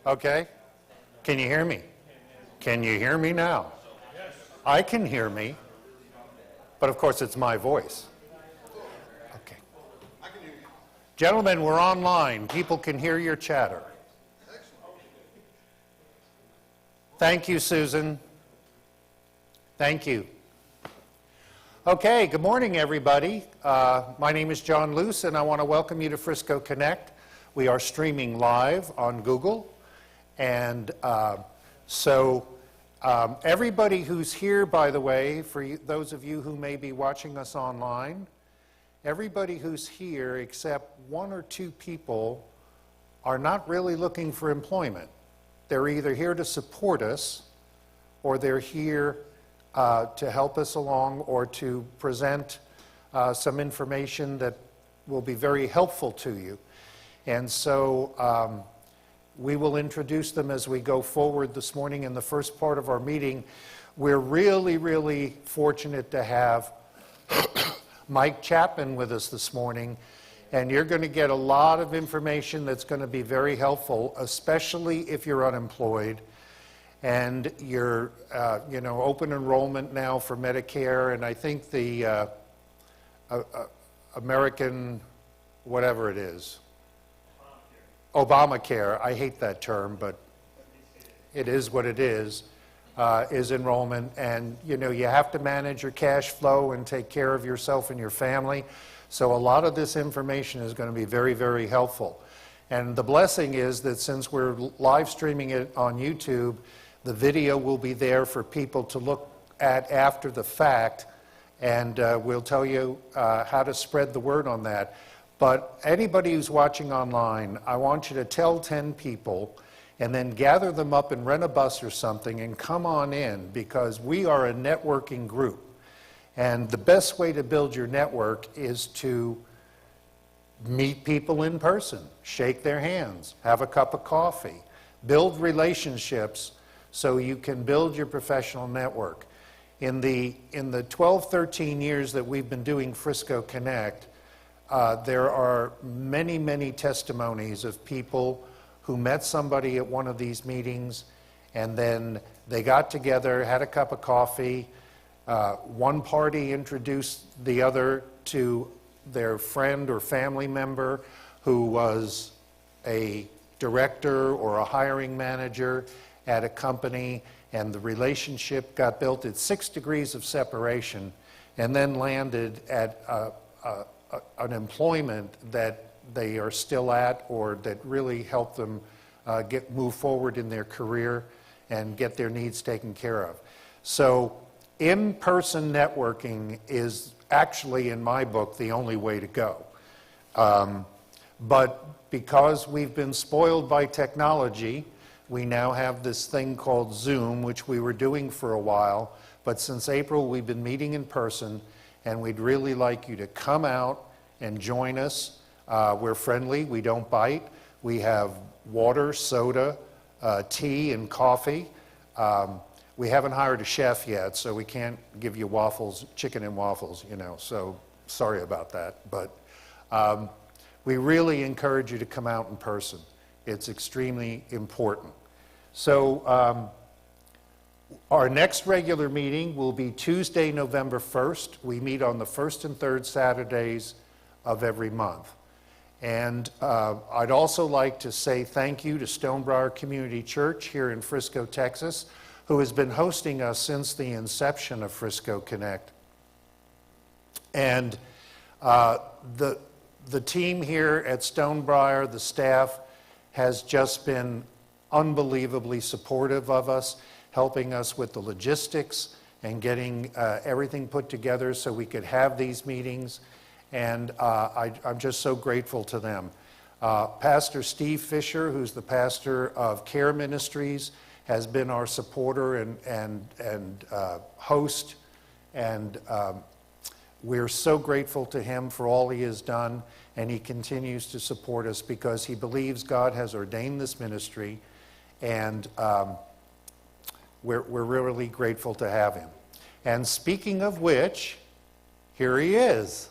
Okay? Can you hear me? Can you hear me now? I can hear me, but of course it's my voice. Okay. Gentlemen, we're online. People can hear your chatter. Thank you, Susan. Thank you. Okay, good morning, everybody. My name is John Luce, and I want to welcome you to Frisco Connect. We are streaming live on Google, and everybody who's here, by the way, for those of you who may be watching us online, everybody who's here except one or two people are not really looking for employment. They're either here to support us, or they're here to help us along, or to present some information that will be very helpful to you. And so we will introduce them as we go forward this morning in the first part of our meeting. We're really, really fortunate to have Mike Chapman with us this morning, and you're going to get a lot of information that's going to be very helpful, especially if you're unemployed and you're, open enrollment now for Medicare, and I think the American, whatever it is, Obamacare, I hate that term, but it is what it is enrollment. And, you have to manage your cash flow and take care of yourself and your family. So a lot of this information is going to be very, very helpful. And the blessing is that since we're live streaming it on YouTube, the video will be there for people to look at after the fact, and we'll tell you how to spread the word on that. But anybody who's watching online, I want you to tell 10 people and then gather them up and rent a bus or something and come on in, because we are a networking group. And the best way to build your network is to meet people in person, shake their hands, have a cup of coffee, build relationships so you can build your professional network. In the 12, 13 years that we've been doing Frisco Connect, there are many, many testimonies of people who met somebody at one of these meetings, and then they got together, had a cup of coffee. One party introduced the other to their friend or family member who was a director or a hiring manager at a company, and the relationship got built at 6 degrees of separation, and then landed at an employment that they are still at, or that really helped them move forward in their career and get their needs taken care of. So in-person networking is actually, in my book, the only way to go. But because we've been spoiled by technology, we now have this thing called Zoom, which we were doing for a while, but since April we've been meeting in person, and we'd really like you to come out and join us. We're friendly, we don't bite. We have water, soda, tea, and coffee. We haven't hired a chef yet, so we can't give you waffles, chicken and waffles, so sorry about that. But we really encourage you to come out in person. It's extremely important. So our next regular meeting will be Tuesday, November 1st. We meet on the first and third Saturdays of every month. And I'd also like to say thank you to Stonebriar Community Church here in Frisco, Texas, who has been hosting us since the inception of Frisco Connect. And the team here at Stonebriar, the staff, has just been unbelievably supportive of us, helping us with the logistics and getting everything put together so we could have these meetings. And I'm just so grateful to them. Pastor Steve Fisher, who's the pastor of Care Ministries, has been our supporter and host, and we're so grateful to him for all he has done, and he continues to support us because he believes God has ordained this ministry, and we're really grateful to have him. And speaking of which, here he is.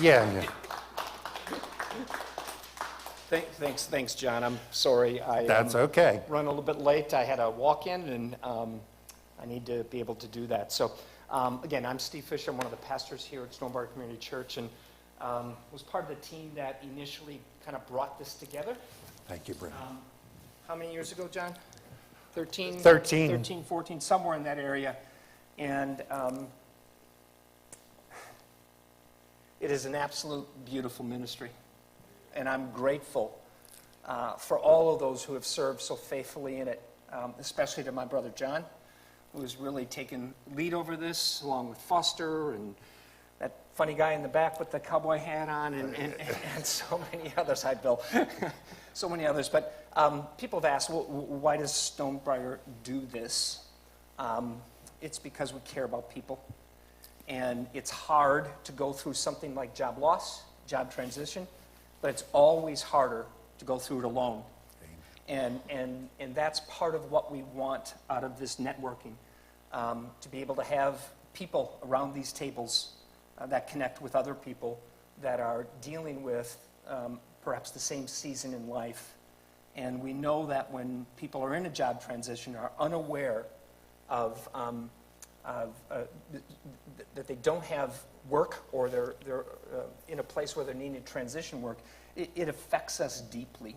Yeah. Thanks, John. I'm sorry. That's okay. Run a little bit late. I had a walk-in, and I need to be able to do that. So, again, I'm Steve Fisher. I'm one of the pastors here at Snowbar Community Church, and was part of the team that initially kind of brought this together. Thank you, Brendan. How many years ago, John? 13? 13. 14, somewhere in that area. And it is an absolute beautiful ministry. And I'm grateful for all of those who have served so faithfully in it, especially to my brother John, who has really taken lead over this, along with Foster and that funny guy in the back with the cowboy hat on, and so many others. Hi, Bill. So many others. But people have asked, well, why does Stonebriar do this? It's because we care about people. And it's hard to go through something like job loss, job transition, but it's always harder to go through it alone. And that's part of what we want out of this networking, to be able to have people around these tables that connect with other people that are dealing with perhaps the same season in life. And we know that when people are in a job transition, are unaware of that they don't have work, or they're in a place where they're needing transition work, it affects us deeply.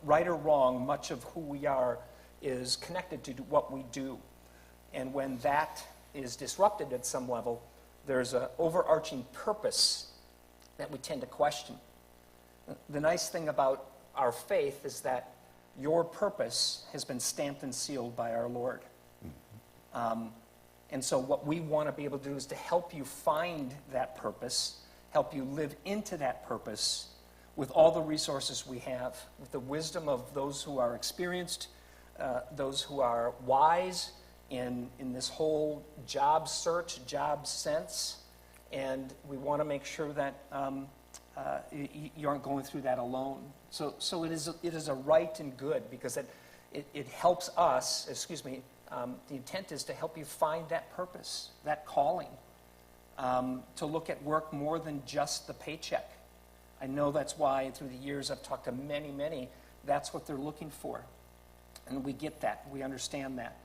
Right or wrong, much of who we are is connected to what we do. And when that is disrupted at some level, there's an overarching purpose that we tend to question. The nice thing about our faith is that your purpose has been stamped and sealed by our Lord. And so what we want to be able to do is to help you find that purpose, help you live into that purpose with all the resources we have, with the wisdom of those who are experienced, those who are wise in this whole job search, job sense. And we want to make sure that you aren't going through that alone. So it is a right and good, because it helps us, the intent is to help you find that purpose, that calling, to look at work more than just the paycheck. I know that's why through the years I've talked to many, that's what they're looking for. And we get that, we understand that.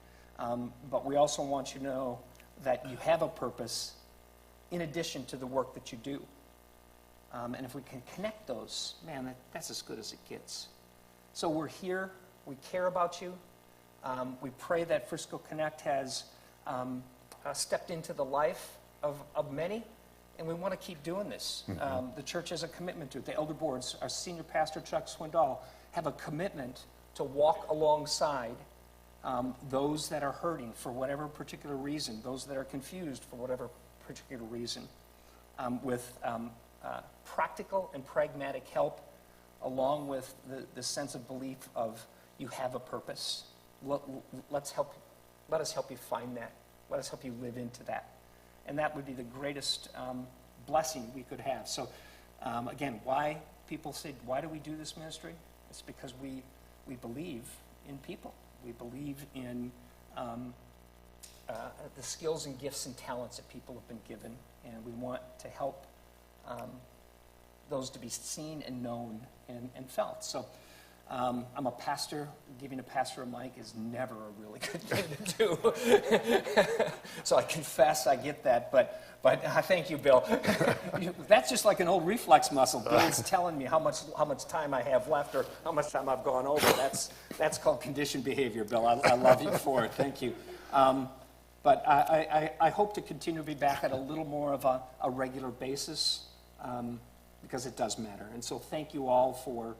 But we also want you to know that you have a purpose in addition to the work that you do. And if we can connect those, man, that's as good as it gets. So we're here, we care about you. We pray that Frisco Connect has stepped into the life of many, and we want to keep doing this. The church has a commitment to it. The elder boards, our senior pastor, Chuck Swindoll, have a commitment to walk alongside those that are hurting for whatever particular reason, those that are confused for whatever particular reason, with practical and pragmatic help, along with the sense of belief of you have a purpose. Let us help you find that. Let us help you live into that. And that would be the greatest blessing we could have. So, again, why people say, why do we do this ministry? It's because we believe in people. We believe in the skills and gifts and talents that people have been given. And we want to help those to be seen and known and felt. So, I'm a pastor. Giving a pastor a mic is never a really good thing to do. So I confess I get that, but I thank you, Bill. That's just like an old reflex muscle. Bill's telling me how much time I have left or how much time I've gone over. That's called conditioned behavior, Bill. I love you for it. Thank you. But I hope to continue to be back at a little more of a regular basis, because it does matter. And so thank you all for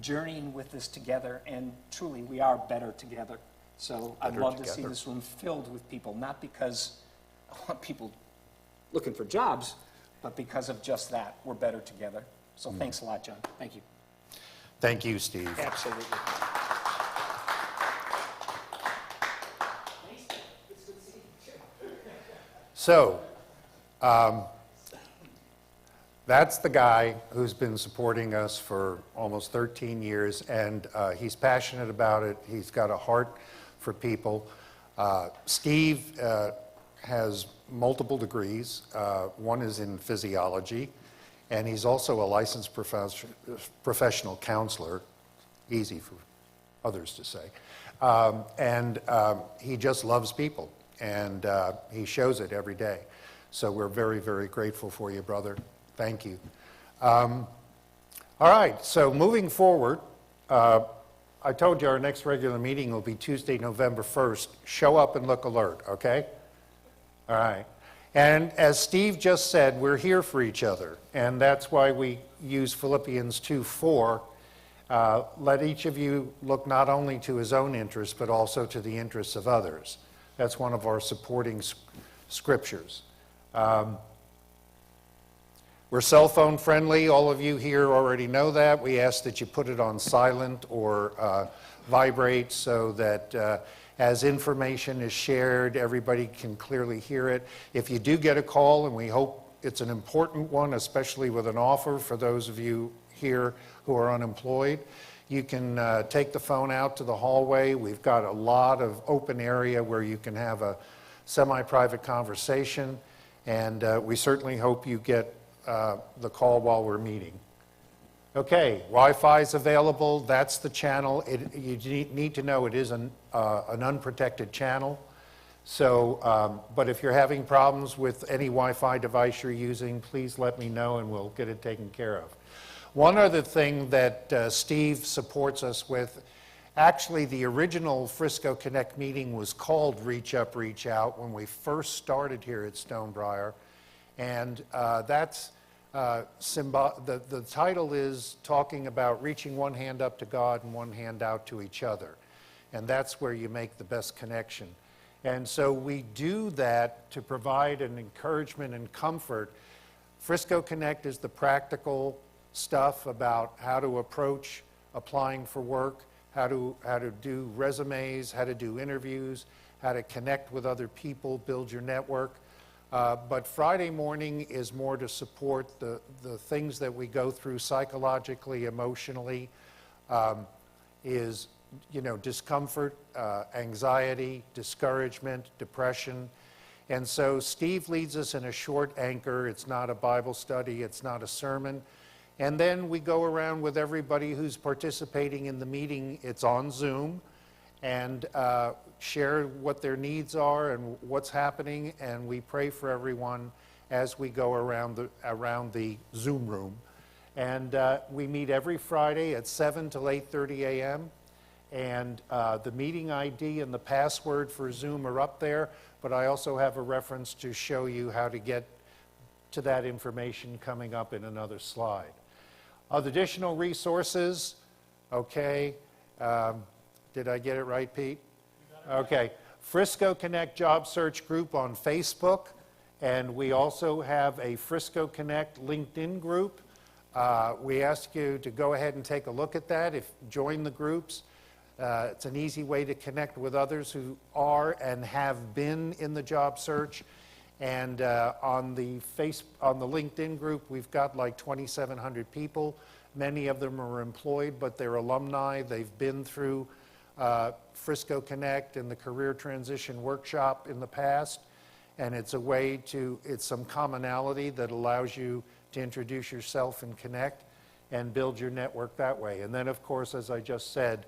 journeying with this together, and truly we are better together. So I'd love to see this room filled with people, not because I want people looking for jobs, but because of just that. We're better together. So thanks a lot, John. Thank you. Thank you, Steve. Absolutely. So, that's the guy who's been supporting us for almost 13 years, and he's passionate about it. He's got a heart for people. Steve has multiple degrees. One is in physiology, and he's also a licensed professional counselor, easy for others to say. He just loves people, and he shows it every day. So we're very, very grateful for you, brother. Thank you. All right, so moving forward, I told you our next regular meeting will be Tuesday, November 1st. Show up and look alert, okay? All right. And as Steve just said, we're here for each other, and that's why we use Philippians 2:4. Let each of you look not only to his own interests, but also to the interests of others. That's one of our supporting scriptures. We're cell phone friendly. All of you here already know that. We ask that you put it on silent or vibrate so that as information is shared, everybody can clearly hear it. If you do get a call, and we hope it's an important one, especially with an offer for those of you here who are unemployed, you can take the phone out to the hallway. We've got a lot of open area where you can have a semi-private conversation, and we certainly hope you get the call while we're meeting. Okay, Wi-Fi is available. That's the channel. You need to know it is an unprotected channel. So, but if you're having problems with any Wi-Fi device you're using, please let me know and we'll get it taken care of. One other thing that Steve supports us with, actually the original Frisco Connect meeting was called Reach Up, Reach Out when we first started here at Stonebriar. And that's the title is talking about reaching one hand up to God and one hand out to each other. And that's where you make the best connection. And so we do that to provide an encouragement and comfort. Frisco Connect is the practical stuff about how to approach applying for work, how to do resumes, how to do interviews, how to connect with other people, build your network. But Friday morning is more to support the things that we go through psychologically, emotionally, is, you know, discomfort, anxiety, discouragement, depression. And so Steve leads us in a short anchor. It's not a Bible study. It's not a sermon. And then we go around with everybody who's participating in the meeting. It's on Zoom, and share what their needs are and what's happening, and we pray for everyone as we go around the Zoom room. And we meet every Friday at 7 till 8:30 a.m. And the meeting ID and the password for Zoom are up there, but I also have a reference to show you how to get to that information coming up in another slide. Other additional resources, okay. Did I get it right, Pete? Okay. Frisco Connect Job Search Group on Facebook, and we also have a Frisco Connect LinkedIn group. We ask you to go ahead and take a look at that. Join the groups. It's an easy way to connect with others who are and have been in the job search. And on the LinkedIn group, we've got like 2,700 people. Many of them are employed, but they're alumni. They've been through Frisco Connect and the Career Transition Workshop in the past, and it's a way to, it's some commonality that allows you to introduce yourself and connect and build your network that way. And then, of course, as I just said,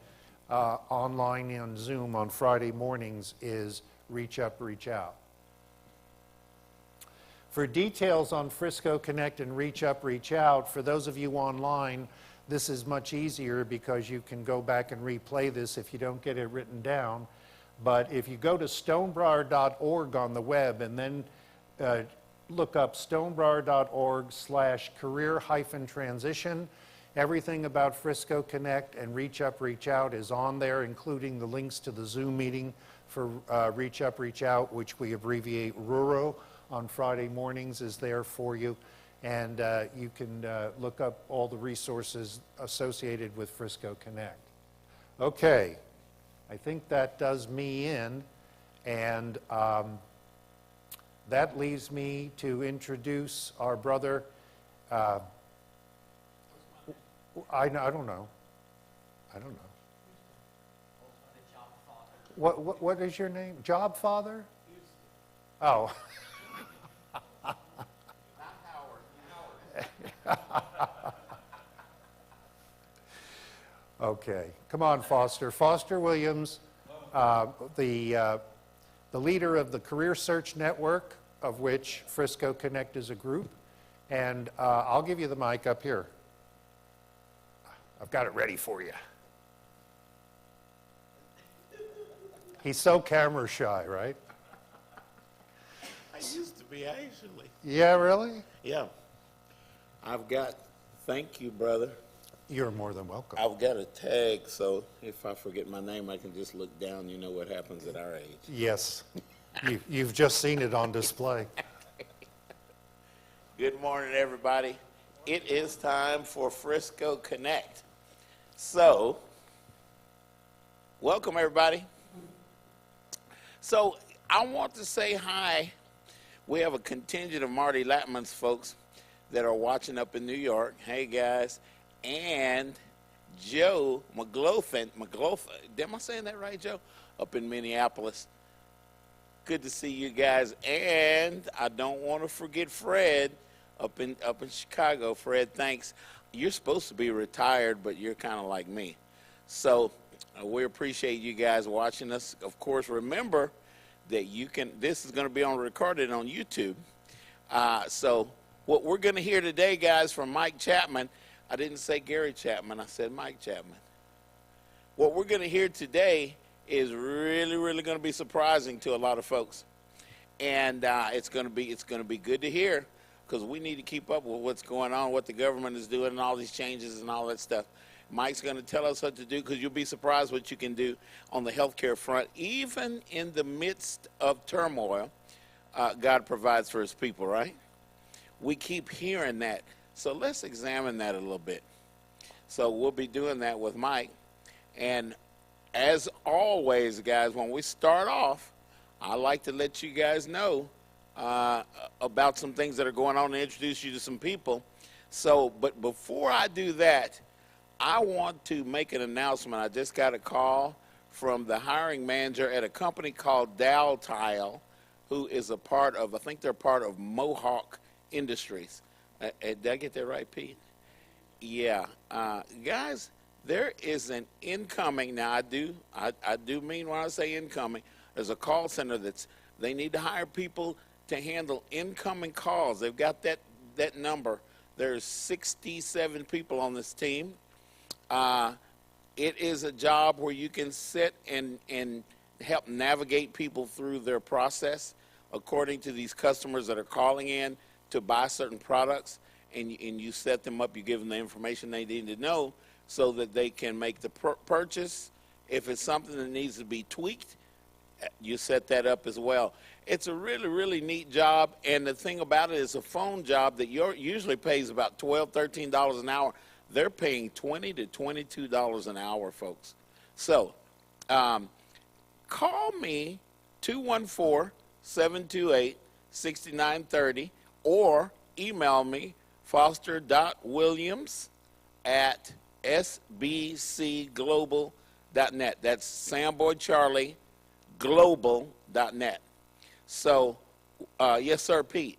online on Zoom on Friday mornings is Reach Up, Reach Out. For details on Frisco Connect and Reach Up, Reach Out, for those of you online, this is much easier because you can go back and replay this if you don't get it written down. But if you go to stonebriar.org on the web and then look up stonebriar.org/career-transition, everything about Frisco Connect and Reach Up, Reach Out is on there, including the links to the Zoom meeting for Reach Up, Reach Out, which we abbreviate RURO on Friday mornings, is there for you. And you can look up all the resources associated with Frisco Connect. Okay, I think that does me in, and that leaves me to introduce our brother. I don't know. What is your name? Job Father? Oh. Okay, come on, Foster. Foster Williams, the leader of the Career Search Network, of which Frisco Connect is a group. And I'll give you the mic up here. I've got it ready for you. He's so camera shy, right? I used to be, actually. Yeah, really? Yeah. Thank you, brother. You're more than welcome. I've got a tag, so if I forget my name, I can just look down. You know what happens at our age. Yes, you've just seen it on display. Good morning, everybody. It is time for Frisco Connect. So, welcome, everybody. So, I want to say hi. We have a contingent of Marty Latman's folks that are watching up in New York. Hey, guys. And Joe McLaughlin, am I saying that right, Joe? Up in Minneapolis. Good to see you guys. And I don't want to forget Fred up in Chicago. Fred, thanks. You're supposed to be retired, but you're kind of like me. So we appreciate you guys watching us. Of course, remember that this is going to be recorded on YouTube. So what we're going to hear today, guys, from Mike Chapman. I didn't say Gary Chapman, I said Mike Chapman. What we're going to hear today is really, really going to be surprising to a lot of folks. And it's going to be good to hear, because we need to keep up with what's going on, what the government is doing, and all these changes and all that stuff. Mike's going to tell us what to do, because you'll be surprised what you can do on the healthcare front. Even in the midst of turmoil, God provides for his people, right? We keep hearing that. So let's examine that a little bit. So we'll be doing that with Mike. And as always, guys, when we start off, I like to let you guys know about some things that are going on and introduce you to some people. So, but before I do that, I want to make an announcement. I just got a call from the hiring manager at a company called Dow Tile, who is a part of, I think they're part of Mohawk Industries. Did I get that right, Pete? Yeah. Guys, there is an incoming, now I do mean when I say incoming, there's a call center they need to hire people to handle incoming calls. They've got that number. There's 67 people on this team. It is a job where you can sit and help navigate people through their process according to these customers that are calling in to buy certain products, and you set them up, you give them the information they need to know so that they can make the purchase. If it's something that needs to be tweaked, you set that up as well. It's a really, really neat job, and the thing about it is a phone job that usually pays about $12, $13 an hour. They're paying $20 to $22 an hour, folks. So call me, 214-728-6930, or email me, foster.williams@sbcglobal.net. That's Samboy Charlie Global.net. So, yes, sir, Pete.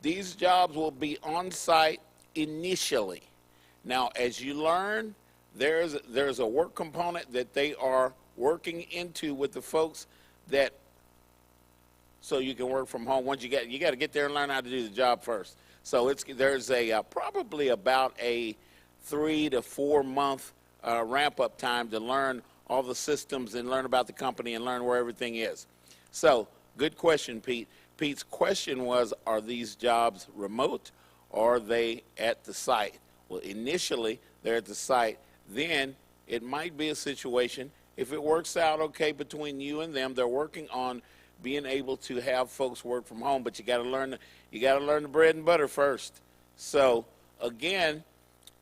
These jobs will be on site initially. Now, as you learn, there's a work component that they are working into with the folks so you can work from home. Once you got to get there and learn how to do the job first. So there's probably about a 3 to 4 month ramp up time to learn all the systems and learn about the company and learn where everything is. So good question, Pete. Pete's question was, are these jobs remote or are they at the site? Well, initially they're at the site. Then it might be a situation, if it works out okay between you and them, they're working on being able to have folks work from home, but you got to learn the bread and butter first. So again,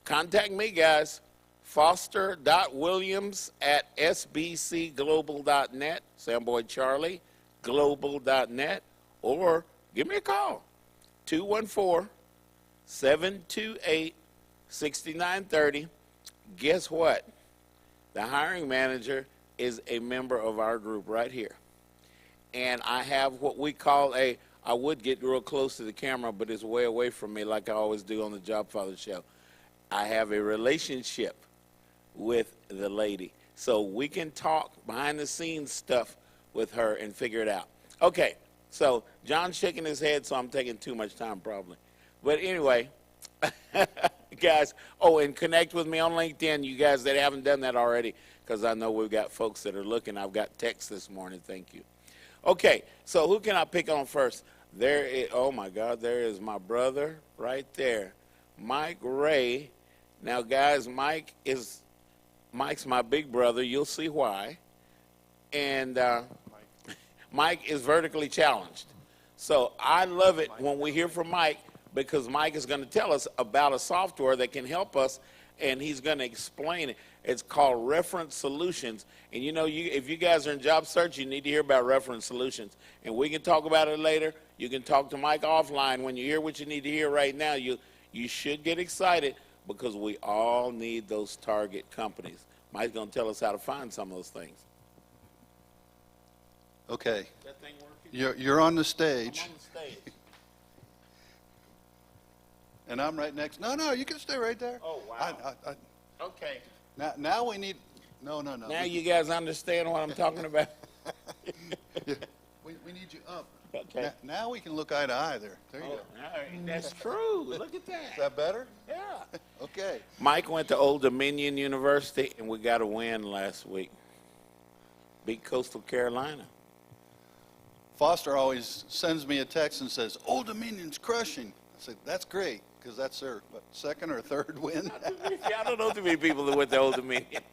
contact me, guys. Foster.williams@sbcglobal.net, Samboy Charlie Global.net, or give me a call, 214-728-6930. Guess what? The hiring manager is a member of our group right here. And I have what we call a I would get real close to the camera, but it's way away from me like I always do on the Job Father show. I have a relationship with the lady. So we can talk behind the scenes stuff with her and figure it out. Okay, so John's shaking his head, so I'm taking too much time probably. But anyway, guys, oh, and connect with me on LinkedIn, you guys that haven't done that already, because I know we've got folks that are looking. I've got texts this morning, thank you. Okay, so who can I pick on first? There is, oh my God, there is my brother right there, Mike Ray. Now, guys, Mike's my big brother. You'll see why. And Mike is vertically challenged. So I love it when we hear from Mike, because Mike is going to tell us about a software that can help us, and he's going to explain it. It's called Reference Solutions. And you know, if you guys are in job search, you need to hear about Reference Solutions. And we can talk about it later. You can talk to Mike offline. When you hear what you need to hear right now, you should get excited, because we all need those target companies. Mike's going to tell us how to find some of those things. Okay. That thing working? You're on the stage. I'm on the stage. And I'm right next. No, you can stay right there. Oh, wow. Okay. Now we need. No. Now you guys understand what I'm talking about? We need you up. Okay. Now we can look eye to eye there. There you go. All right. That's true. Look at that. Is that better? Yeah. Okay. Mike went to Old Dominion University, and we got a win last week. Beat Coastal Carolina. Foster always sends me a text and says, Old Dominion's crushing. I said, that's great, because that's their second or third win. I don't know too many people that went to Old Dominion.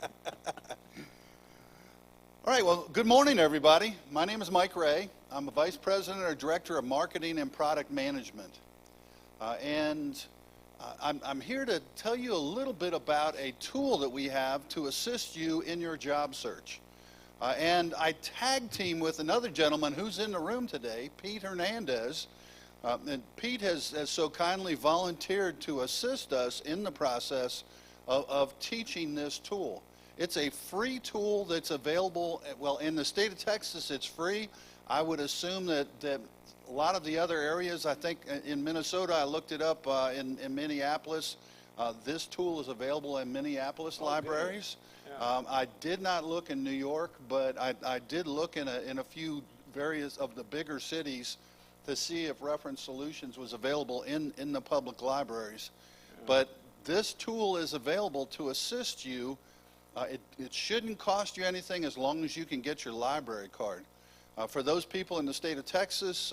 All right, well, good morning, everybody. My name is Mike Ray. I'm a Vice President or Director of Marketing and Product Management. I'm here to tell you a little bit about a tool that we have to assist you in your job search. And I tag team with another gentleman who's in the room today, Pete Hernandez. And Pete has so kindly volunteered to assist us in the process of teaching this tool. It's a free tool that's available, well, in the state of Texas, it's free. I would assume that a lot of the other areas, I think in Minnesota, I looked it up in Minneapolis. This tool is available in Minneapolis libraries. Yeah. I did not look in New York, but I did look in a few various of the bigger cities to see if Reference Solutions was available in the public libraries. Yeah. But this tool is available to assist you. It shouldn't cost you anything as long as you can get your library card. For those people in the state of Texas,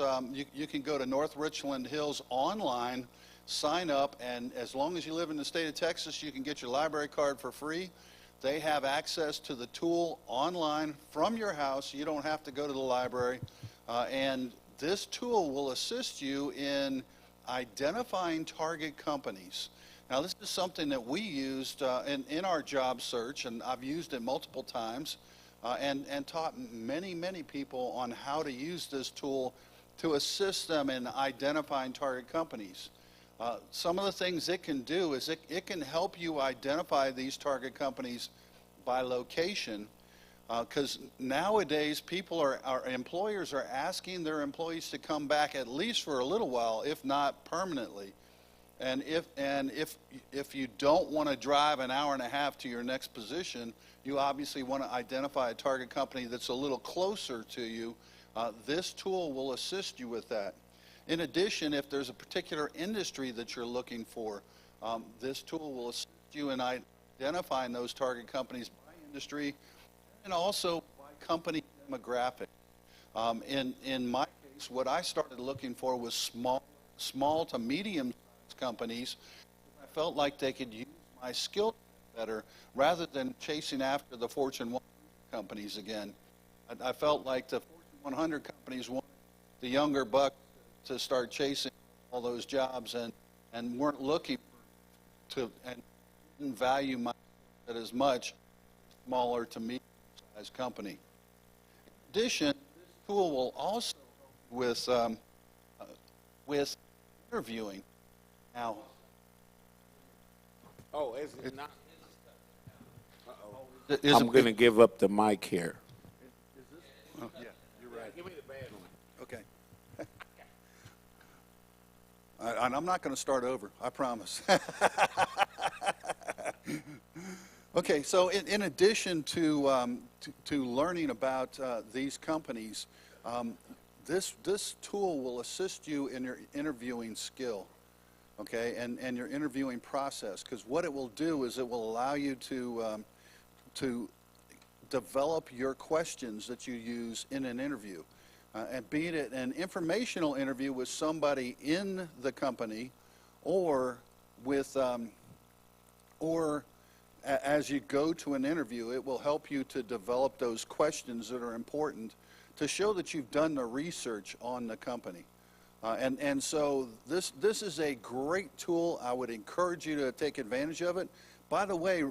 you can go to North Richland Hills online, sign up, and as long as you live in the state of Texas, you can get your library card for free. They have access to the tool online from your house. You don't have to go to the library. And this tool will assist you in identifying target companies. Now, this is something that we used in our job search, and I've used it multiple times, and taught many people on how to use this tool to assist them in identifying target companies. Some of the things it can do is it can help you identify these target companies by location, because nowadays employers are asking their employees to come back at least for a little while, if not permanently. And if you don't want to drive an hour and a half to your next position, you obviously want to identify a target company that's a little closer to you. This tool will assist you with that. In addition, if there's a particular industry that you're looking for, this tool will assist you in identifying those target companies by industry and also by company demographic. In my case, what I started looking for was small to medium companies. I felt like they could use my skill better rather than chasing after the Fortune 100 companies again. I felt like the Fortune 100 companies wanted the younger buck to start chasing all those jobs and weren't looking to and didn't value my skill as much smaller to medium-sized company. In addition, this tool will also help with interviewing. Now, is it not? I'm going to give up the mic here. Oh, yeah, you're right. Give me the bad one. Okay. and I'm not going to start over, I promise. Okay, so in addition to learning about these companies, this tool will assist you in your interviewing skill, okay, and your interviewing process. Because what it will do is it will allow you to develop your questions that you use in an interview. And be it an informational interview with somebody in the company, or with, as you go to an interview, it will help you to develop those questions that are important to show that you've done the research on the company. And so this is a great tool. I would encourage you to take advantage of it. By the way,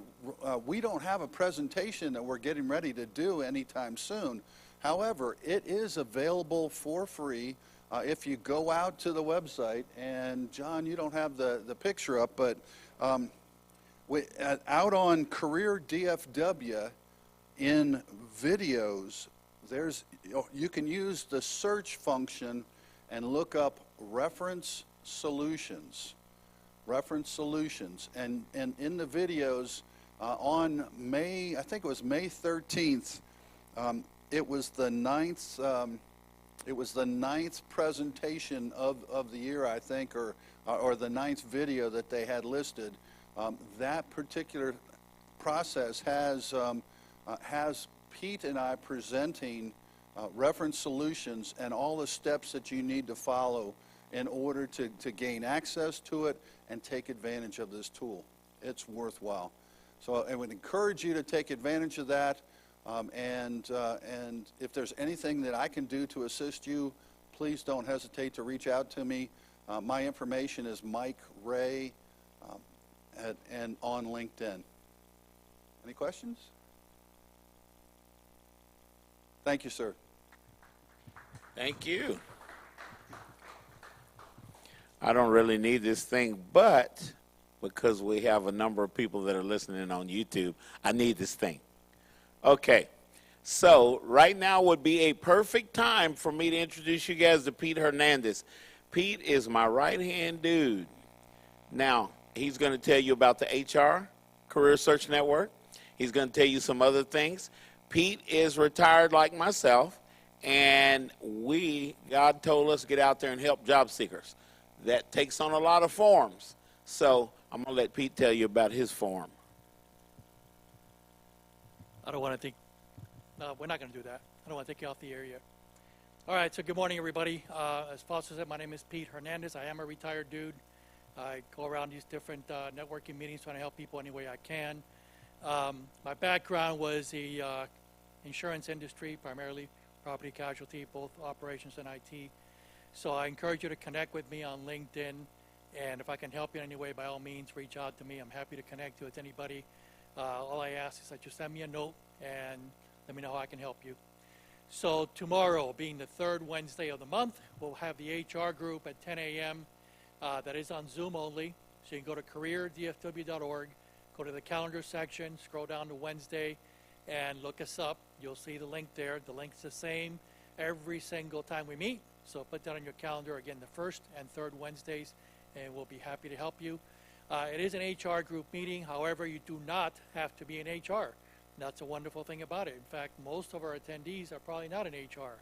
we don't have a presentation that we're getting ready to do anytime soon. However, it is available for free if you go out to the website. And John, you don't have the picture up, but out on Career DFW in videos, you can use the search function and look up reference solutions. Reference solutions. And in the videos on May, I think it was May 13th, it was the ninth presentation of the year, I think, or the ninth video that they had listed. That particular process has Pete and I presenting reference solutions and all the steps that you need to follow in order to gain access to it and take advantage of this tool. It's worthwhile. So I would encourage you to take advantage of that. And if there's anything that I can do to assist you, please don't hesitate to reach out to me. My information is Mike Ray and on LinkedIn. Any questions? Thank you, sir. Thank you. I don't really need this thing, but because we have a number of people that are listening on YouTube, I need this thing. Okay, so right now would be a perfect time for me to introduce you guys to Pete Hernandez. Pete is my right-hand dude. Now, he's going to tell you about the HR, Career Search Network. He's going to tell you some other things. Pete is retired like myself, and God told us to get out there and help job seekers. That takes on a lot of forms. So I'm going to let Pete tell you about his form. I don't want to think, no, we're not going to do that. I don't want to take you off the air yet. All right, so good morning, everybody. As Foster said, my name is Pete Hernandez. I am a retired dude. I go around these different networking meetings trying to help people any way I can. My background was the insurance industry, primarily property casualty, both operations and IT. So I encourage you to connect with me on LinkedIn. And if I can help you in any way, by all means, reach out to me. I'm happy to connect you with anybody. All I ask is that you send me a note and let me know how I can help you. So tomorrow, being the third Wednesday of the month, we'll have the HR group at 10 a.m. That is on Zoom only. So you can go to careerdfw.org, go to the calendar section, scroll down to Wednesday, and look us up. You'll see the link there. The link's the same every single time we meet. So put that on your calendar, again, the first and third Wednesdays, and we'll be happy to help you. It is an HR group meeting. However, you do not have to be in HR. That's a wonderful thing about it. In fact, most of our attendees are probably not in HR,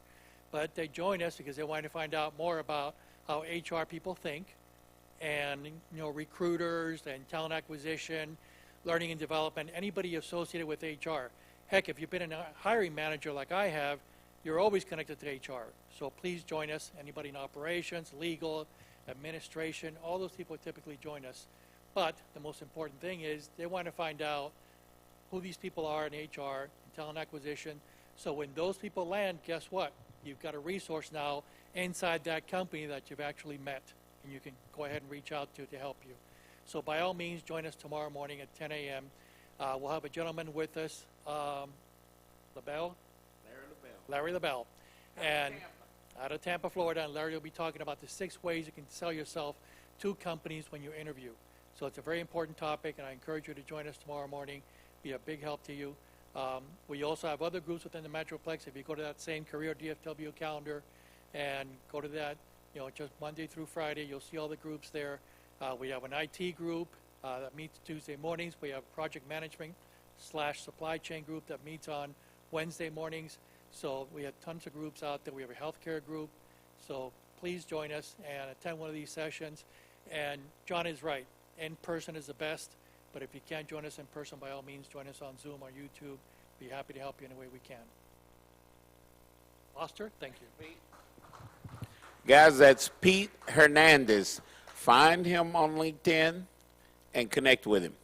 but they join us because they want to find out more about how HR people think, and recruiters and talent acquisition, learning and development, anybody associated with HR. Heck, if you've been a hiring manager like I have, you're always connected to HR. So please join us. Anybody in operations, legal, administration, all those people typically join us. But the most important thing is they want to find out who these people are in HR, and talent acquisition. So when those people land, guess what? You've got a resource now inside that company that you've actually met, and you can go ahead and reach out to help you. So by all means, join us tomorrow morning at 10 a.m. We'll have a gentleman with us, Larry LaBelle, and out of Tampa, Florida, and Larry will be talking about the 6 ways you can sell yourself to companies when you interview. So it's a very important topic, and I encourage you to join us tomorrow morning. Be a big help to you. We also have other groups within the Metroplex. If you go to that same Career DFW calendar and go to that just Monday through Friday. You'll see all the groups there. We have an IT group that meets Tuesday mornings. We have a project management / supply chain group that meets on Wednesday mornings. So we have tons of groups out there. We have a healthcare group. So please join us and attend one of these sessions. And John is right. In person is the best. But if you can't join us in person, by all means, join us on Zoom or YouTube. Be happy to help you in any way we can. Foster, thank you. Guys, that's Pete Hernandez. Find him on LinkedIn and connect with him.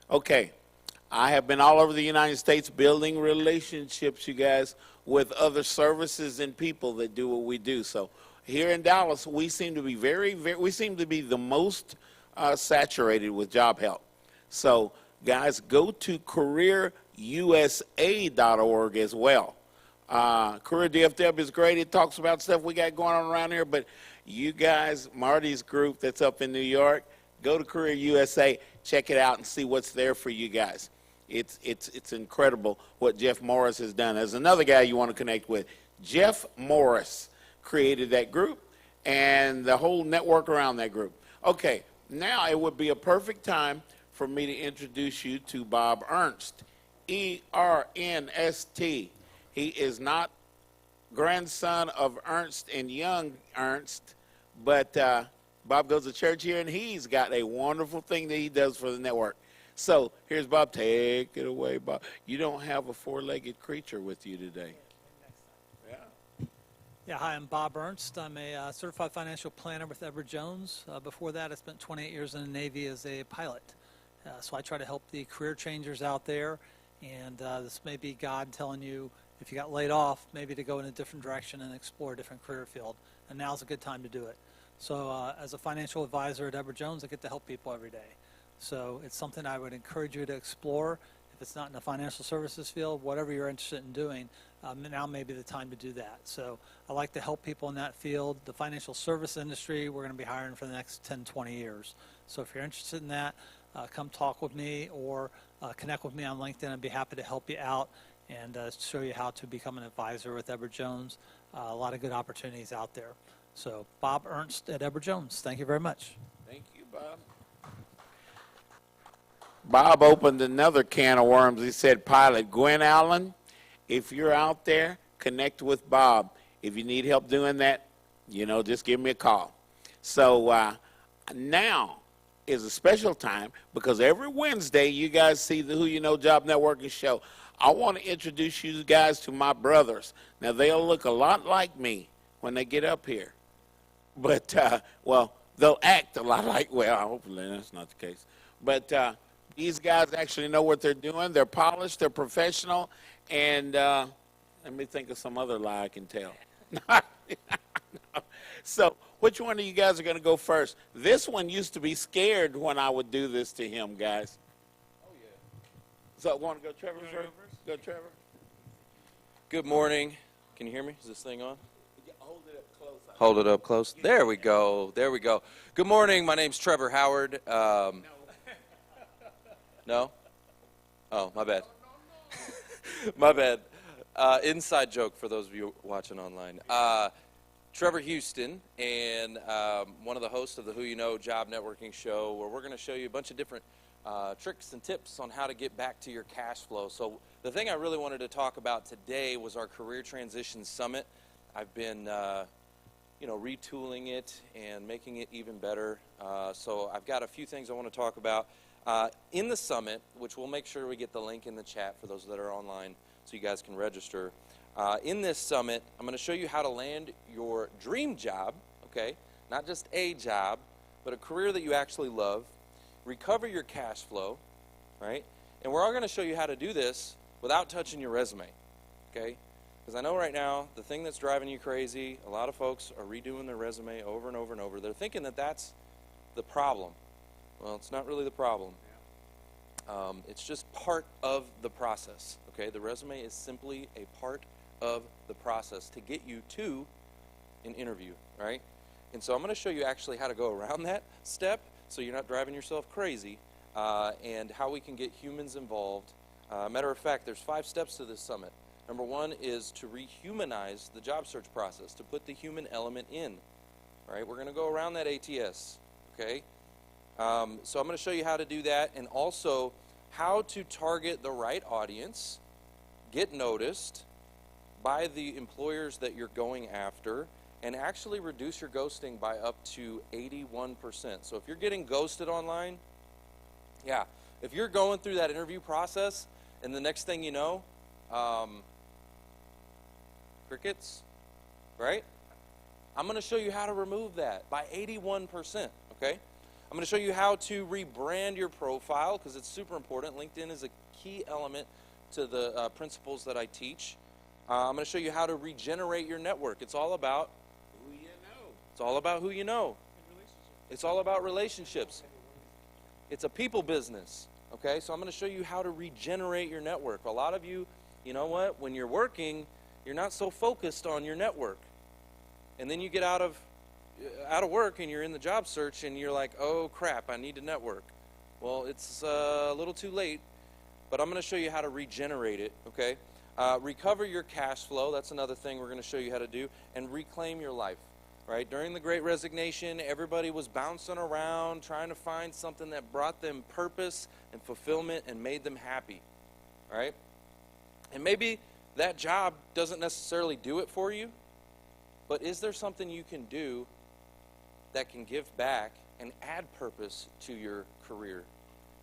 Okay, I have been all over the United States building relationships, you guys, with other services and people that do what we do. So here in Dallas, we seem to be we seem to be the most saturated with job help. So guys, go to careerusa.org as well. Career DFW is great. It talks about stuff we got going on around here, but you guys, Marty's group that's up in New York, go to Career USA, check it out and see what's there for you guys. It's incredible what Jeff Morris has done. There's another guy you want to connect with. Jeff Morris created that group and the whole network around that group. Okay, now it would be a perfect time for me to introduce you to Bob Ernst, E-R-N-S-T. He is not grandson of Ernst and Young Ernst, but Bob goes to church here, and he's got a wonderful thing that he does for the network. So here's Bob. Take it away, Bob. You don't have a four-legged creature with you today. Yeah, hi, I'm Bob Ernst. I'm a certified financial planner with Edward Jones. Before that, I spent 28 years in the Navy as a pilot. So I try to help the career changers out there, and this may be God telling you, if you got laid off, maybe to go in a different direction and explore a different career field. And now's a good time to do it. So as a financial advisor at Edward Jones, I get to help people every day. So it's something I would encourage you to explore. If it's not in the financial services field, whatever you're interested in doing, now may be the time to do that. So I like to help people in that field. The financial service industry, we're going to be hiring for the next 10, 20 years. So if you're interested in that, come talk with me or connect with me on LinkedIn. I'd be happy to help you out and show you how to become an advisor with Edward Jones. A lot of good opportunities out there. So Bob Ernst at Edward Jones. Thank you very much. Thank you, Bob. Bob opened another can of worms. He said, pilot, Gwen Allen, if you're out there, connect with Bob. If you need help doing that, just give me a call. So now is a special time because every Wednesday you guys see the Who You Know Job Networking show. I want to introduce you guys to my brothers. Now, they'll look a lot like me when they get up here. But, they'll act a lot like, hopefully that's not the case. But these guys actually know what they're doing. They're polished, they're professional, and let me think of some other lie I can tell. So, which one of you guys are going to go first? This one used to be scared when I would do this to him, guys. Oh, yeah. So, want to go Trevor first? Go Trevor. Good morning. Can you hear me? Is this thing on? Hold it up close. Hold it up close. There we go. There we go. Good morning. My name's Trevor Howard. No? Oh, my bad. My bad. Inside joke for those of you watching online. Trevor Houston, and one of the hosts of the Who You Know Job Networking show, where we're going to show you a bunch of different tricks and tips on how to get back to your cash flow. So the thing I really wanted to talk about today was our Career Transition Summit. I've been retooling it and making it even better. So I've got a few things I want to talk about. In the summit, which we'll make sure we get the link in the chat for those that are online so you guys can register. In this summit, I'm going to show you how to land your dream job, okay? Not just a job, but a career that you actually love. Recover your cash flow, right? And we're all going to show you how to do this without touching your resume, okay? Because I know right now, the thing that's driving you crazy, a lot of folks are redoing their resume over and over and over. They're thinking that that's the problem. Well, it's not really the problem. It's just part of the process, okay? The resume is simply a part of the process to get you to an interview, right? And so I'm going to show you actually how to go around that step so you're not driving yourself crazy, and how we can get humans involved. Matter of fact, there's 5 steps to this summit. Number 1 is to rehumanize the job search process, to put the human element in. right? We're going to go around that ATS, okay? So I'm going to show you how to do that, and also how to target the right audience, get noticed by the employers that you're going after, and actually reduce your ghosting by up to 81%. So if you're getting ghosted online, yeah, if you're going through that interview process and the next thing you know, crickets, right? I'm going to show you how to remove that by 81%, okay? I'm going to show you how to rebrand your profile, because it's super important. LinkedIn is a key element to the principles that I teach. I'm going to show you how to regenerate your network. It's all about Who you know. It's all about who you know. It's all about relationships. It's a people business, okay? So I'm going to show you how to regenerate your network. A lot of you, you know what? When you're working, you're not so focused on your network. And then you get out of work and you're in the job search and you're like, oh crap, I need to network. Well, it's a little too late, but I'm going to show you how to regenerate it, okay? Recover your cash flow. That's another thing we're going to show you how to do. And reclaim your life, right? During the Great Resignation, everybody was bouncing around trying to find something that brought them purpose and fulfillment and made them happy, right? And maybe that job doesn't necessarily do it for you, but is there something you can do that can give back and add purpose to your career?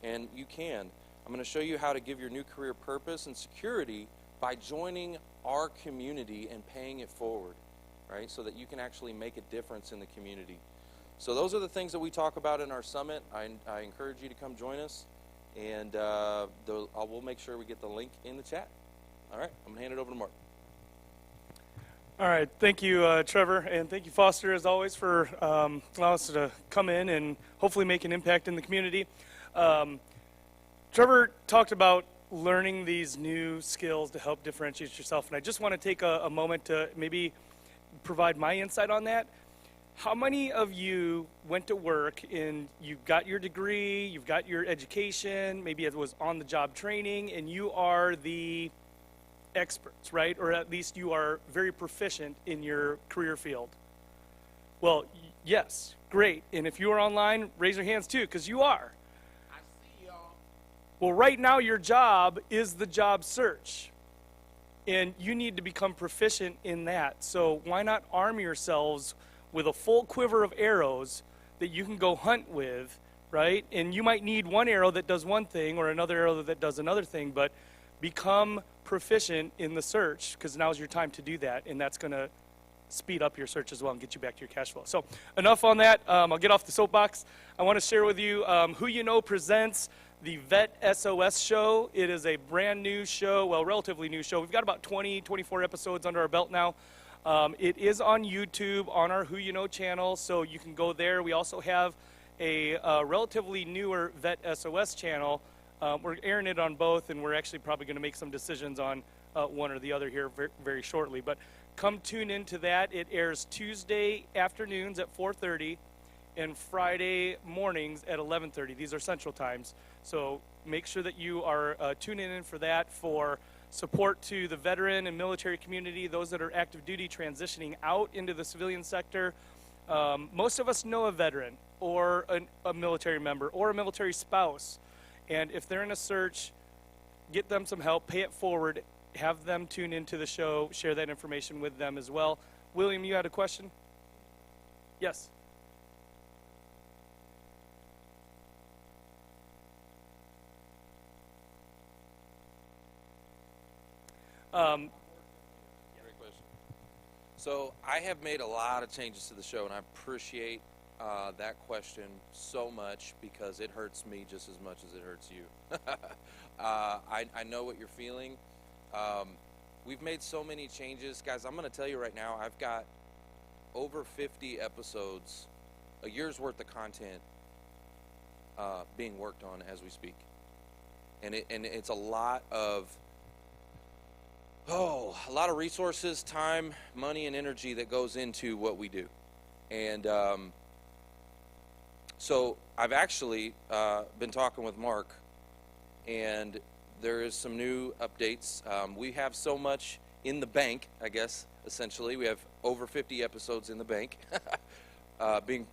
And you can. I'm going to show you how to give your new career purpose and security by joining our community and paying it forward, right? So that you can actually make a difference in the community. So those are the things that we talk about in our summit. I encourage you to come join us, and we'll make sure we get the link in the chat. All right, I'm going to hand it over to Mark. All right, thank you, Trevor, and thank you, Foster, as always, for allowing us to come in and hopefully make an impact in the community. Trevor talked about learning these new skills to help differentiate yourself, and I just want to take a moment to maybe provide my insight on that. How many of you went to work and you got your degree, you've got your education, maybe it was on-the-job training, and you are the experts, right? Or at least you are very proficient in your career field? Well, yes, great. And if you are online, raise your hands too, because you are. I see y'all. Well, right now your job is the job search, and you need to become proficient in that. So why not arm yourselves with a full quiver of arrows that you can go hunt with, right? And you might need one arrow that does one thing or another arrow that does another thing, but become proficient in the search, because now's your time to do that, and that's going to speed up your search as well and get you back to your cash flow. So enough on that. I'll get off the soapbox. I want to share with you Who You Know presents the Vet SOS show. It is a brand new show, well, relatively new show. We've got about 24 episodes under our belt now. It is on YouTube on our Who You Know channel, so you can go there. We also have a relatively newer Vet SOS channel. We're airing it on both, and we're actually probably going to make some decisions on one or the other here very, very shortly. But come tune into that. It airs Tuesday afternoons at 4:30 and Friday mornings at 11:30. These are Central Times. So make sure that you are tuning in for that, for support to the veteran and military community, those that are active duty transitioning out into the civilian sector. Most of us know a veteran or a military member or a military spouse. And if they're in a search, get them some help, pay it forward, have them tune into the show, share that information with them as well. William, you had a question? Yes. Great question. So I have made a lot of changes to the show, and I appreciate that question so much, because it hurts me just as much as it hurts you. I know what you're feeling. We've made so many changes. Guys, I'm going to tell you right now, I've got over 50 episodes, a year's worth of content being worked on as we speak. And it's a lot of resources, time, money, and energy that goes into what we do. And so I've actually been talking with Mark, and there is some new updates. We have so much in the bank, I guess, essentially. We have over 50 episodes in the bank. being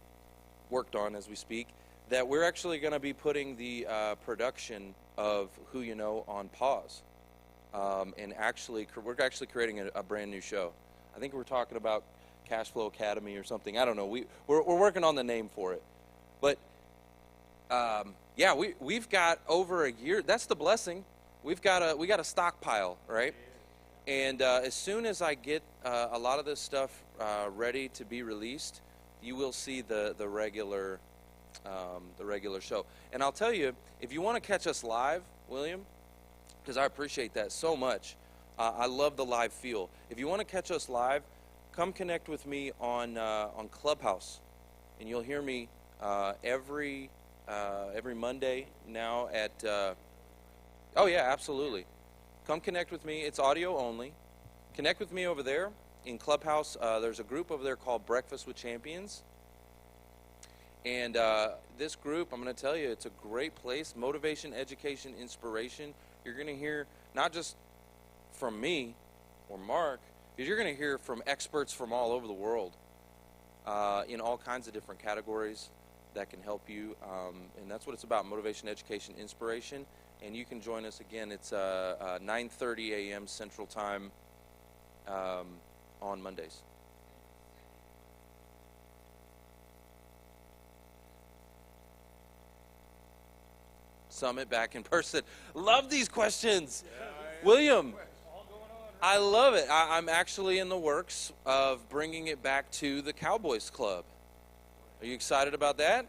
worked on as we speak, that we're actually going to be putting the production of Who You Know on pause. And we're actually creating a brand new show. I think we're talking about Cash Flow Academy or something. I don't know. We're working on the name for it. But yeah, we've got over a year. That's the blessing. We got a stockpile, right? And as soon as I get a lot of this stuff ready to be released, you will see the regular show. And I'll tell you, if you want to catch us live, William, because I appreciate that so much. I love the live feel. If you want to catch us live, come connect with me on Clubhouse, and you'll hear me every Monday now at. Oh yeah, absolutely. Come connect with me. It's audio only. Connect with me over there in Clubhouse. There's a group over there called Breakfast with Champions. And this group, I'm going to tell you, it's a great place. Motivation, education, inspiration. You're going to hear not just from me or Mark, but you're going to hear from experts from all over the world in all kinds of different categories that can help you. And that's what it's about, motivation, education, inspiration. And you can join us again. It's 9:30 a.m. Central Time on Mondays. Summit back in person. Love these questions. Yeah, William, I love it. I'm actually in the works of bringing it back to the Cowboys Club. Are you excited about that?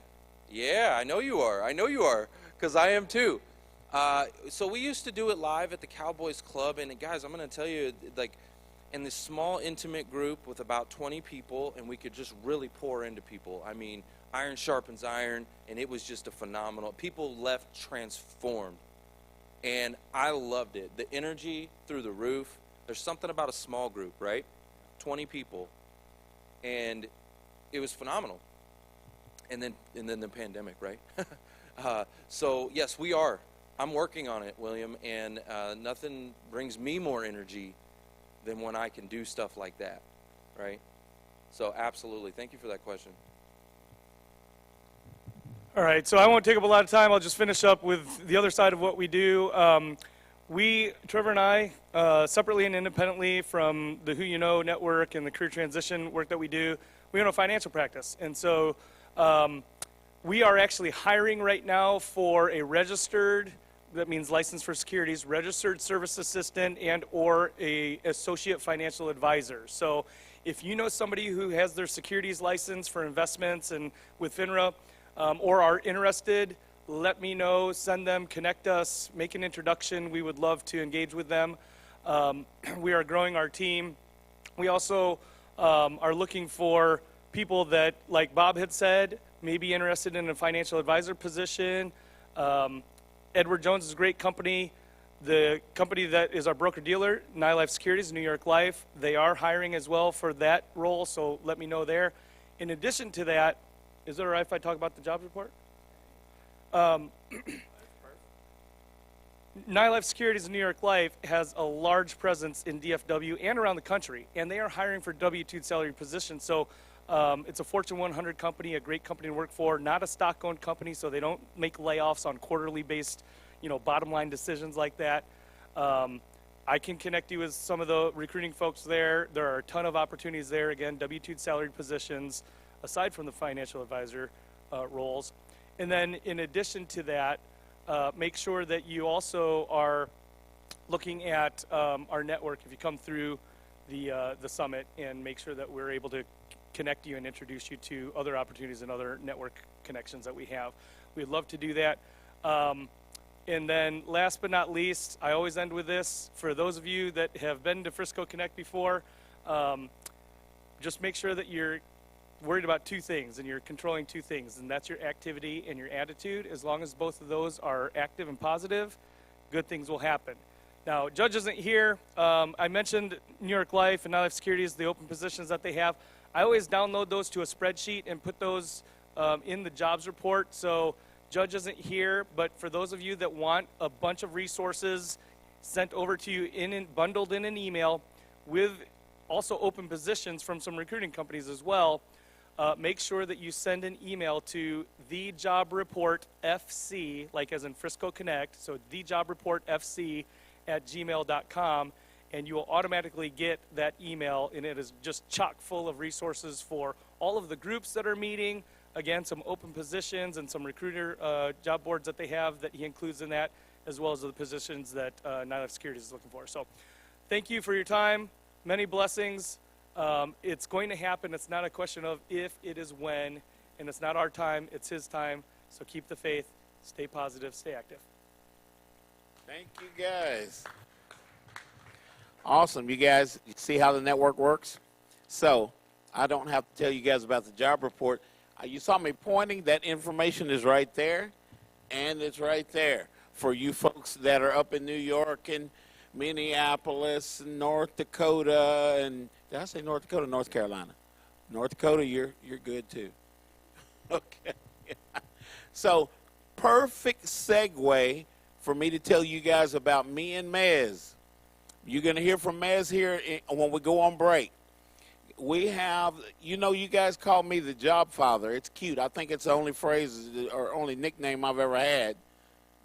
Yeah, I know you are. I know you are, because I am too. So we used to do it live at the Cowboys Club, and guys, I'm going to tell you, like, in this small, intimate group with about 20 people, and we could just really pour into people. I mean, iron sharpens iron, and it was just a phenomenal. People left transformed, and I loved it. The energy through the roof. There's something about a small group, right? 20 people, and it was phenomenal. And then the pandemic, right? So yes, we are. I'm working on it, William, and nothing brings me more energy than when I can do stuff like that, right? So absolutely. Thank you for that question. All right, so I won't take up a lot of time. I'll just finish up with the other side of what we do. Trevor and I, separately and independently from the Who You Know network and the career transition work that we do, we own a financial practice. And so we are actually hiring right now for a registered, that means licensed for securities, registered service assistant and or a associate financial advisor. So if you know somebody who has their securities license for investments and with FINRA, or are interested, let me know, send them, connect us, make an introduction. We would love to engage with them. We are growing our team. We also are looking for people that, like Bob had said, may be interested in a financial advisor position. Edward Jones is a great company. The company that is our broker-dealer, NYLife Securities, New York Life, they are hiring as well for that role, so let me know there. In addition to that, is it all right if I talk about the jobs report? NYLife Securities New York Life has a large presence in DFW and around the country, and they are hiring for W-2 salary positions. So it's a Fortune 100 company, a great company to work for, not a stock-owned company, so they don't make layoffs on quarterly-based, bottom-line decisions like that. I can connect you with some of the recruiting folks there. There are a ton of opportunities there. Again, W-2 salaried positions, aside from the financial advisor roles. And then in addition to that, make sure that you also are looking at our network if you come through the summit, and make sure that we're able to connect you and introduce you to other opportunities and other network connections that we have. We'd love to do that. And then last but not least, I always end with this. For those of you that have been to Frisco Connect before, just make sure that you're worried about two things and you're controlling two things, and that's your activity and your attitude. As long as both of those are active and positive, good things will happen. Now, Judge isn't here. I mentioned New York Life and NYLife Securities, the open positions that they have. I always download those to a spreadsheet and put those in the jobs report. So Judge isn't here, but for those of you that want a bunch of resources sent over to you bundled in an email with also open positions from some recruiting companies as well, make sure that you send an email to thejobreportfc, like as in Frisco Connect, so thejobreportfc@gmail.com, and you will automatically get that email, and it is just chock full of resources for all of the groups that are meeting, again, some open positions and some recruiter job boards that they have that he includes in that, as well as the positions that Nyla Securities is looking for. So thank you for your time. Many blessings. It's going to happen. It's not a question of if, it is when, and it's not our time, it's his time. So keep the faith, stay positive, stay active. Thank you, guys. Awesome. You guys, you see how the network works? So I don't have to tell you guys about the job report. You saw me pointing. That information is right there, and it's right there for you folks that are up in New York and Minneapolis and North Dakota. And did I say North Dakota? North Carolina. North Dakota, you're good too. Okay. So perfect segue for me to tell you guys about me and Mez. You're going to hear from Mez here when we go on break. We have, you know, you guys call me the job father. It's cute. I think it's the only phrase or only nickname I've ever had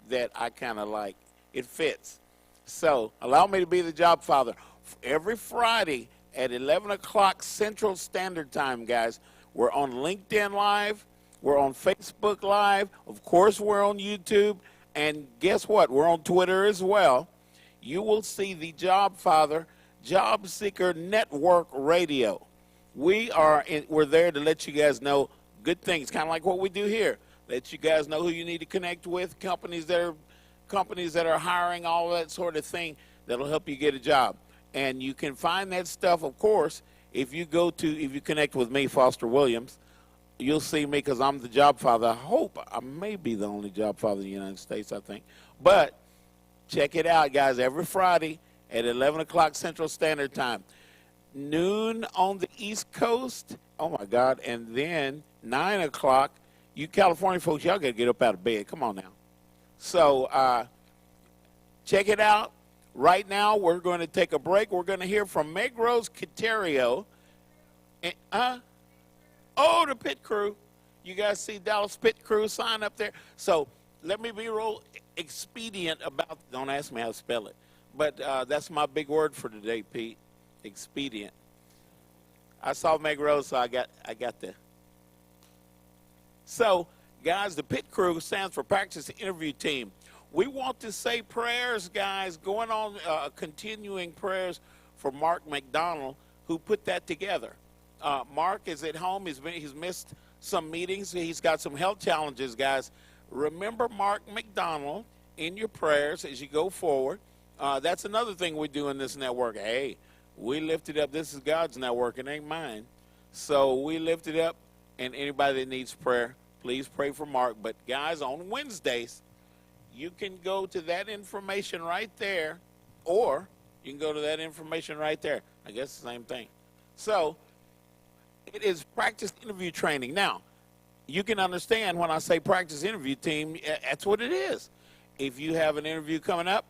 that I kind of like. It fits. So allow me to be the job father. Every Friday at 11 o'clock Central Standard Time, guys, we're on LinkedIn Live. We're on Facebook Live. Of course, we're on YouTube. And guess what? We're on Twitter as well. You will see the Job Father Job Seeker Network Radio. We're there to let you guys know good things, kind of like what we do here. Let you guys know who you need to connect with, companies that are hiring, all that sort of thing that'll help you get a job. And you can find that stuff, of course, if you connect with me, Foster Williams. You'll see me because I'm the job father. I hope I may be the only job father in the United States, I think. But check it out, guys, every Friday at 11 o'clock Central Standard Time. Noon on the East Coast. Oh, my God. And then 9 o'clock. You California folks, y'all got to get up out of bed. Come on now. So check it out. Right now, we're going to take a break. We're going to hear from Meg Rose Caterio. Oh, the pit crew. You guys see Dallas Pit Crew sign up there? So let me be real expedient about, don't ask me how to spell it, but that's my big word for today, Pete, expedient. I saw Meg Rose, so I got the. So, guys, the pit crew stands for Practice Interview Team. We want to say prayers, guys, going on continuing prayers for Mark McDonald, who put that together. Mark is at home. He's missed some meetings. He's got some health challenges, guys. Remember Mark McDonald in your prayers as you go forward. That's another thing we do in this network. Hey, we lift it up. This is God's network. It ain't mine. So we lift it up, and anybody that needs prayer, please pray for Mark. But, guys, on Wednesdays, you can go to that information right there, or you can go to that information right there. I guess the same thing. So it is practice interview training. Now, you can understand when I say practice interview team, that's what it is. If you have an interview coming up,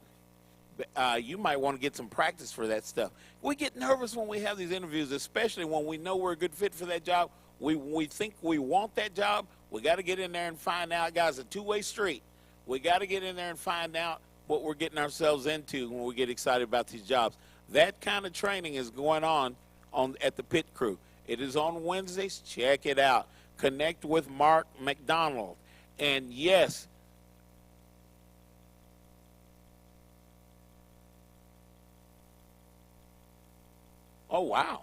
you might want to get some practice for that stuff. We get nervous when we have these interviews, especially when we know we're a good fit for that job. We think we want that job. We got to get in there and find out, guys, a two-way street. We got to get in there and find out what we're getting ourselves into when we get excited about these jobs. That kind of training is going on at the Pit Crew. It is on Wednesdays. Check it out. Connect with Mark McDonald. And yes, oh, wow.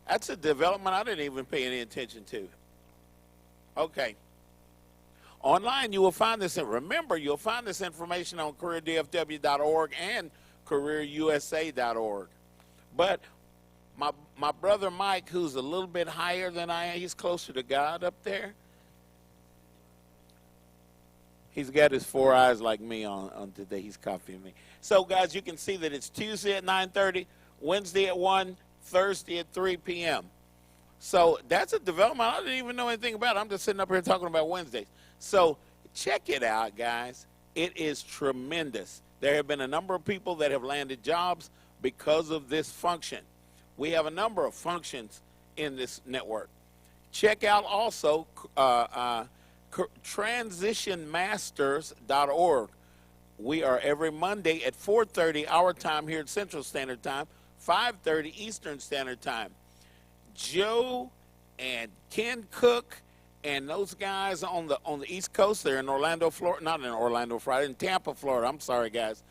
That's a development I didn't even pay any attention to. Okay. Online, you will find this. Remember, you'll find this information on careerdfw.org and careerusa.org. But my brother Mike, who's a little bit higher than I am, he's closer to God up there. He's got his four eyes like me on today. He's copying me. So, guys, you can see that it's Tuesday at 9:30, Wednesday at 1, Thursday at 3 p.m. So that's a development I didn't even know anything about. I'm just sitting up here talking about Wednesdays. So check it out, guys. It is tremendous. There have been a number of people that have landed jobs because of this function. We have a number of functions in this network. check out also transitionmasters.org. We are every Monday at 4:30 our time here at Central Standard Time, 5:30 Eastern Standard Time. Joe and Ken Cook and those guys on the East Coast, they're in Orlando, Florida, not in Orlando, Florida, in Tampa, Florida. I'm sorry, guys.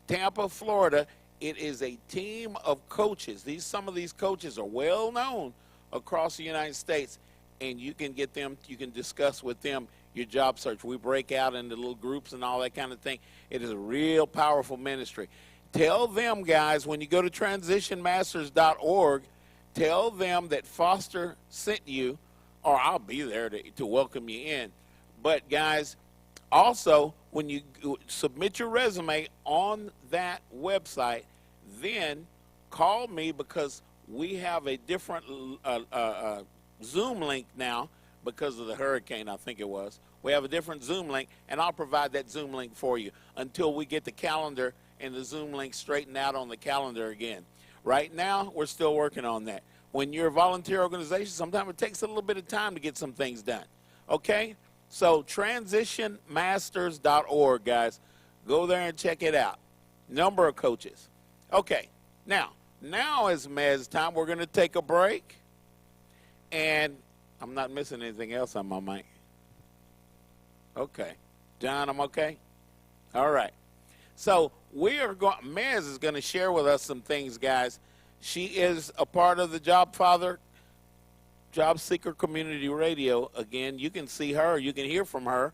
Tampa, Florida. It is a team of coaches. Some of these coaches are well known across the United States, and you can get them, you can discuss with them your job search. We break out into little groups and all that kind of thing. It is a real powerful ministry. Tell them, guys, when you go to transitionmasters.org, tell them that Foster sent you, or I'll be there to welcome you in. But, guys, also, when you submit your resume on that website, then call me, because we have a different Zoom link now because of the hurricane, I think it was. We have a different Zoom link, and I'll provide that Zoom link for you until we get the calendar and the Zoom link straightened out on the calendar again. Right now, we're still working on that. When you're a volunteer organization, sometimes it takes a little bit of time to get some things done. Okay? So transitionmasters.org, guys. Go there and check it out. Number of coaches. Okay. Now is Mez time. We're going to take a break. And I'm not missing anything else on my mic. Okay. John, I'm okay? All right. So Mez is going to share with us some things, guys. She is a part of the Job Seeker Community Radio. Again, you can see her, you can hear from her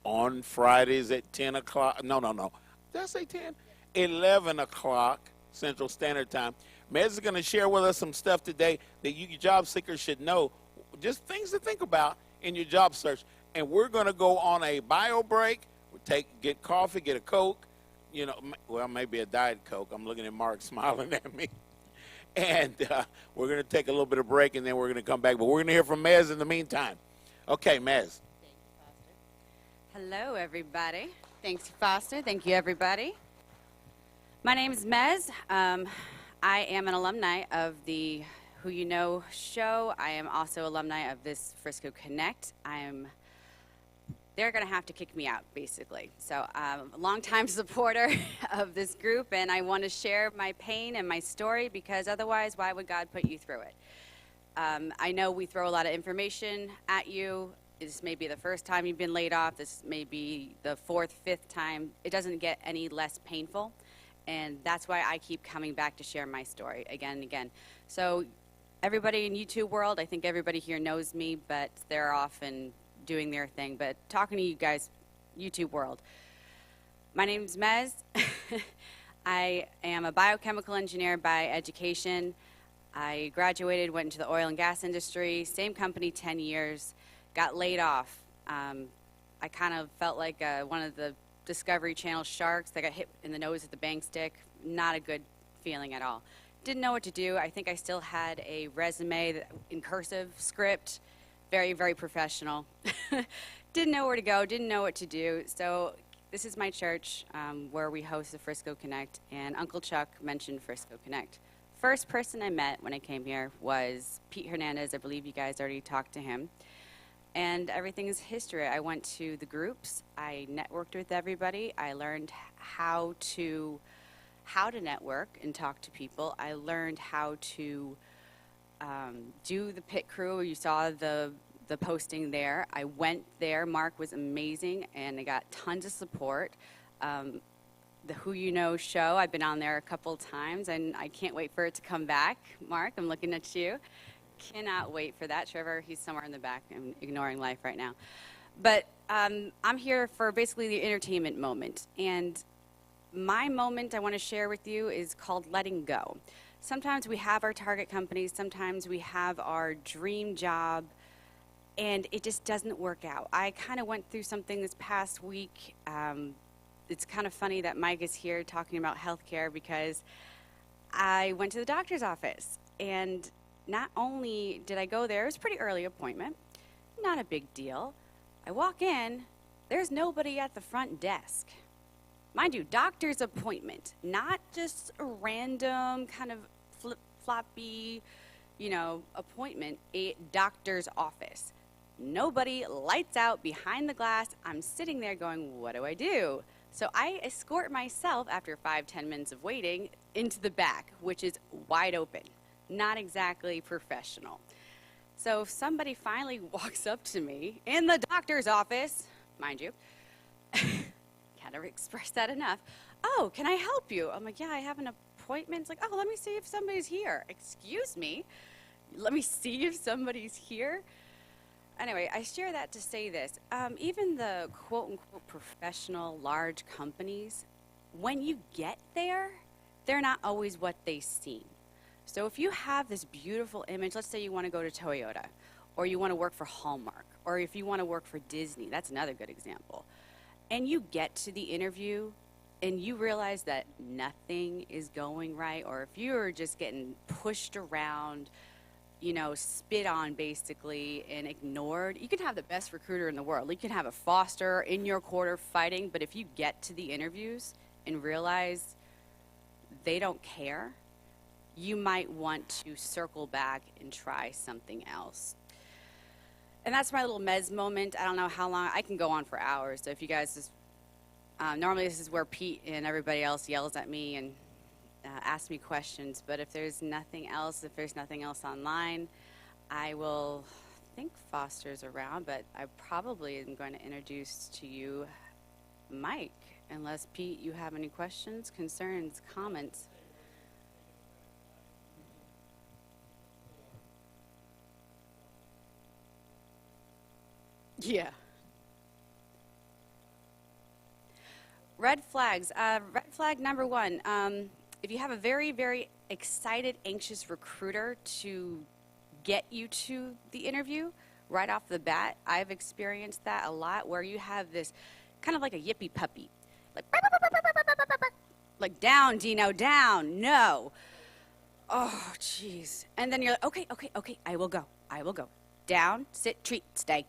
on Fridays at 10 o'clock. No. Did I say 10? 11 o'clock Central Standard Time. Mez is going to share with us some stuff today that you job seekers should know, just things to think about in your job search. And we're going to go on a bio break. Get coffee, get a Coke, maybe a Diet Coke. I'm looking at Mark smiling at me. And we're going to take a little bit of break, and then we're going to come back. But we're going to hear from Mez in the meantime. Okay, Mez. Thank you, Foster. Hello, everybody. Thanks, Foster. Thank you, everybody. My name is Mez. I am an alumni of the Who You Know show. I am also alumni of this Frisco Connect. They're going to have to kick me out, basically. So I'm a longtime supporter of this group, and I want to share my pain and my story, because otherwise, why would God put you through it? I know we throw a lot of information at you. This may be the first time you've been laid off. This may be the fourth, fifth time. It doesn't get any less painful, and that's why I keep coming back to share my story again and again. So everybody in YouTube world, I think everybody here knows me, but they're often doing their thing. But talking to you guys, YouTube world, my name's Mez. I am a biochemical engineer by education. I graduated, went into the oil and gas industry, same company 10 years, got laid off. I kind of felt like one of the Discovery Channel sharks that got hit in the nose with the bang stick. Not a good feeling at all. Didn't know what to do. I think I still had a resume in cursive script. Very, very professional. Didn't know where to go, didn't know what to do. So this is my church where we host the Frisco Connect, and Uncle Chuck mentioned Frisco Connect. First person I met when I came here was Pete Hernandez. I believe you guys already talked to him. And everything is history. I went to the groups. I networked with everybody. I learned how to network and talk to people. I learned how to do the pit crew. You saw the posting there. I went there. Mark was amazing, and I got tons of support. The Who You Know show, I've been on there a couple times, and I can't wait for it to come back. Mark, I'm looking at you. Cannot wait for that. Trevor, he's somewhere in the back. I'm ignoring life right now. But I'm here for basically the entertainment moment. And my moment I want to share with you is called letting go. Sometimes we have our target companies, sometimes we have our dream job, and it just doesn't work out. I kind of went through something this past week. It's kind of funny that Mike is here talking about healthcare, because I went to the doctor's office, and not only did I go there, it was a pretty early appointment, not a big deal. I walk in, there's nobody at the front desk. Mind you, doctor's appointment, not just a random kind of floppy, appointment, a doctor's office. Nobody, lights out, behind the glass. I'm sitting there going, what do I do? So I escort myself, after 5-10 minutes of waiting, into the back, which is wide open. Not exactly professional. So if somebody finally walks up to me in the doctor's office, mind you, can't ever express that enough. Oh, can I help you? I'm like, yeah, I have an appointment. It's like, oh, let me see if somebody's here. Excuse me? Let me see if somebody's here? Anyway, I share that to say this. Even the quote-unquote professional large companies, when you get there, they're not always what they seem. So if you have this beautiful image, let's say you want to go to Toyota, or you want to work for Hallmark, or if you want to work for Disney, that's another good example, and you get to the interview and you realize that nothing is going right, or if you're just getting pushed around, spit on basically and ignored, you can have the best recruiter in the world. You can have a Foster in your quarter fighting, but if you get to the interviews and realize they don't care, you might want to circle back and try something else. And that's my little Mez moment. I don't know how long. I can go on for hours. So if you guys just, normally this is where Pete and everybody else yells at me and ask me questions. But if there's nothing else, online, I will think Foster's around. But I probably am going to introduce to you Mike. Unless, Pete, you have any questions, concerns, comments. Yeah. Red flags. Red flag number one. If you have a very, very excited, anxious recruiter to get you to the interview right off the bat, I've experienced that a lot, where you have this kind of like a yippy puppy. Like, down, Dino, down, no. Oh, jeez. And then you're like, okay, I will go. Down, sit, treat, stay.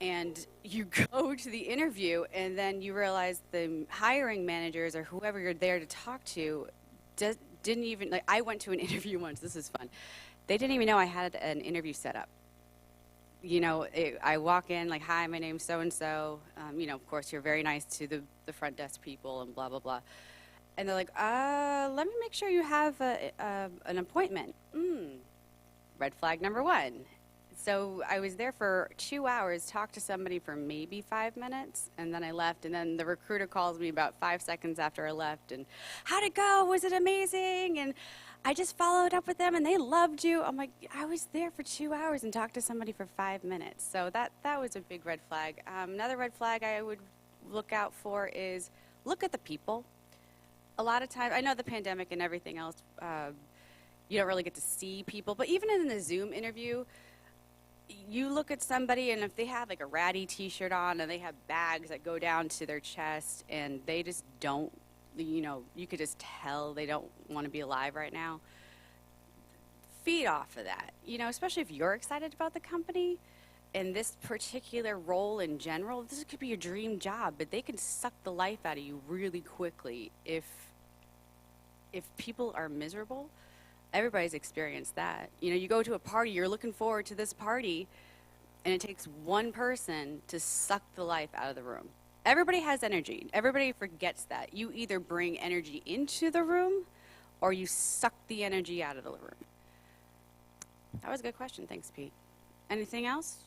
And you go to the interview, and then you realize the hiring managers or whoever you're there to talk to didn't even, like, I went to an interview once, this is fun. They didn't even know I had an interview set up. I walk in like, hi, my name's so-and-so. Of course, you're very nice to the front desk people and blah, blah, blah. And they're like, let me make sure you have an appointment. Red flag number one. So I was there for 2 hours, talked to somebody for maybe 5 minutes, and then I left. And then the recruiter calls me about 5 seconds after I left, and how'd it go? Was it amazing? And I just followed up with them, and they loved you. I'm like, I was there for 2 hours and talked to somebody for 5 minutes. So that was a big red flag. Another red flag I would look out for is look at the people. A lot of times, I know the pandemic and everything else, you don't really get to see people, but even in the Zoom interview, you look at somebody, and if they have like a ratty t-shirt on and they have bags that go down to their chest and they just don't, you could just tell they don't want to be alive right now, feed off of that, especially if you're excited about the company and this particular role in general. This could be your dream job, but they can suck the life out of you really quickly if people are miserable. Everybody's experienced that. You go to a party, you're looking forward to this party, and it takes one person to suck the life out of the room. Everybody has energy. Everybody forgets that. You either bring energy into the room or you suck the energy out of the room. That was a good question. Thanks, Pete. Anything else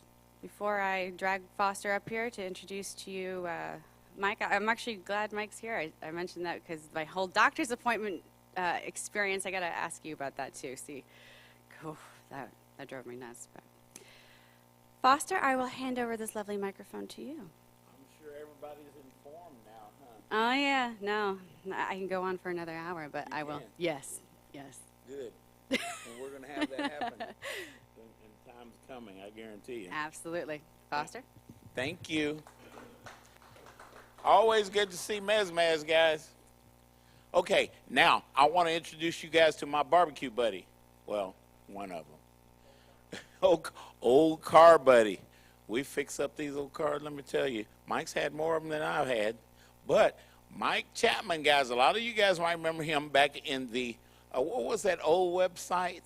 before I drag Foster up here to introduce to you Mike? I'm actually glad Mike's here. I mentioned that because my whole doctor's appointment experience, I got to ask you about that too. See, that drove me nuts. But Foster, I will hand over this lovely microphone to you. I'm sure everybody's informed now, huh? Oh yeah, no, I can go on for another hour, but I will. can? Yes. Good. And we're going to have that happen in time's coming, I guarantee you. Absolutely. Foster? Thank you. Always good to see Mez, guys. Okay, now I want to introduce you guys to my barbecue buddy. Well, one of them. Old car buddy. We fix up these old cars, let me tell you. Mike's had more of them than I've had. But Mike Chapman, guys, a lot of you guys might remember him back in the, what was that old website?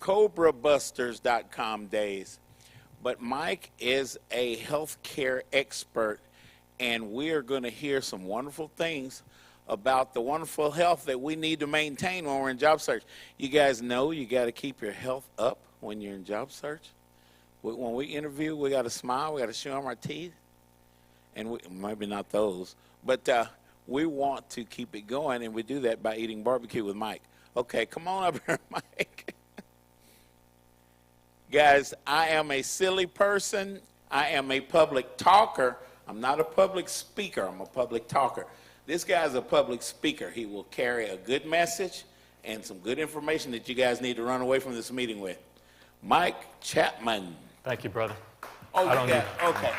CobraBusters.com days. But Mike is a healthcare expert, and we are going to hear some wonderful things about the wonderful health that we need to maintain when we're in job search. You guys know you got to keep your health up when you're in job search. When we interview, we got to smile, we got to show them our teeth, and maybe not those, but we want to keep it going, and we do that by eating barbecue with Mike. Okay, come on up here, Mike. Guys, I am a silly person. I am a public talker. I'm not a public speaker. I'm a public talker. This guy's a public speaker. He will carry a good message and some good information that you guys need to run away from this meeting with. Mike Chapman. Thank you, brother. Oh, I don't you got it. Okay.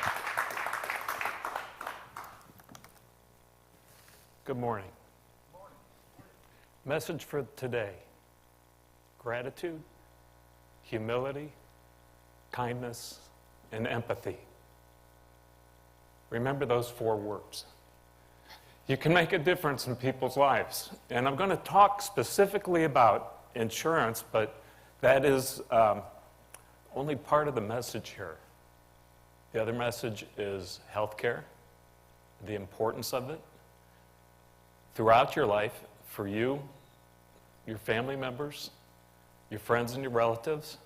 Good morning. Message for today: gratitude, humility, kindness, and empathy. Remember those 4 words. You can make a difference in people's lives. And I'm going to talk specifically about insurance, but that is only part of the message here. The other message is healthcare, the importance of it throughout your life for you, your family members, your friends and your relatives.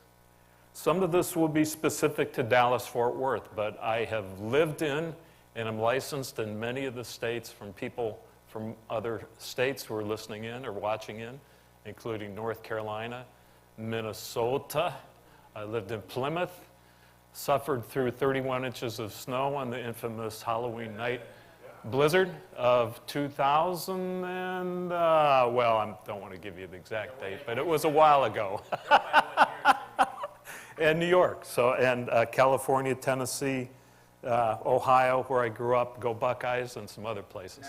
Some of this will be specific to Dallas-Fort Worth, but I have lived in and I'm licensed in many of the states from people from other states who are listening in or watching in, including North Carolina, Minnesota. I lived in Plymouth, suffered through 31 inches of snow on the infamous Halloween night blizzard of 2000 and, well, I don't want to give you the exact date, but it was a while ago. And New York, and California, Tennessee, Ohio, where I grew up, go Buckeyes, and some other places.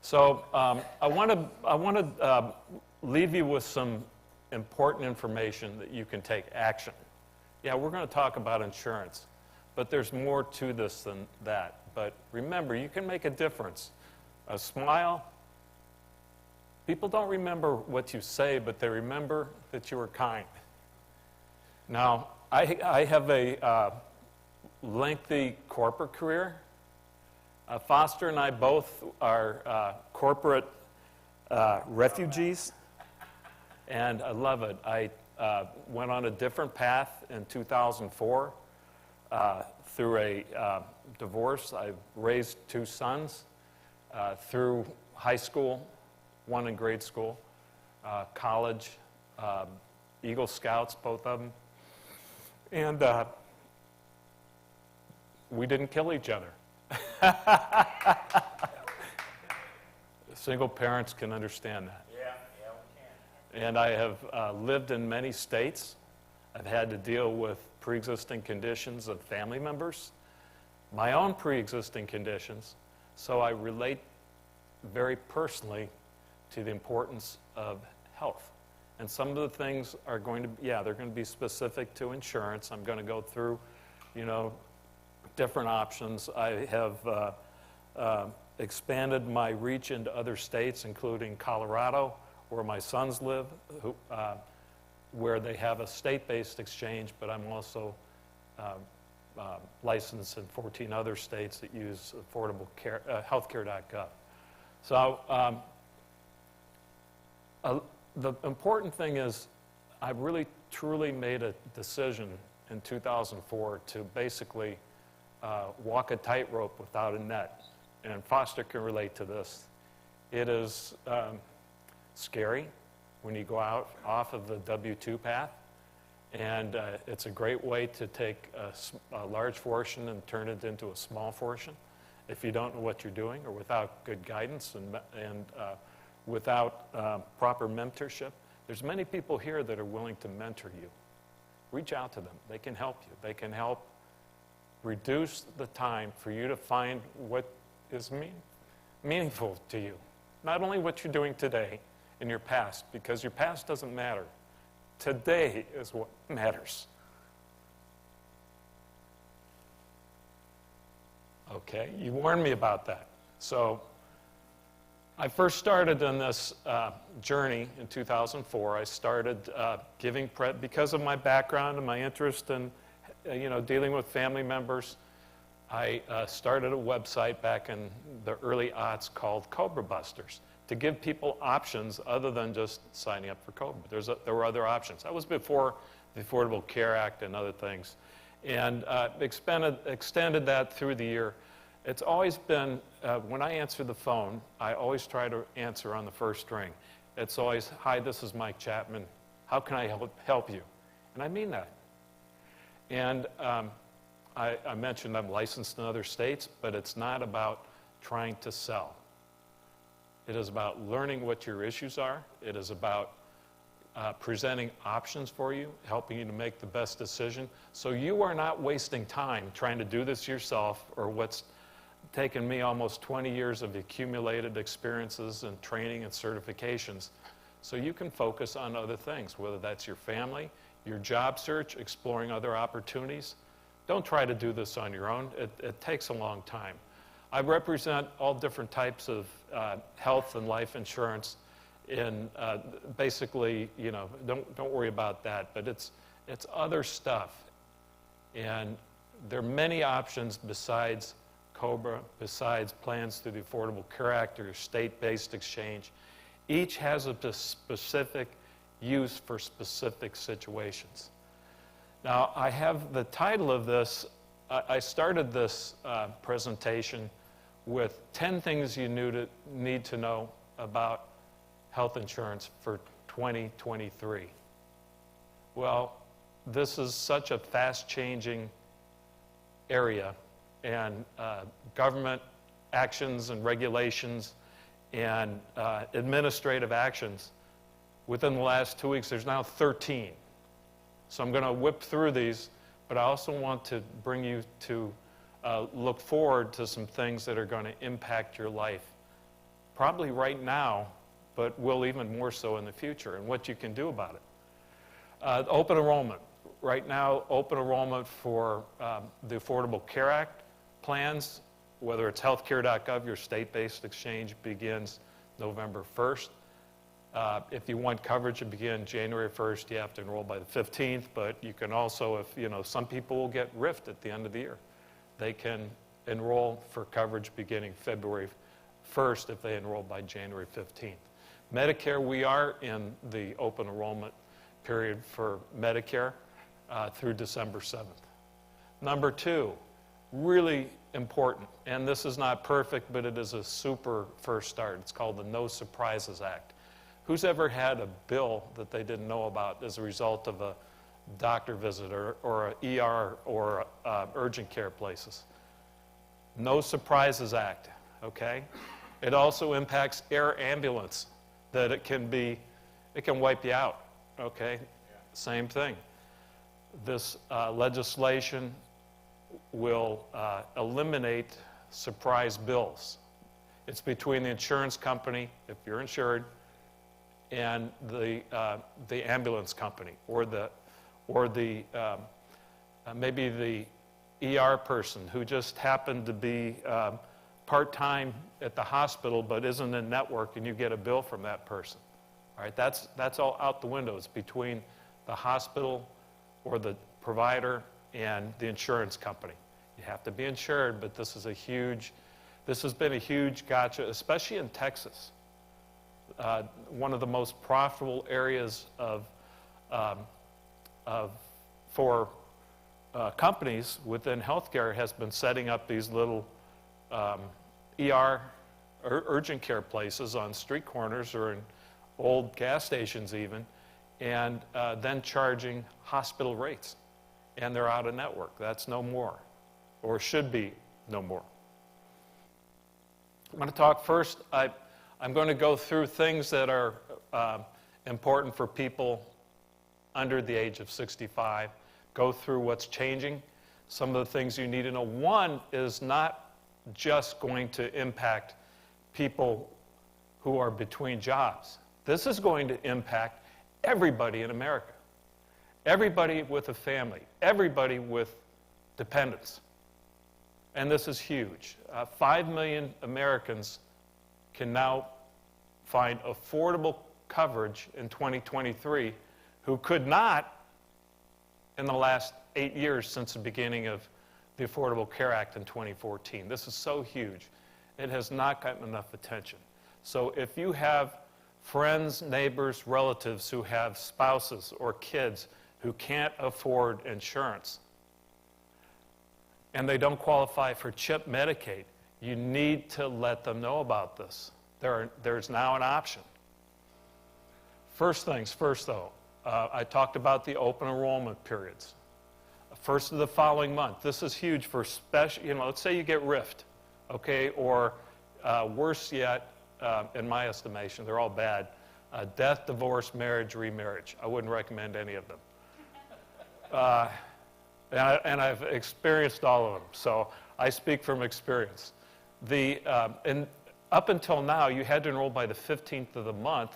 So I want to leave you with some important information that you can take action. Yeah, we're going to talk about insurance, but there's more to this than that. But remember, you can make a difference. A smile. People don't remember what you say, but they remember that you were kind. Now, I have a lengthy corporate career. Foster and I both are corporate refugees, and I love it. I went on a different path in 2004 through a divorce. I raised 2 sons through high school, 1 in grade school, college, Eagle Scouts, both of them. And we didn't kill each other. Single parents can understand that. Yeah, we can. And I have lived in many states. I've had to deal with pre-existing conditions of family members, my own pre-existing conditions, so I relate very personally to the importance of health. And some of the things are going to, they're going to be specific to insurance. I'm going to go through, different options. I have expanded my reach into other states, including Colorado, where my sons live, where they have a state-based exchange, but I'm also licensed in 14 other states that use affordable care, healthcare.gov. So the important thing is I really truly made a decision in 2004 to basically walk a tightrope without a net. And Foster can relate to this. It is scary when you go out off of the W-2 path. And it's a great way to take a large fortune and turn it into a small fortune if you don't know what you're doing or without good guidance and without proper mentorship. There's many people here that are willing to mentor you. Reach out to them. They can help you. They can help reduce the time for you to find what is meaningful to you. Not only what you're doing today in your past, because your past doesn't matter. Today is what matters. Okay, you warned me about that. So I first started in this journey in 2004. I started giving because of my background and my interest in dealing with family members. I started a website back in the early aughts called Cobra Busters to give people options other than just signing up for Cobra. There were other options. That was before the Affordable Care Act and other things. And extended that through the year. It's always been, when I answer the phone, I always try to answer on the first ring. It's always, hi, this is Mike Chapman. How can I help you? And I mean that. And I mentioned I'm licensed in other states, but it's not about trying to sell. It is about learning what your issues are. It is about presenting options for you, helping you to make the best decision. So you are not wasting time trying to do this yourself, or what's taken me almost 20 years of accumulated experiences and training and certifications. So you can focus on other things, whether that's your family, your job search, exploring other opportunities. Don't try to do this on your own. It takes a long time. I represent all different types of health and life insurance. In basically, don't worry about that. But it's other stuff, and there are many options besides Cobra, besides plans through the Affordable Care Act or state-based exchange. Each has a specific use for specific situations. Now, I have the title of this. I started this presentation with 10 things you need to know about health insurance for 2023. Well, this is such a fast-changing area, and government actions and regulations and administrative actions. Within the last 2 weeks, there's now 13. So I'm going to whip through these, but I also want to bring you to look forward to some things that are going to impact your life, probably right now, but will even more so in the future, and what you can do about it. Open enrollment. Right now, open enrollment for the Affordable Care Act plans, whether it's healthcare.gov, your state-based exchange, begins November 1st. If you want coverage to begin January 1st, you have to enroll by the 15th, but you can also, some people will get RIFT at the end of the year. They can enroll for coverage beginning February 1st if they enroll by January 15th. Medicare, we are in the open enrollment period for Medicare through December 7th. Number two, really important, and this is not perfect, but it is a super first start. It's called the No Surprises Act. Who's ever had a bill that they didn't know about as a result of a doctor visit or an ER or urgent care places? No Surprises Act, okay? It also impacts air ambulance, that it can wipe you out, okay? Same thing. This legislation will eliminate surprise bills. It's between the insurance company, if you're insured, and the ambulance company, or maybe the ER person who just happened to be part-time at the hospital but isn't in network, and you get a bill from that person. All right, that's all out the window. It's between the hospital or the provider and the insurance company. You have to be insured, but this has been a huge gotcha, especially in Texas. One of the most profitable areas for companies within healthcare has been setting up these little ER urgent care places on street corners or in old gas stations even, and then charging hospital rates. And they're out of network. That's no more, or should be no more. I'm going to talk first. I'm going to go through things that are important for people under the age of 65, go through what's changing, some of the things you need to know. One is not just going to impact people who are between jobs. This is going to impact everybody in America. Everybody with a family, everybody with dependents. And this is huge. 5 million Americans can now find affordable coverage in 2023 who could not in the last 8 years since the beginning of the Affordable Care Act in 2014. This is so huge. It has not gotten enough attention. So if you have friends, neighbors, relatives who have spouses or kids who can't afford insurance and they don't qualify for CHIP Medicaid, you need to let them know about this. There's now an option. First things first, though, I talked about the open enrollment periods. First of the following month. This is huge for special, let's say you get rift, okay, or worse yet, in my estimation, they're all bad, death, divorce, marriage, remarriage. I wouldn't recommend any of them. And I've experienced all of them, so I speak from experience. And up until now, you had to enroll by the 15th of the month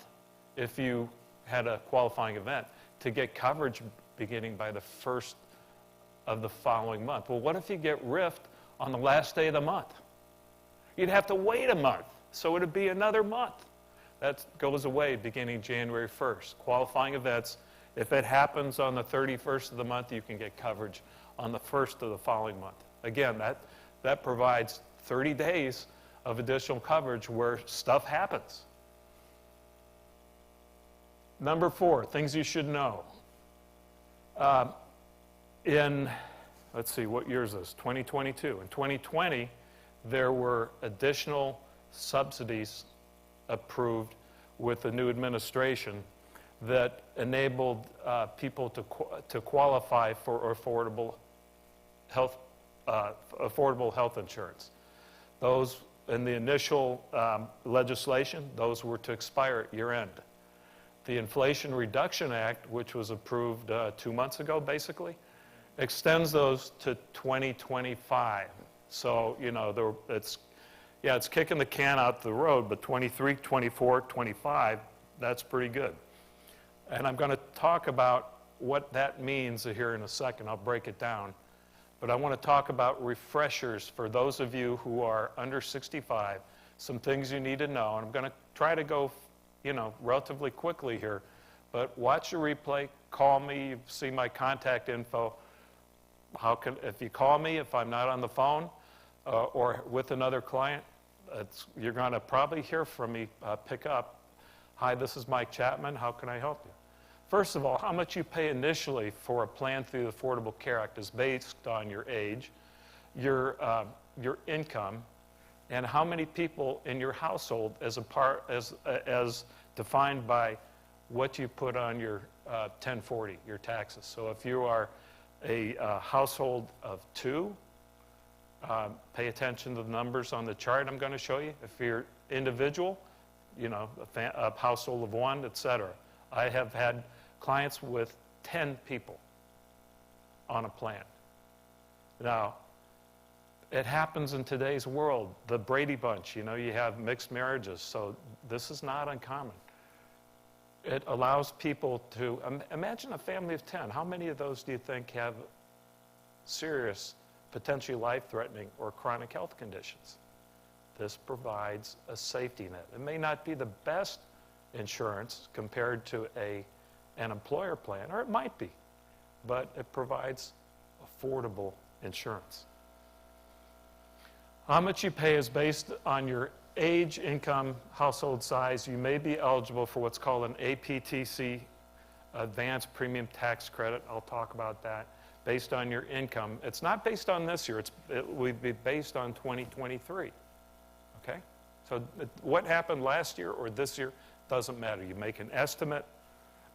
if you had a qualifying event to get coverage beginning by the 1st of the following month. Well, what if you get rift on the last day of the month? You'd have to wait a month, so it would be another month. That goes away beginning January 1st. Qualifying events, if it happens on the 31st of the month, you can get coverage on the 1st of the following month. Again, that provides 30 days of additional coverage where stuff happens. Number 4, things you should know. Let's see, what year is this? 2022. In 2020, there were additional subsidies approved with the new administration that enabled people to qualify for affordable health insurance. Those, in the initial legislation, those were to expire at year end. The Inflation Reduction Act, which was approved 2 months ago, basically, extends those to 2025. So, it's kicking the can out the road, but 23, 24, 25, that's pretty good. And I'm going to talk about what that means here in a second. I'll break it down. But I want to talk about refreshers for those of you who are under 65, some things you need to know. And I'm going to try to go, relatively quickly here. But watch the replay, call me, you see my contact info. If you call me, if I'm not on the phone or with another client, you're going to probably hear from me, pick up. Hi, this is Mike Chapman. How can I help you? First of all, how much you pay initially for a plan through the Affordable Care Act is based on your age, your income, and how many people in your household as defined by what you put on your 1040, your taxes. So if you are a household of 2, pay attention to the numbers on the chart I'm going to show you. If you're individual, a household of 1, etc. I have had clients with 10 people on a plan. Now, it happens in today's world. The Brady Bunch, you have mixed marriages, so this is not uncommon. It allows people to, imagine a family of 10. How many of those do you think have serious, potentially life-threatening or chronic health conditions? This provides a safety net. It may not be the best insurance compared to an employer plan, or it might be, but it provides affordable insurance. How much you pay is based on your age, income, household size. You may be eligible for what's called an APTC, Advanced Premium Tax Credit. I'll talk about that. Based on your income. It's not based on this year. It would be based on 2023. Okay? So what happened last year or this year doesn't matter. You make an estimate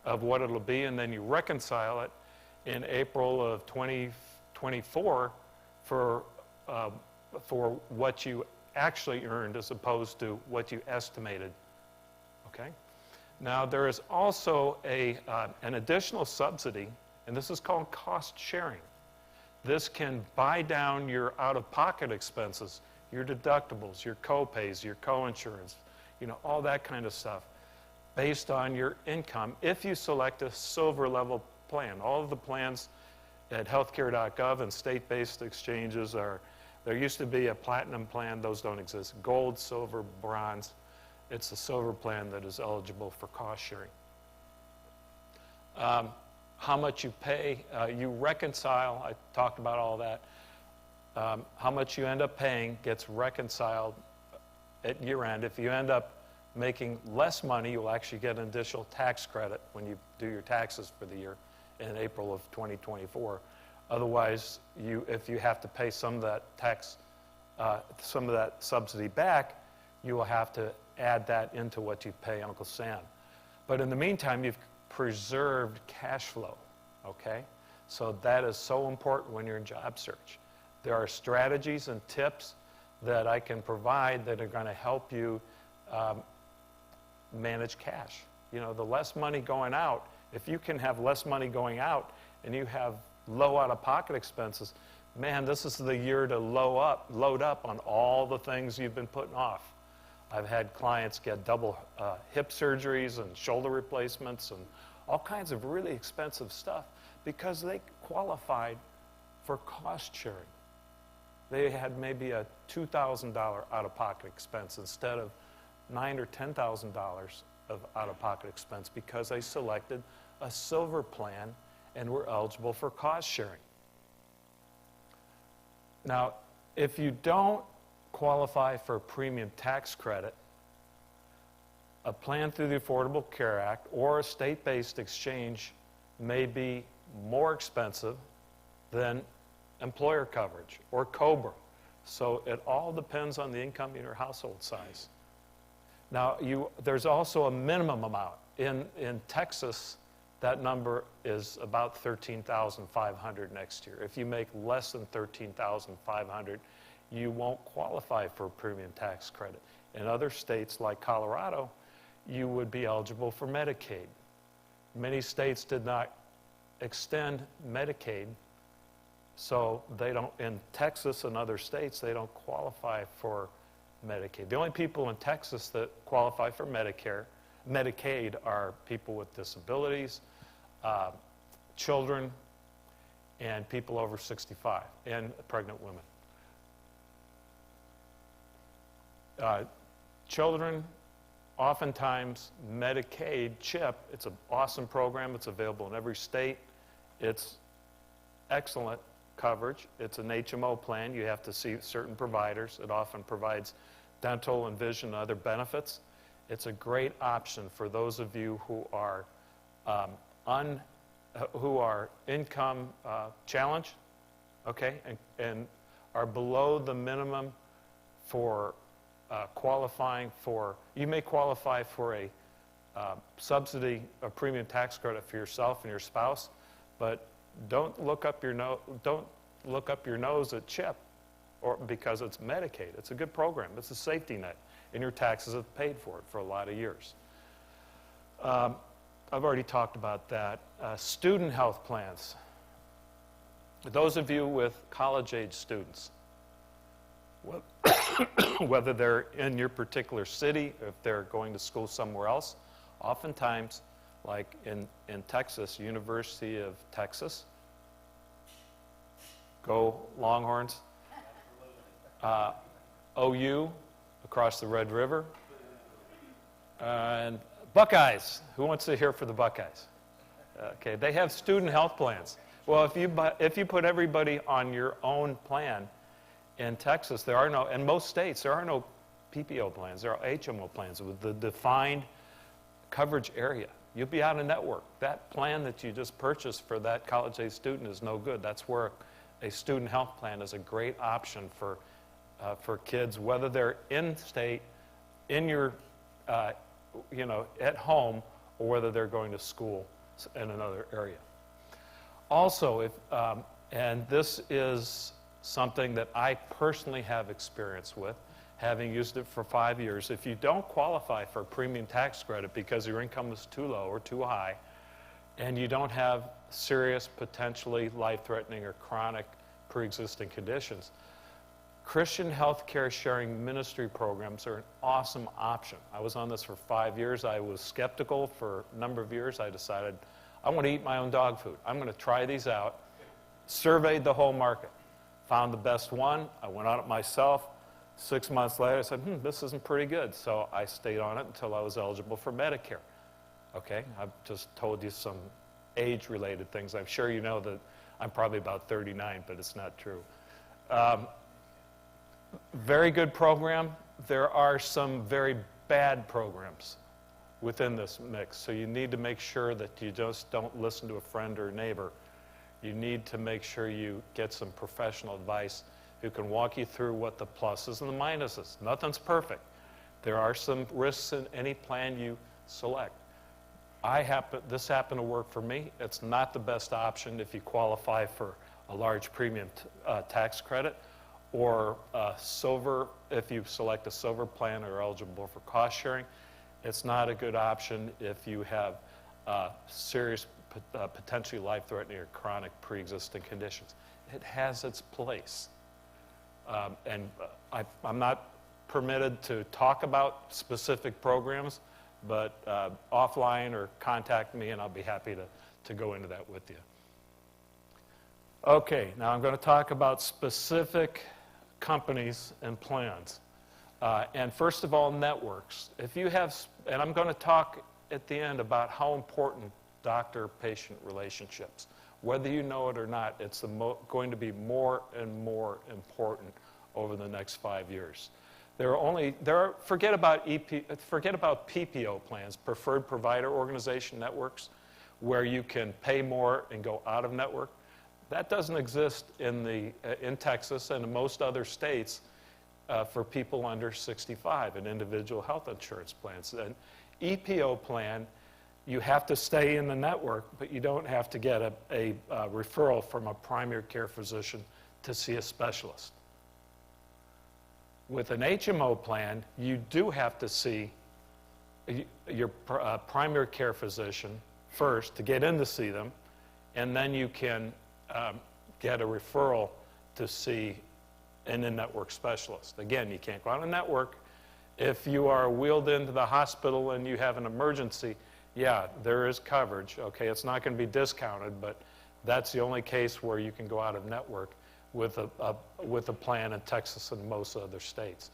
of what it'll be, and then you reconcile it in April of 2024 for what you actually earned as opposed to what you estimated. Okay? Now, there is also an additional subsidy, and this is called cost sharing. This can buy down your out-of-pocket expenses, your deductibles, your co-pays, your co-insurance, all that kind of stuff, based on your income if you select a silver level plan. All of the plans at healthcare.gov and state-based exchanges there used to be a platinum plan. Those don't exist. Gold, silver, bronze, It's the silver plan that is eligible for cost sharing. How much you pay, you reconcile, I talked about all that. How much you end up paying gets reconciled at year end. If you end up making less money, you'll actually get an additional tax credit when you do your taxes for the year in April of 2024. Otherwise, if you have to pay some of that tax, some of that subsidy back, you will have to add that into what you pay Uncle Sam. But in the meantime, you've preserved cash flow, okay? So that is so important when you're in job search. There are strategies and tips that I can provide that are going to help you manage cash. You know, the less money going out, if you can have less money going out and you have low out-of-pocket expenses, man, this is the year to load up on all the things you've been putting off. I've had clients get double hip surgeries and shoulder replacements and all kinds of really expensive stuff because they qualified for cost sharing. They had maybe a $2,000 out-of-pocket expense instead of $9,000 or $10,000 of out-of-pocket expense because they selected a silver plan and were eligible for cost sharing. Now, if you don't qualify for a premium tax credit, a plan through the Affordable Care Act or a state-based exchange may be more expensive than employer coverage or COBRA. So it all depends on the income in your household size. Now, there's also a minimum amount. In Texas, that number is about $13,500 next year. If you make less than $13,500, you won't qualify for a premium tax credit. In other states like Colorado, you would be eligible for Medicaid. Many states did not extend Medicaid, so they don't, in Texas and other states, they don't qualify for Medicaid. The only people in Texas that qualify for Medicaid are people with disabilities, children, and people over 65, and pregnant women. Children, oftentimes Medicaid CHIP, it's an awesome program. It's available in every state. It's excellent coverage. It's an HMO plan. You have to see certain providers. It often provides dental and vision and other benefits. It's a great option for those of you who are income challenged, okay, and are below the minimum for qualifying for. You may qualify for a subsidy, a premium tax credit for yourself and your spouse, but don't look up your nose at CHIP, or because it's Medicaid. It's a good program. It's a safety net, and your taxes have paid for it for a lot of years. I've already talked about that. Student health plans. Those of you with college-age students, whether they're in your particular city, or if they're going to school somewhere else, oftentimes, like in Texas, University of Texas, go Longhorns, OU, across the Red River, and Buckeyes. Who wants to hear for the Buckeyes? Okay, they have student health plans. Well, if you put everybody on your own plan, in Texas, there are no, in most states, there are no PPO plans. There are HMO plans with the defined coverage area. You'll be out of network. That plan that you just purchased for that college-age student is no good. That's where a student health plan is a great option for kids, whether they're in-state, in your, at home, or whether they're going to school in another area. Also, and this is something that I personally have experience with, having used it for 5 years. If you don't qualify for a premium tax credit because your income is too low or too high, and you don't have serious, potentially life-threatening or chronic pre-existing conditions, Christian health care sharing ministry programs are an awesome option. I was on this for 5 years. I was skeptical for a number of years. I decided I want to eat my own dog food. I'm going to try these out. Surveyed the whole market. Found the best one. I went on it myself. 6 months later, I said, this isn't pretty good. So I stayed on it until I was eligible for Medicare. Okay, I've just told you some age-related things. I'm sure you know that I'm probably about 39, but it's not true. Very good program. There are some very bad programs within this mix, so you need to make sure that you just don't listen to a friend or neighbor. You need to make sure you get some professional advice who can walk you through what the pluses and the minuses. Nothing's perfect. There are some risks in any plan you select. This happened to work for me. It's not the best option if you qualify for a large premium tax credit, or silver, if you select a silver plan or are eligible for cost sharing. It's not a good option if you have serious, potentially life-threatening or chronic pre-existing conditions. It has its place. I'm not permitted to talk about specific programs, but offline or contact me and I'll be happy to go into that with you. Okay, now I'm going to talk about specific companies and plans. And first of all, networks. If you have, and I'm going to talk at the end about how important doctor-patient relationships. Whether you know it or not, it's going to be more and more important over the next 5 years. Forget about PPO plans, preferred provider organization networks, where you can pay more and go out of network. That doesn't exist in Texas and in most other states for people under 65 and individual health insurance plans. An EPO plan, you have to stay in the network, but you don't have to get a referral from a primary care physician to see a specialist. With an HMO plan, you do have to see your primary care physician first to get in to see them, and then you can get a referral to see an in-network specialist. Again, you can't go on a network. If you are wheeled into the hospital and you have an emergency, yeah, there is coverage. Okay, it's not going to be discounted, but that's the only case where you can go out of network with a plan in Texas and most other states.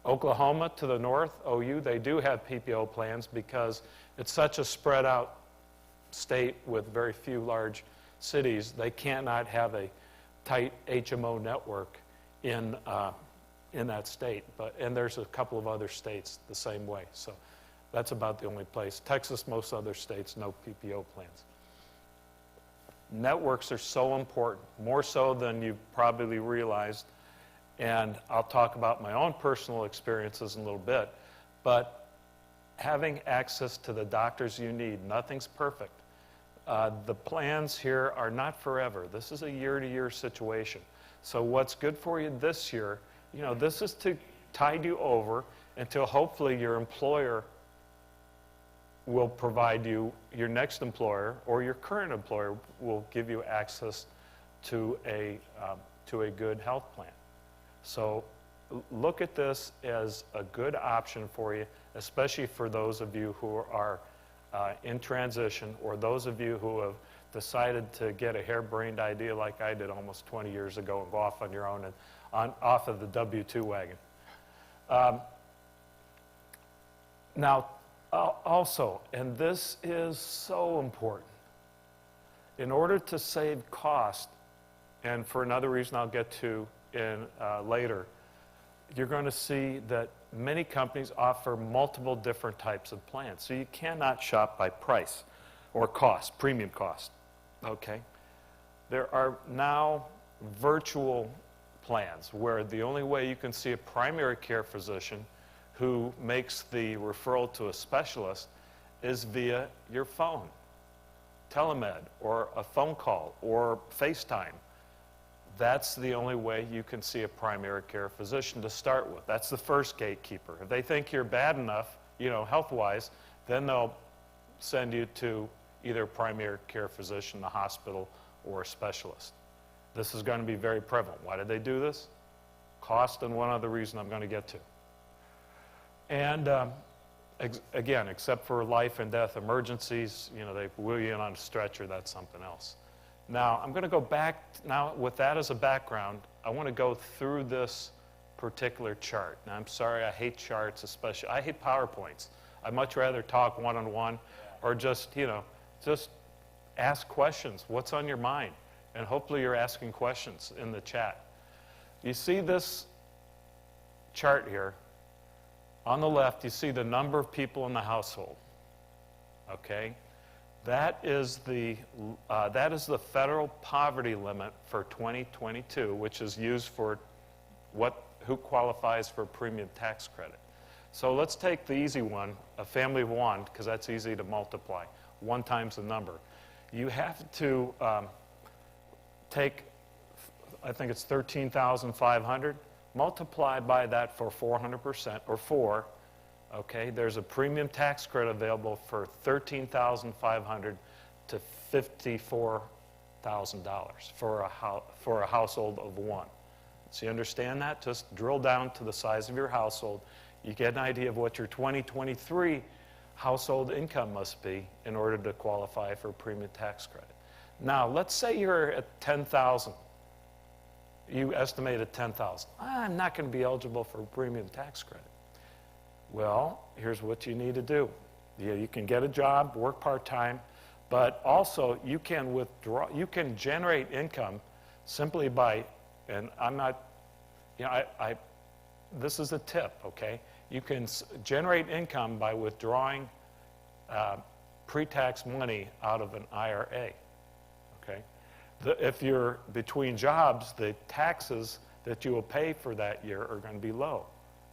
Oklahoma to the north, OU, they do have PPO plans because it's such a spread out state with very few large cities. They cannot have a tight HMO network in that state. And there's a couple of other states the same way. So that's about the only place. Texas, most other states, no PPO plans. Networks are so important, more so than you probably realized. And I'll talk about my own personal experiences in a little bit. But having access to the doctors you need, nothing's perfect. The plans here are not forever. This is a year-to-year situation. So what's good for you this year, this is to tide you over until hopefully your employer will provide you, your next employer or your current employer will give you access to a good health plan. So look at this as a good option for you, especially for those of you who are in transition, or those of you who have decided to get a harebrained idea like I did almost 20 years ago and go off on your own and off of the W-2 wagon. Now, also, and this is so important, in order to save cost, and for another reason I'll get to later, you're going to see that many companies offer multiple different types of plans. So you cannot shop by price or cost, premium cost. Okay? There are now virtual plans where the only way you can see a primary care physician who makes the referral to a specialist is via your phone, telemed, or a phone call, or FaceTime. That's the only way you can see a primary care physician to start with. That's the first gatekeeper. If they think you're bad enough, health-wise, then they'll send you to either a primary care physician, the hospital, or a specialist. This is going to be very prevalent. Why did they do this? Cost and one other reason I'm going to get to. And again, except for life and death emergencies, they wheel you in on a stretcher, that's something else. Now, I'm going to go back, now with that as a background, I want to go through this particular chart. Now, I'm sorry, I hate charts, especially. I hate PowerPoints. I'd much rather talk one-on-one or just ask questions. What's on your mind? And hopefully you're asking questions in the chat. You see this chart here. On the left, you see the number of people in the household. Okay? That is the federal poverty limit for 2022, which is used for who qualifies for premium tax credit. So let's take the easy one, a family of one, because that's easy to multiply. 1 times the number. You have to take, I think it's 13,500, multiply by that for 400%, or 4. Okay, there's a premium tax credit available for $13,500 to $54,000 for a household of 1. So you understand that? Just drill down to the size of your household. You get an idea of what your 2023 household income must be in order to qualify for a premium tax credit. Now, let's say you're at 10,000. You estimate at 10,000. I'm not going to be eligible for a premium tax credit. Well, here's what you need to do. You can get a job, work part-time, but also you can generate income simply by, and I'm not, this is a tip, okay? You can generate income by withdrawing pre-tax money out of an IRA, okay? If you're between jobs, the taxes that you will pay for that year are going to be low,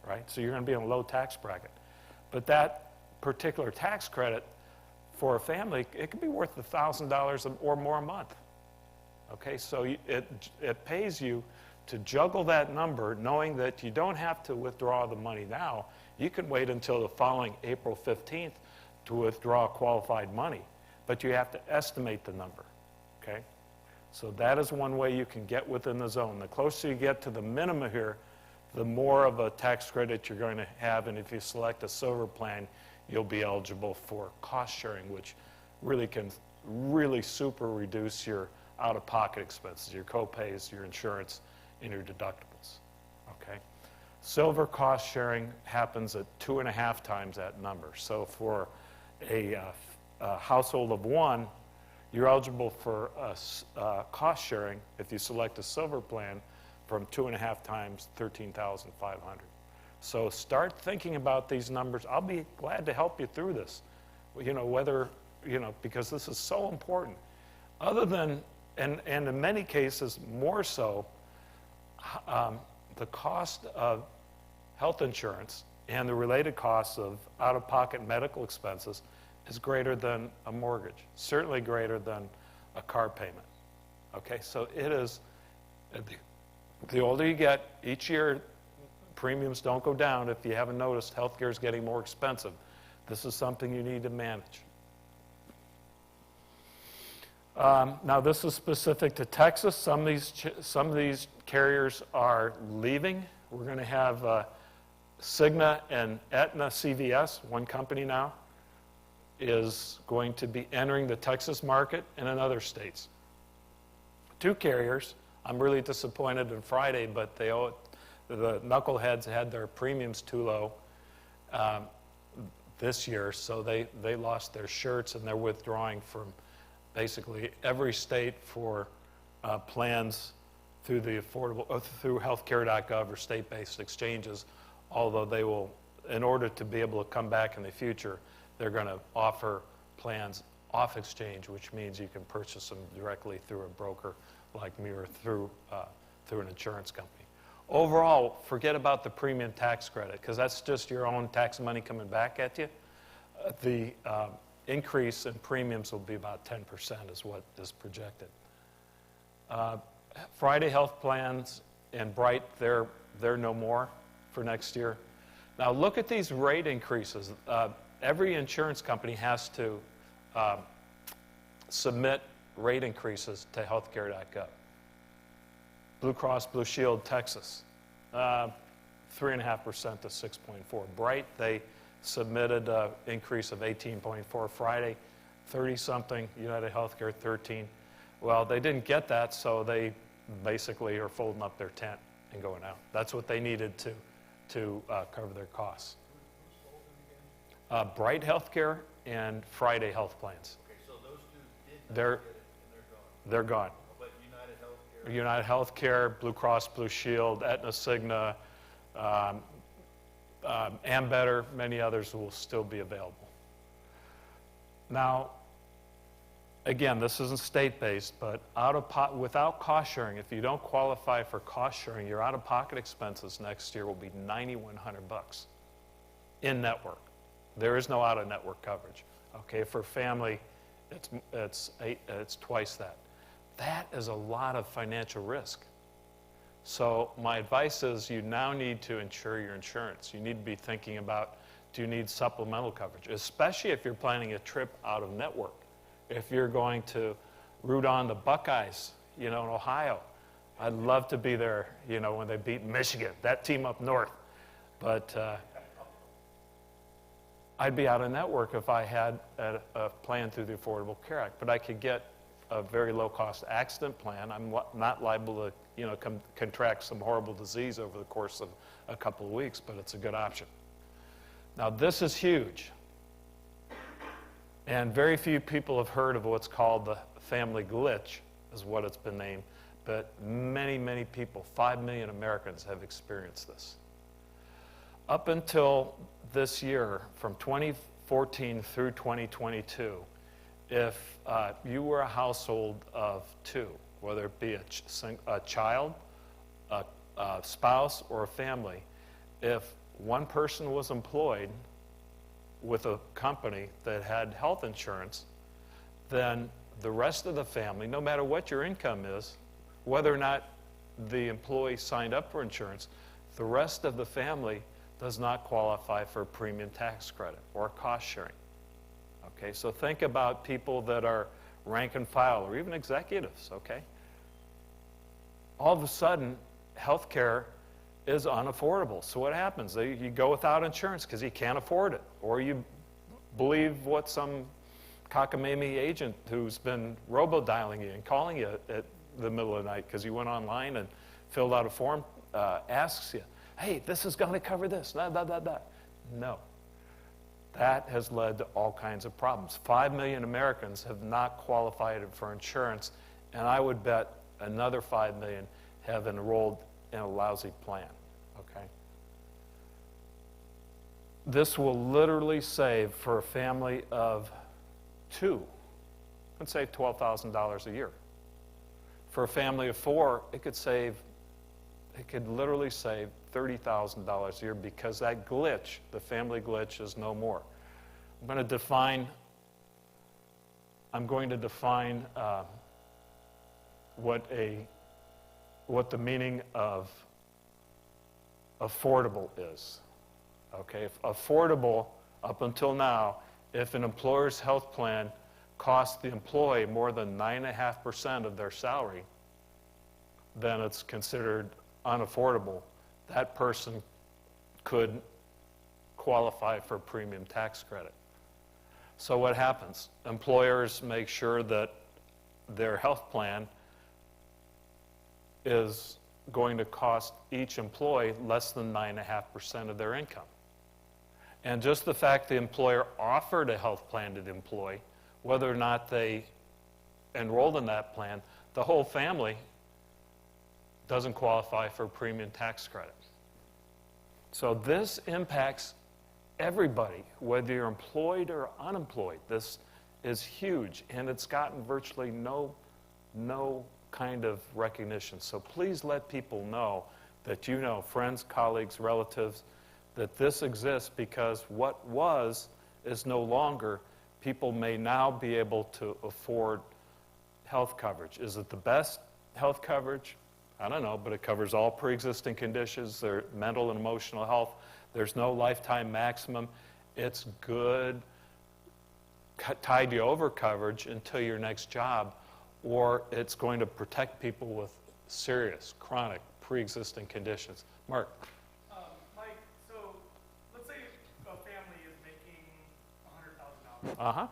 right? So you're going to be in a low tax bracket. But that particular tax credit for a family, it could be worth $1,000 or more a month, okay? So it pays you to juggle that number, knowing that you don't have to withdraw the money now. You can wait until the following April 15th to withdraw qualified money, but you have to estimate the number, okay? So that is one way you can get within the zone. The closer you get to the minimum here, the more of a tax credit you're going to have, and if you select a silver plan, you'll be eligible for cost sharing, which really can super reduce your out-of-pocket expenses, your co-pays, your insurance, and your deductibles, okay? Silver cost sharing happens at 2.5 times that number. So for a household of 1, you're eligible for cost sharing if you select a silver plan from 2.5 times 13,500. So start thinking about these numbers. I'll be glad to help you through this, because this is so important. Other than, and in many cases more so, the cost of health insurance and the related costs of out-of-pocket medical expenses is greater than a mortgage, certainly greater than a car payment. Okay, so it is, the older you get, each year premiums don't go down. If you haven't noticed, healthcare is getting more expensive. This is something you need to manage. Now, this is specific to Texas. Some of these carriers are leaving. We're going to have Cigna and Aetna CVS, one company now, is going to be entering the Texas market and in other states. 2 carriers. I'm really disappointed in Friday, but the knuckleheads had their premiums too low this year, so they lost their shirts, and they're withdrawing from basically every state for plans through the through healthcare.gov or state-based exchanges, although they will, in order to be able to come back in the future, they're going to offer plans off exchange, which means you can purchase them directly through a broker like me or through an insurance company. Overall, forget about the premium tax credit, because that's just your own tax money coming back at you. The increase in premiums will be about 10% is what is projected. Friday Health Plans and Bright, they're no more for next year. Now look at these rate increases. Every insurance company has to submit rate increases to healthcare.gov. Blue Cross Blue Shield, Texas, 3.5% to 6.4. Bright, they submitted an increase of 18.4 Friday, 30-something, United Healthcare 13. Well, they didn't get that, so they basically are folding up their tent and going out. That's what they needed to cover their costs. Bright Healthcare and Friday Health Plans. Okay, so those two did They're, not get it, and they're gone. but United Healthcare. United Healthcare, Blue Cross Blue Shield, Aetna Cigna, Ambetter, many others will still be available. Now, again, this isn't state-based, but without cost sharing, if you don't qualify for cost sharing, your out-of-pocket expenses next year will be $9,100 in network. There is no out-of-network coverage. Okay, for family, it's twice that. That is a lot of financial risk. So my advice is you now need to insure your insurance. You need to be thinking about, do you need supplemental coverage, especially if you're planning a trip out of network. If you're going to root on the Buckeyes, in Ohio, I'd love to be there, when they beat Michigan, that team up north. But I'd be out of network if I had a plan through the Affordable Care Act. But I could get a very low-cost accident plan. I'm not liable to, contract some horrible disease over the course of a couple of weeks, but it's a good option. Now, this is huge. And very few people have heard of what's called the family glitch, is what it's been named. But many, many people, 5 million Americans, have experienced this. Up until this year, from 2014 through 2022, if you were a household of two, whether it be a child, a spouse, or a family, if one person was employed with a company that had health insurance, then the rest of the family, no matter what your income is, whether or not the employee signed up for insurance, the rest of the family does not qualify for a premium tax credit or cost sharing. Okay, so think about people that are rank and file or even executives, okay? All of a sudden, health care is unaffordable. So what happens? You go without insurance because you can't afford it, or you believe what some cockamamie agent who's been robo-dialing you and calling you at the middle of the night because you went online and filled out a form, asks you, hey, this is going to cover this, da, da, da, da. No. That has led to all kinds of problems. 5 million Americans have not qualified for insurance, and I would bet another 5 million have enrolled in a lousy plan, okay? This will literally save, for a family of two, it could save $12,000 a year. For a family of four, it could literally save $30,000 a year because that glitch, the family glitch, is no more. I'm going to define what the meaning of affordable is. Okay, if affordable, up until now, if an employer's health plan costs the employee more than 9.5% of their salary, then it's considered unaffordable. That person could qualify for a premium tax credit. So what happens? Employers make sure that their health plan is going to cost each employee less than 9.5% of their income. And just the fact the employer offered a health plan to the employee, whether or not they enrolled in that plan, the whole family doesn't qualify for a premium tax credit. So this impacts everybody, whether you're employed or unemployed. This is huge, and it's gotten virtually no kind of recognition. So please let people know that you know, friends, colleagues, relatives, that this exists, because what was is no longer. People may now be able to afford health coverage. Is it the best health coverage? I don't know, but it covers all pre-existing conditions, their mental and emotional health. There's no lifetime maximum. It's good, tide you over coverage until your next job, or it's going to protect people with serious, chronic, pre-existing conditions. Mark. Mike, so let's say a family is making $100,000. Uh-huh. Right?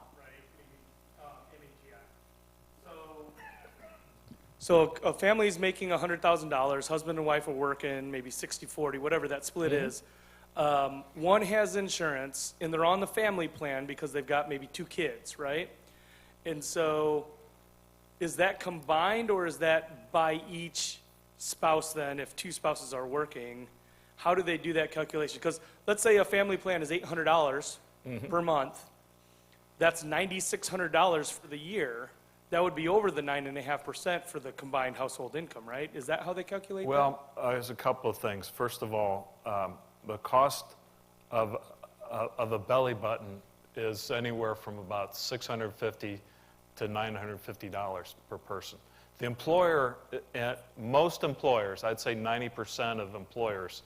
In AGI. So a family is making $100,000, husband and wife are working maybe 60-40, whatever that split is. One has insurance, and they're on the family plan because they've got maybe 2 kids, right? And so is that combined, or is that by each spouse then, if 2 spouses are working? How do they do that calculation? Because let's say a family plan is $800 per month. That's $9,600 for the year. That would be over the 9.5% for the combined household income, right? Is that how they calculate that? Well, there's a couple of things. First of all, the cost of a belly button is anywhere from about $650 to $950 per person. The employer, most employers, I'd say 90% of employers,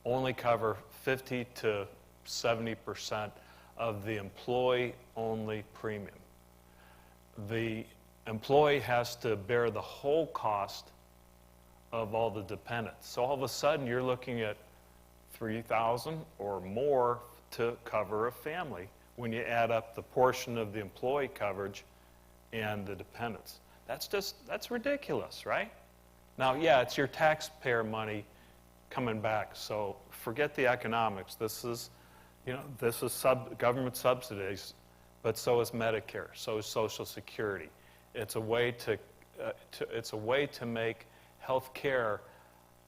only cover 50 to 70% of the employee-only premium. The employee has to bear the whole cost of all the dependents. So all of a sudden, you're looking at $3,000 or more to cover a family when you add up the portion of the employee coverage and the dependents. That's ridiculous, right? Now, yeah, it's your taxpayer money coming back, so forget the economics. This is government subsidies, but so is Medicare, so is Social Security. It's a way to make health care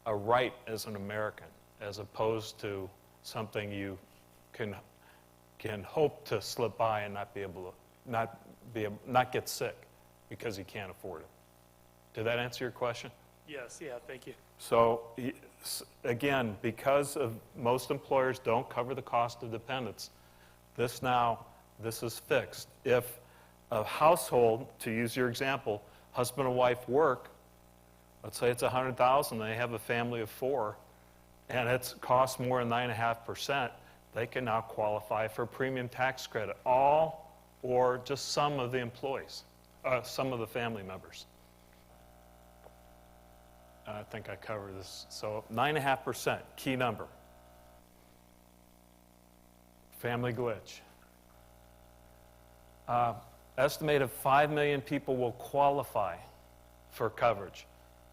a right as an American, as opposed to something you can hope to slip by and not get sick because you can't afford it. Did that answer your question? Yes, yeah, thank you. So again, because of most employers don't cover the cost of dependents, this is fixed. If a household, to use your example, husband and wife work, let's say it's $100,000, they have a family of 4, and it costs more than 9.5%, they can now qualify for a premium tax credit, all or just some of the employees, some of the family members. I think I covered this. So 9.5%, key number. Family glitch. Estimated 5 million people will qualify for coverage,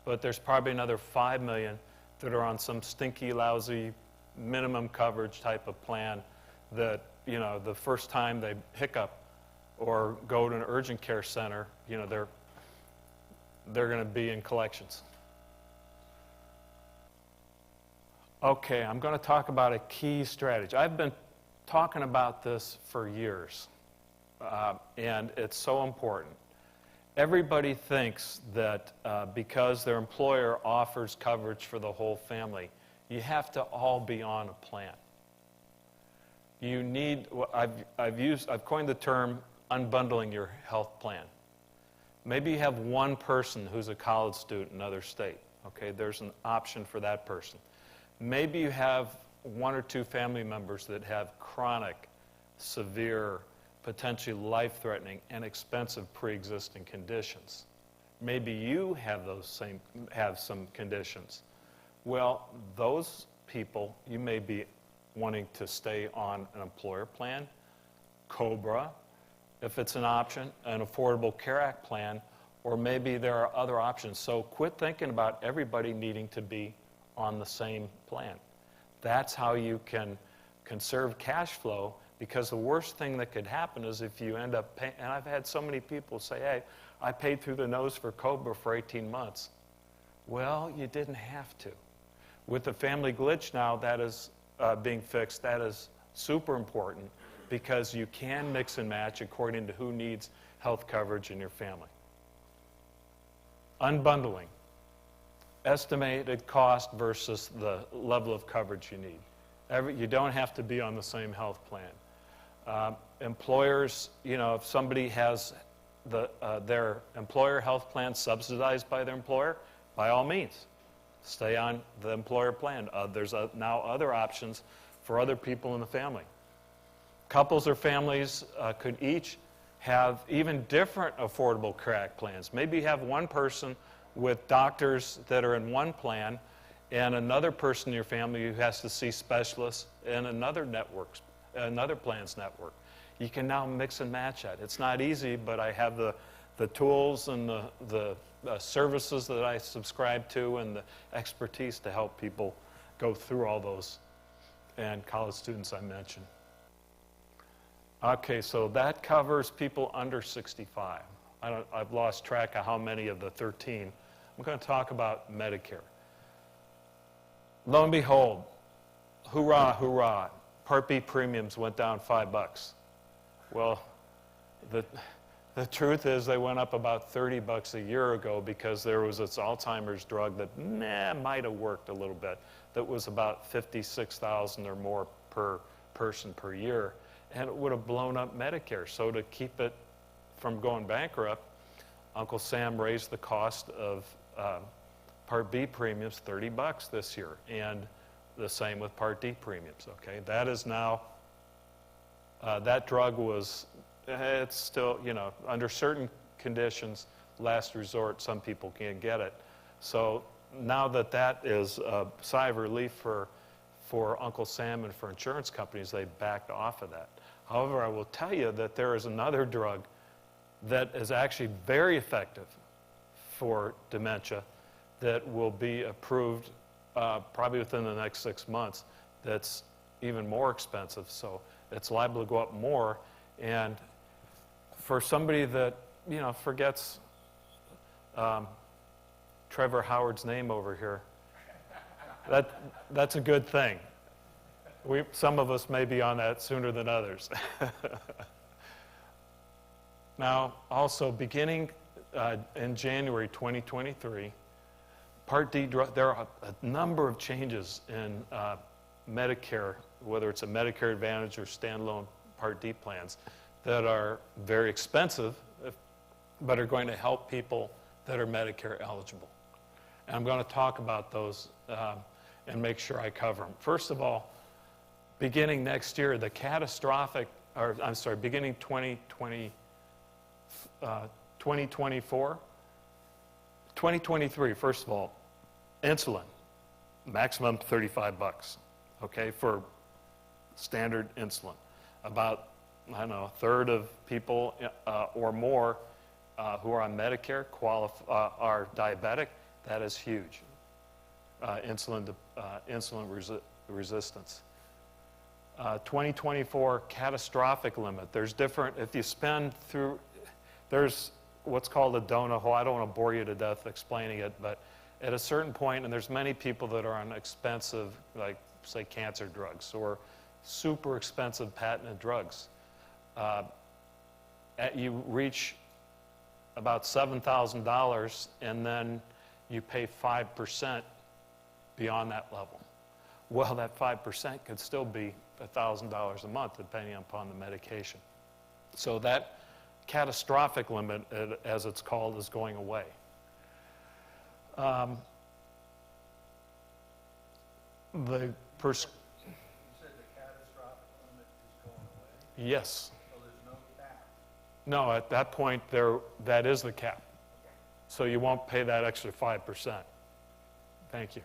but there's probably another 5 million that are on some stinky, lousy minimum coverage type of plan that, the first time they hiccup or go to an urgent care center, they're going to be in collections. Okay, I'm going to talk about a key strategy. I've been talking about this for years, and it's so important. Everybody thinks that because their employer offers coverage for the whole family, you have to all be on a plan. You need, I've coined the term unbundling your health plan. Maybe you have one person who's a college student in another state. Okay, there's an option for that person. Maybe you have 1 or 2 family members that have chronic, severe, potentially life-threatening, and expensive pre-existing conditions. Maybe you have some conditions. Well, those people, you may be wanting to stay on an employer plan, COBRA, if it's an option, an Affordable Care Act plan, or maybe there are other options. So quit thinking about everybody needing to be on the same plan. That's how you can conserve cash flow, because the worst thing that could happen is if you end up paying, and I've had so many people say, hey, I paid through the nose for COBRA for 18 months. Well, you didn't have to. With the family glitch now that is being fixed, that is super important, because you can mix and match according to who needs health coverage in your family. Unbundling. Estimated cost versus the level of coverage you need. You don't have to be on the same health plan. Employers, if somebody has their employer health plan subsidized by their employer, by all means, stay on the employer plan. There's now other options for other people in the family. Couples or families could each have even different Affordable Care Act plans. Maybe you have one person with doctors that are in one plan and another person in your family who has to see specialists in another plan's network. You can now mix and match that. It's not easy, but I have the tools and the services that I subscribe to and the expertise to help people go through all those, and college students I mentioned. Okay, so that covers people under 65. I've lost track of how many of the 13. I'm going to talk about Medicare. Lo and behold, hoorah, hoorah, Part B premiums went down $5. Well, the truth is they went up about $30 a year ago because there was this Alzheimer's drug that might have worked a little bit. That was about $56,000 or more per person per year, and it would have blown up Medicare. So to keep it from going bankrupt, Uncle Sam raised the cost of Part B premiums $30 this year, and the same with Part D premiums. Okay, that is now that drug was. It's still, under certain conditions, last resort, some people can't get it. So now that is a sigh of relief for Uncle Sam and for insurance companies, they backed off of that. However, I will tell you that there is another drug that is actually very effective for dementia that will be approved probably within the next 6 months that's even more expensive. So it's liable to go up more. And for somebody that, forgets Trevor Howard's name over here, that's a good thing. Some of us may be on that sooner than others. Now, also beginning in January 2023, Part D, there are a number of changes in Medicare, whether it's a Medicare Advantage or standalone Part D plans, that are very expensive, but are going to help people that are Medicare eligible. And I'm going to talk about those and make sure I cover them. First of all, beginning next year, beginning 2024, 2023, first of all, insulin, maximum $35, okay, for standard insulin. About, a third of people or more who are on Medicare are diabetic. That is huge. Insulin resistance. 2024 catastrophic limit. There's different, if you spend through, there's what's called a donut hole. I don't want to bore you to death explaining it, but at a certain point, and there's many people that are on expensive, like say cancer drugs or super expensive patented drugs. You reach about $7,000 and then you pay 5% beyond that level. Well, that 5% could still be $1,000 a month depending upon the medication. So that catastrophic limit, as it's called, is going away. You said the catastrophic limit is going away? Yes. So there's no cap? No, at that point, that is the cap. So you won't pay that extra 5%. Thank you.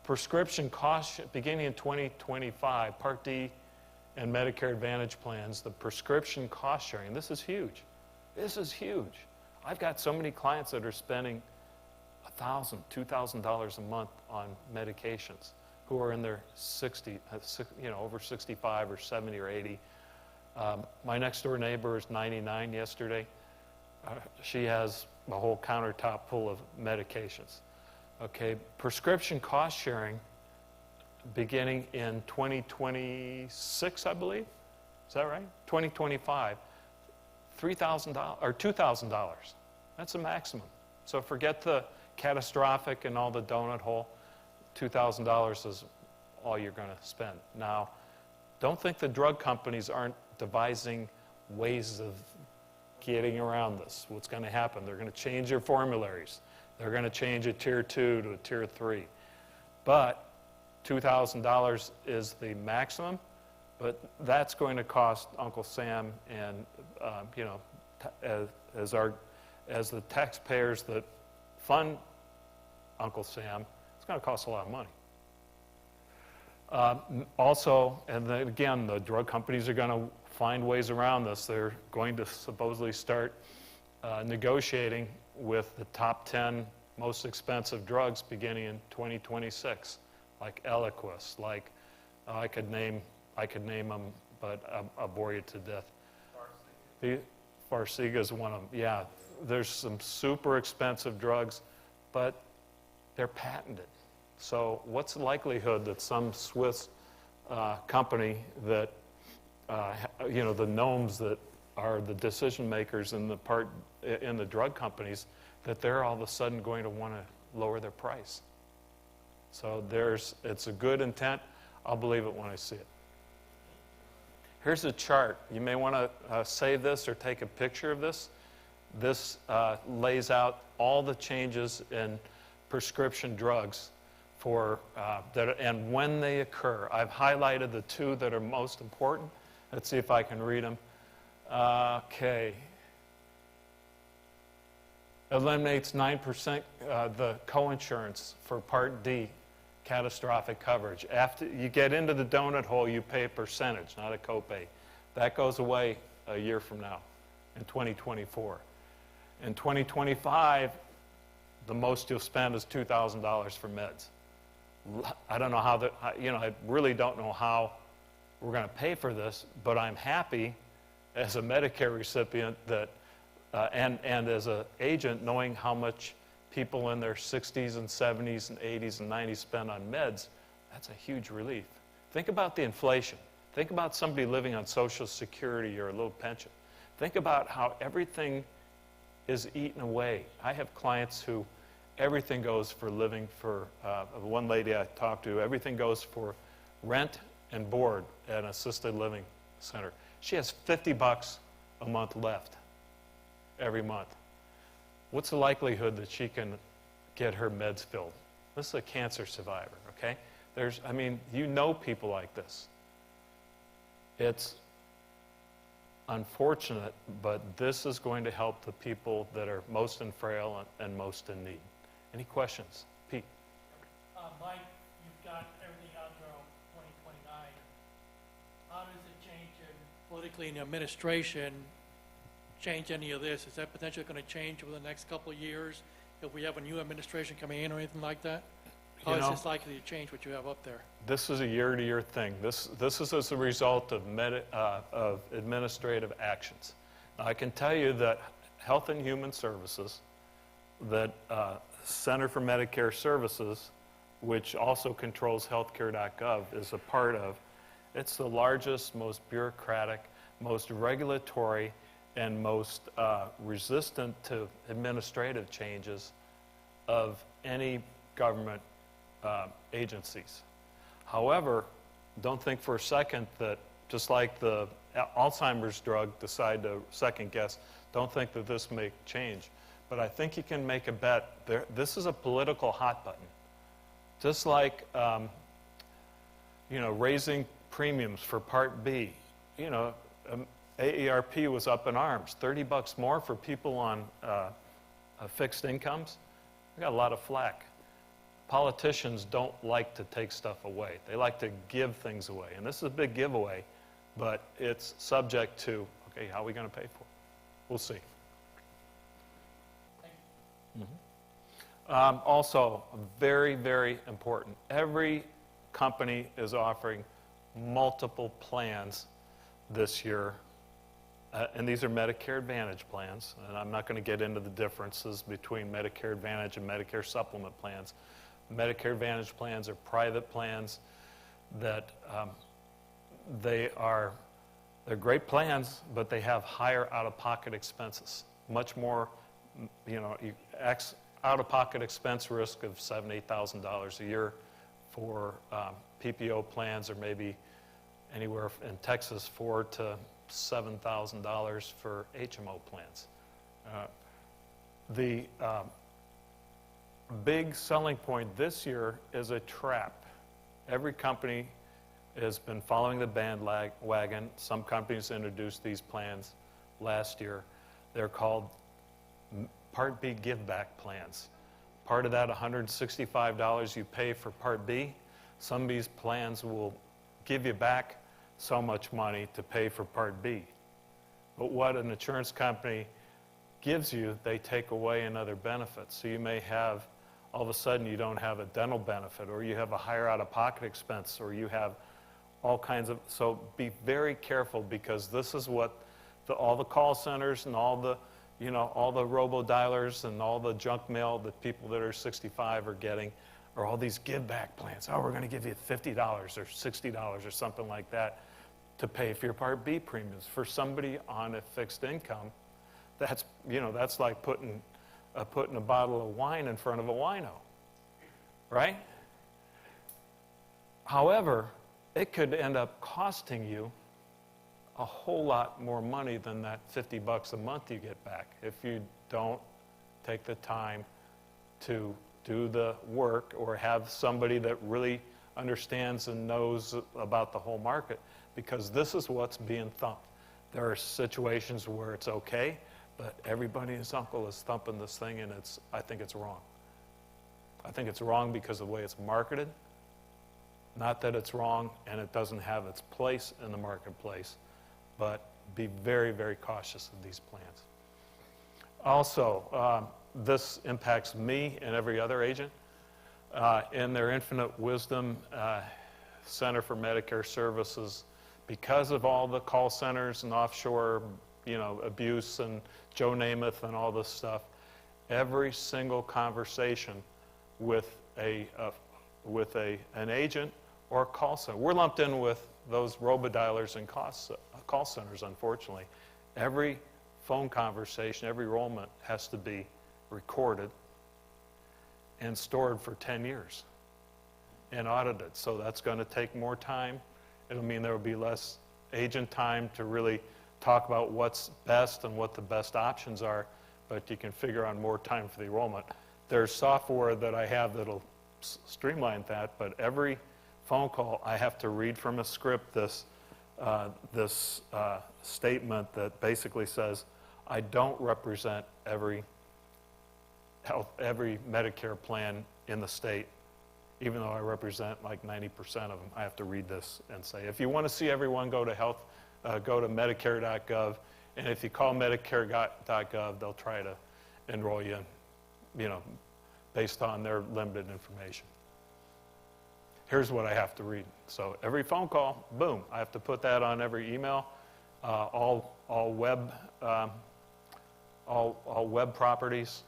Prescription costs, beginning in 2025, Part D and Medicare Advantage plans, the prescription cost sharing, this is huge. This is huge. I've got so many clients that are spending $1,000, $2,000 a month on medications who are in their 60, over 65 or 70 or 80. My next door neighbor is 99 yesterday. She has a whole countertop full of medications. Okay, prescription cost sharing beginning in 2026, I believe. Is that right? 2025. $3,000 or $2,000. That's the maximum. So forget the catastrophic and all the donut hole. $2,000 is all you're going to spend. Now, don't think the drug companies aren't devising ways of getting around this. What's going to happen? They're going to change their formularies. They're going to change a tier 2 to a tier 3. But $2,000 is the maximum, but that's going to cost Uncle Sam and, as the taxpayers that fund Uncle Sam, it's going to cost a lot of money. Also, and then again, the drug companies are going to find ways around this. They're going to supposedly start negotiating with the top 10 most expensive drugs beginning in 2026, like Eliquis, like I could name them, but I'll bore you to death. Farxiga is one of them. Yeah, there's some super expensive drugs, but they're patented. So what's the likelihood that some Swiss company that, the gnomes that are the decision makers in the drug companies, that they're all of a sudden going to want to lower their price? So it's a good intent. I'll believe it when I see it. Here's a chart. You may want to save this or take a picture of this. This lays out all the changes in prescription drugs and when they occur. I've highlighted the two that are most important. Let's see if I can read them. Okay. Eliminates 9% the coinsurance for Part D catastrophic coverage. After you get into the donut hole, you pay a percentage, not a copay. That goes away a year from now, in 2024. In 2025, the most you'll spend is $2,000 for meds. I don't know how I really don't know how we're going to pay for this, but I'm happy as a Medicare recipient that, and as an agent, knowing how much people in their 60s and 70s and 80s and 90s spend on meds. That's a huge relief. Think about the inflation. Think about somebody living on Social Security or a little pension. Think about how everything is eaten away. I have clients who everything goes for living. For one lady I talked to, everything goes for rent and board at an assisted living center. She has $50 a month left every month. What's the likelihood that she can get her meds filled? This is a cancer survivor, okay? People like this. It's unfortunate, but this is going to help the people that are most frail and most in need. Any questions? Pete? Mike, you've got everything out there on 2029. How does it change politically in the administration, change any of this? Is that potentially going to change over the next couple of years if we have a new administration coming in or anything like that? How is this likely to change what you have up there? This is a year-to-year thing. This is as a result of administrative actions. Now, I can tell you that Health and Human Services, that Center for Medicare Services, which also controls healthcare.gov, is a part of. It's the largest, most bureaucratic, most regulatory, and most resistant to administrative changes of any government agencies. However, don't think for a second that just like the Alzheimer's drug decide to second guess, don't think that this may change. But I think you can make a bet. This is a political hot button. Just like raising premiums for Part B. AARP was up in arms. $30 more for people on fixed incomes. We got a lot of flack. Politicians don't like to take stuff away. They like to give things away. And this is a big giveaway, but it's subject to, okay, how are we going to pay for it? We'll see. Also, very, very important, every company is offering multiple plans this year, and these are Medicare Advantage plans, and I'm not going to get into the differences between Medicare Advantage and Medicare Supplement plans. Medicare Advantage plans are private plans that they're great plans, but they have higher out-of-pocket expenses, much more, out-of-pocket expense risk of $7,000, $8,000 a year for PPO plans, or maybe anywhere in Texas $4,000 to $7,000 for HMO plans. The big selling point this year is a trap. Every company has been following the bandwagon. Some companies introduced these plans last year. They're called Part B give-back plans. Part of that $165 you pay for Part B, some of these plans will give you back so much money to pay for Part B. But what an insurance company gives you, they take away in other benefits. So you may have, all of a sudden you don't have a dental benefit, or you have a higher out-of-pocket expense, or you have all kinds of, so be very careful, because this is what all the call centers and all the, all the robo-dialers and all the junk mail that people that are 65 are getting, or all these give-back plans. Oh, we're going to give you $50 or $60 or something like that to pay for your Part B premiums. For somebody on a fixed income, that's, that's like putting a bottle of wine in front of a wino, right? However, it could end up costing you a whole lot more money than that $50 a month you get back if you don't take the time to do the work or have somebody that really understands and knows about the whole market, because this is what's being thumped. There are situations where it's okay, but everybody and his uncle is thumping this thing, and I think it's wrong. I think it's wrong because of the way it's marketed. Not that it's wrong and it doesn't have its place in the marketplace, but be very, very cautious of these plans. Also, this impacts me and every other agent. In their infinite wisdom, Center for Medicare Services, because of all the call centers and offshore, abuse and Joe Namath and all this stuff, every single conversation with an agent or a call center, we're lumped in with those robo-dialers and call centers, unfortunately. Every phone conversation, every enrollment has to be recorded and stored for 10 years and audited. So that's going to take more time. It'll mean there will be less agent time to really talk about what's best and what the best options are, but you can figure out more time for the enrollment. There's software that I have that'll streamline that, but every phone call I have to read from a script this statement that basically says, I don't represent every Medicare plan in the state, even though I represent like 90% of them. I have to read this and say, if you want to see everyone, go to Medicare.gov, and if you call Medicare.gov, they'll try to enroll you, based on their limited information. Here's what I have to read. So every phone call, boom, I have to put that on every email, all web properties.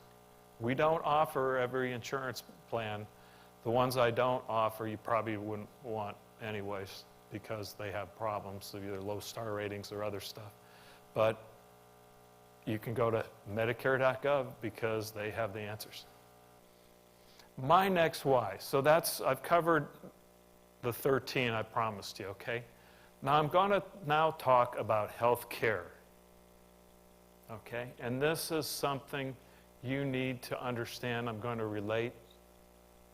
We don't offer every insurance plan. The ones I don't offer, you probably wouldn't want anyways, because they have problems, either low star ratings or other stuff. But you can go to Medicare.gov because they have the answers. My next why. So I've covered the 13 I promised you, okay? Now I'm going to talk about health care, okay? And this is something you need to understand. I'm going to relate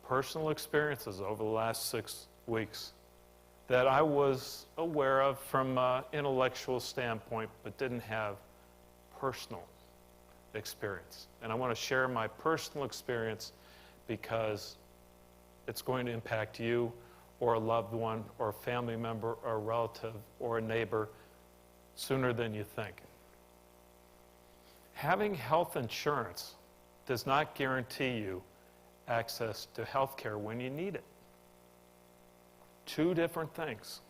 personal experiences over the last 6 weeks that I was aware of from an intellectual standpoint, but didn't have personal experience. And I want to share my personal experience because it's going to impact you or a loved one or a family member or a relative or a neighbor sooner than you think. Having health insurance does not guarantee you access to health care when you need it. Two different things.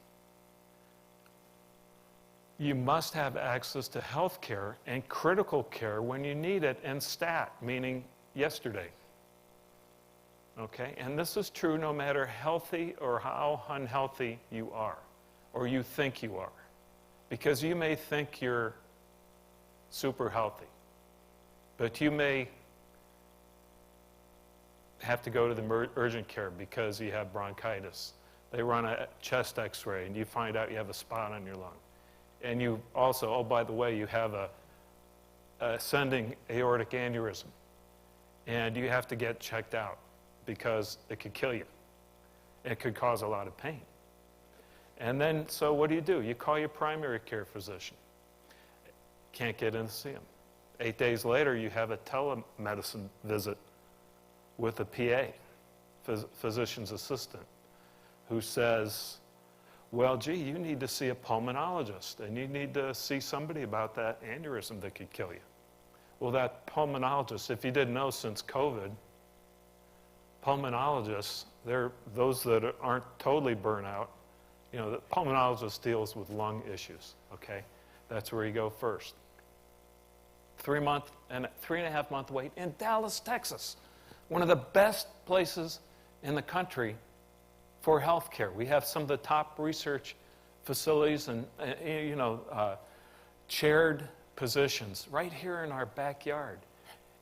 You must have access to health care and critical care when you need it, and stat, meaning yesterday. Okay? And this is true no matter healthy or how unhealthy you are, or you think you are. Because you may think you're super healthy, but you may have to go to the urgent care because you have bronchitis. They run a chest x-ray and you find out you have a spot on your lung. And you also, oh, by the way, you have a ascending aortic aneurysm. And you have to get checked out because it could kill you. It could cause a lot of pain. And then, so what do? You call your primary care physician. Can't get in to see him. 8 days later, you have a telemedicine visit with a PA, physician's assistant, who says, well, gee, you need to see a pulmonologist, and you need to see somebody about that aneurysm that could kill you. Well, that pulmonologist, if you didn't know, since COVID, pulmonologists, they're those that aren't totally burnt out. You know, the pulmonologist deals with lung issues, okay? That's where you go first. 3.5 month wait in Dallas, Texas. One of the best places in the country for health care. We have some of the top research facilities and, chaired positions right here in our backyard.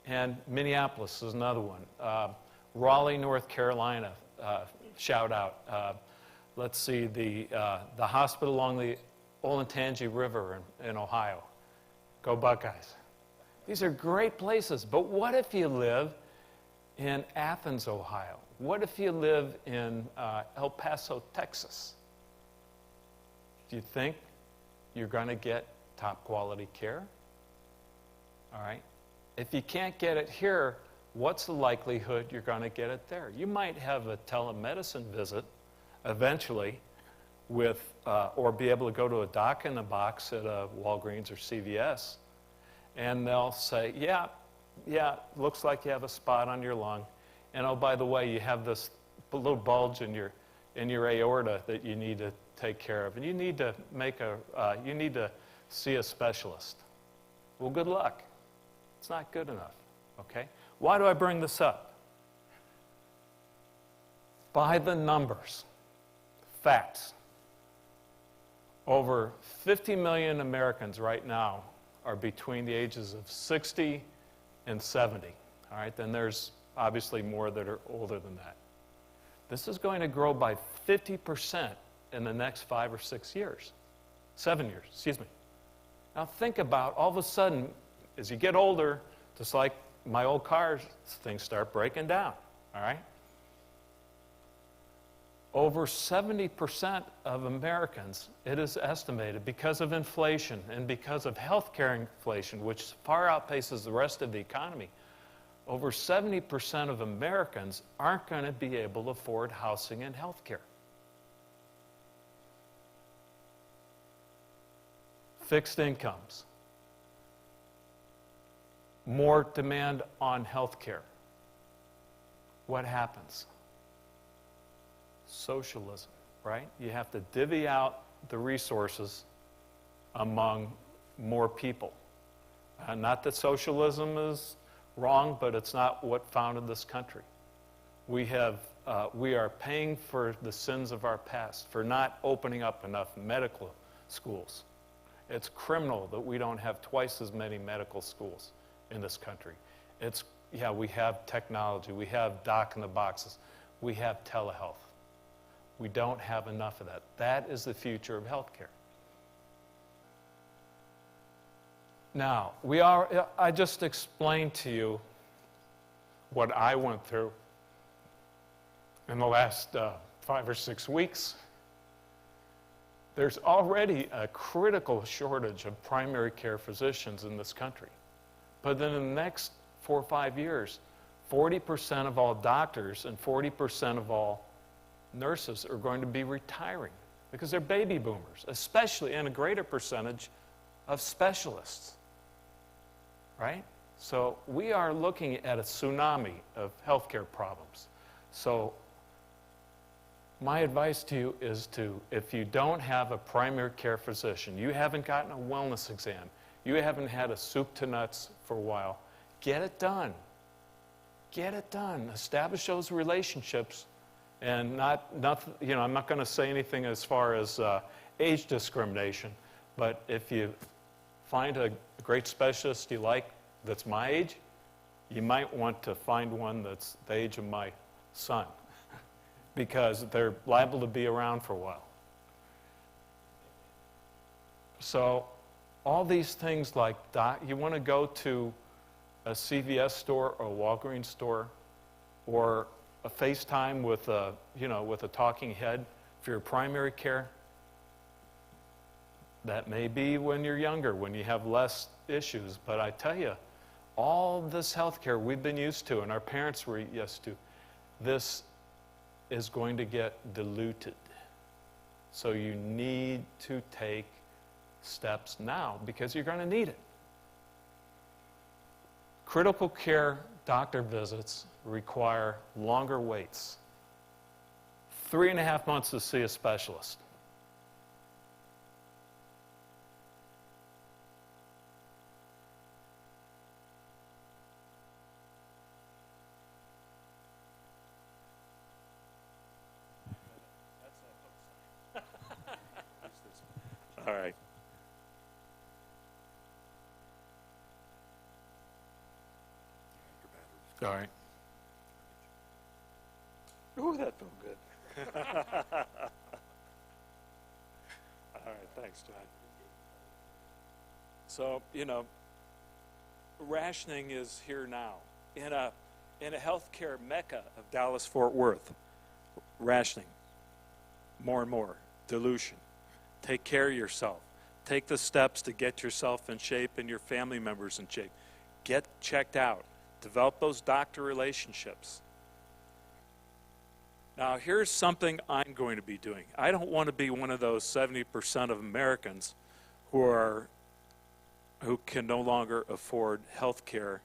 And Minneapolis is another one. Raleigh, North Carolina, shout out. Let's see, the hospital along the Olentangy River in Ohio. Go Buckeyes. These are great places, but what if you live in Athens, Ohio? What if you live in El Paso, Texas? Do you think you're going to get top quality care? All right. If you can't get it here, what's the likelihood you're going to get it there? You might have a telemedicine visit eventually with, or be able to go to a doc in the box at a Walgreens or CVS, and they'll say, yeah, looks like you have a spot on your lung, and oh, by the way, you have this little bulge in your aorta that you need to take care of, and you need to you need to see a specialist. Well, good luck. It's not good enough, okay? Why do I bring this up? By the numbers, facts. Over 50 million Americans right now are between the ages of 60 and 70. All right, then there's obviously more that are older than that. This is going to grow by 50% in the next 5 or 6 years. 7 years, excuse me. Now think about, all of a sudden, as you get older, just like my old cars, things start breaking down, all right? Over 70% of Americans, it is estimated, because of inflation and because of healthcare inflation, which far outpaces the rest of the economy, over 70% of Americans aren't going to be able to afford housing and healthcare. Fixed incomes, more demand on healthcare. What happens? Socialism, right? You have to divvy out the resources among more people. Not that socialism is wrong, but it's not what founded this country. We are paying for the sins of our past, for not opening up enough medical schools. It's criminal that we don't have twice as many medical schools in this country. We have technology, we have doc in the boxes, we have telehealth. We don't have enough of that. That is the future of healthcare. Now, I just explained to you what I went through in the last 5 or 6 weeks. There's already a critical shortage of primary care physicians in this country. But then in the next 4 or 5 years, 40% of all doctors and 40% of all nurses are going to be retiring because they're baby boomers, especially, and a greater percentage of specialists, right? So we are looking at a tsunami of healthcare problems. So my advice to you is if you don't have a primary care physician, you haven't gotten a wellness exam, you haven't had a soup to nuts for a while, get it done. Get it done. Establish those relationships. And I'm not going to say anything as far as age discrimination, but if you find a great specialist you like that's my age, you might want to find one that's the age of my son, because they're liable to be around for a while. So all these things like you want to go to a CVS store or a Walgreens store or a FaceTime with a talking head for your primary care. That may be when you're younger, when you have less issues. But I tell you, all this health care we've been used to and our parents were used to, this is going to get diluted. So you need to take steps now because you're going to need it. Critical care doctor visits require longer waits. 3.5 months to see a specialist. All right. All right. Ooh, that felt good. All right, thanks, John. So, rationing is here now. In a healthcare mecca of Dallas-Fort Worth, rationing, more and more, dilution. Take care of yourself. Take the steps to get yourself in shape and your family members in shape. Get checked out. Develop those doctor relationships. Now, here's something I'm going to be doing. I don't want to be one of those 70% of Americans who can no longer afford health care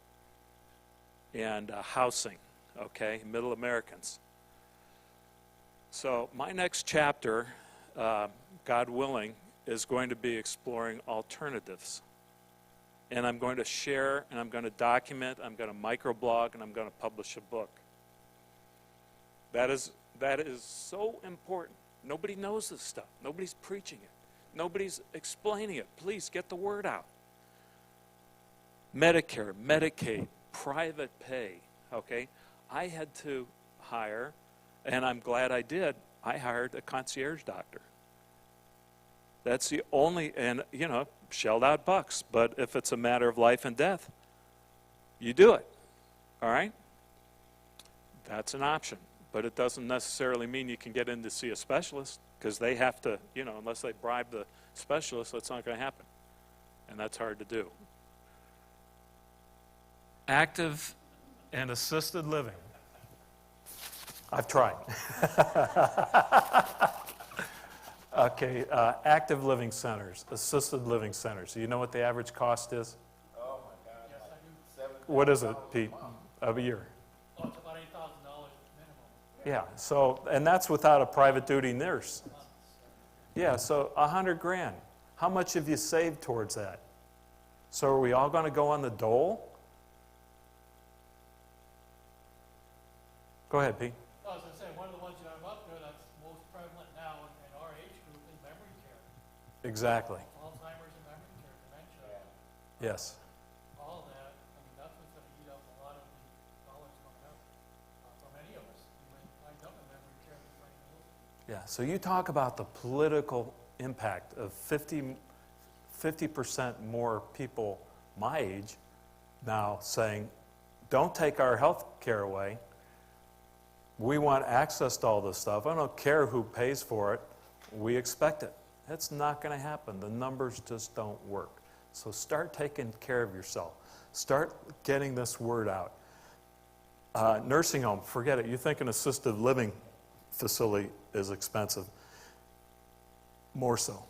and housing, okay, middle Americans. So my next chapter, God willing, is going to be exploring alternatives. And I'm going to share, and I'm going to document, I'm going to microblog, and I'm going to publish a book. That is so important. Nobody knows this stuff. Nobody's preaching it. Nobody's explaining it. Please get the word out. Medicare, Medicaid, private pay, okay? I had to hire, and I'm glad I did, I hired a concierge doctor. That's the only, and shelled out bucks, but if it's a matter of life and death, you do it, all right? That's an option, but it doesn't necessarily mean you can get in to see a specialist, because they have to, unless they bribe the specialist, that's not going to happen, and that's hard to do. Active and assisted living. I've tried. Okay, active living centers, assisted living centers. Do you know what the average cost is? Oh, my God. Yes, I do. What is it, Pete, of a year? Oh, it's about $8,000 minimum. Yeah, so, and that's without a private duty nurse. Yeah, so $100,000. How much have you saved towards that? So are we all going to go on the dole? Go ahead, Pete. I was going to say, one of the ones that I'm up there that's most prevalent now in our age group is memory care. Exactly. Alzheimer's and memory care, dementia. Yes. All of that, that's what's going to eat up a lot of the dollars coming out for many of us. You might wind up in memory care before you know it. Yeah, so you talk about the political impact of 50% more people my age now saying, don't take our health care away. We want access to all this stuff. I don't care who pays for it. We expect it. That's not going to happen. The numbers just don't work. So start taking care of yourself. Start getting this word out. Nursing home, forget it. You think an assisted living facility is expensive. More so.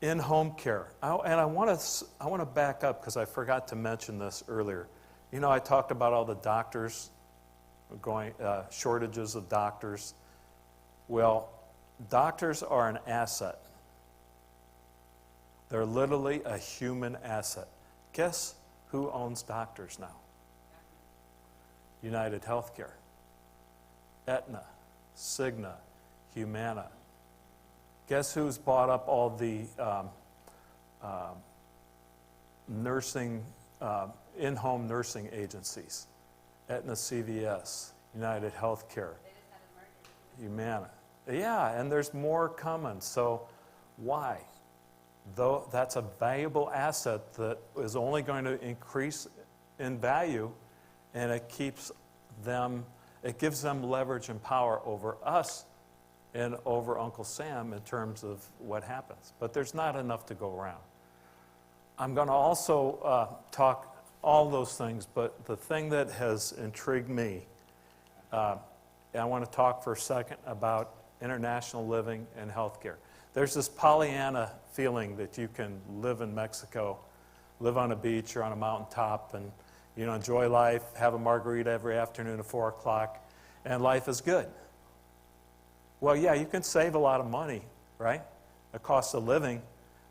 In-home care. And I want to back up because I forgot to mention this earlier. I talked about all the doctors shortages of doctors. Well, doctors are an asset. They're literally a human asset. Guess who owns doctors now? United Healthcare, Aetna, Cigna, Humana. Guess who's bought up all the nursing, in-home nursing agencies? Aetna, CVS, United Healthcare, Humana. Yeah, and there's more coming. So why? Though that's a valuable asset that is only going to increase in value, and it gives them leverage and power over us and over Uncle Sam in terms of what happens. But there's not enough to go around. I'm going to also talk all those things, but the thing that has intrigued me, I want to talk for a second about international living and healthcare. There's this Pollyanna feeling that you can live in Mexico, live on a beach or on a mountaintop, and You know, enjoy life, have a margarita every afternoon at 4 o'clock, and life is good. Well, yeah, you can save a lot of money, right? The cost of living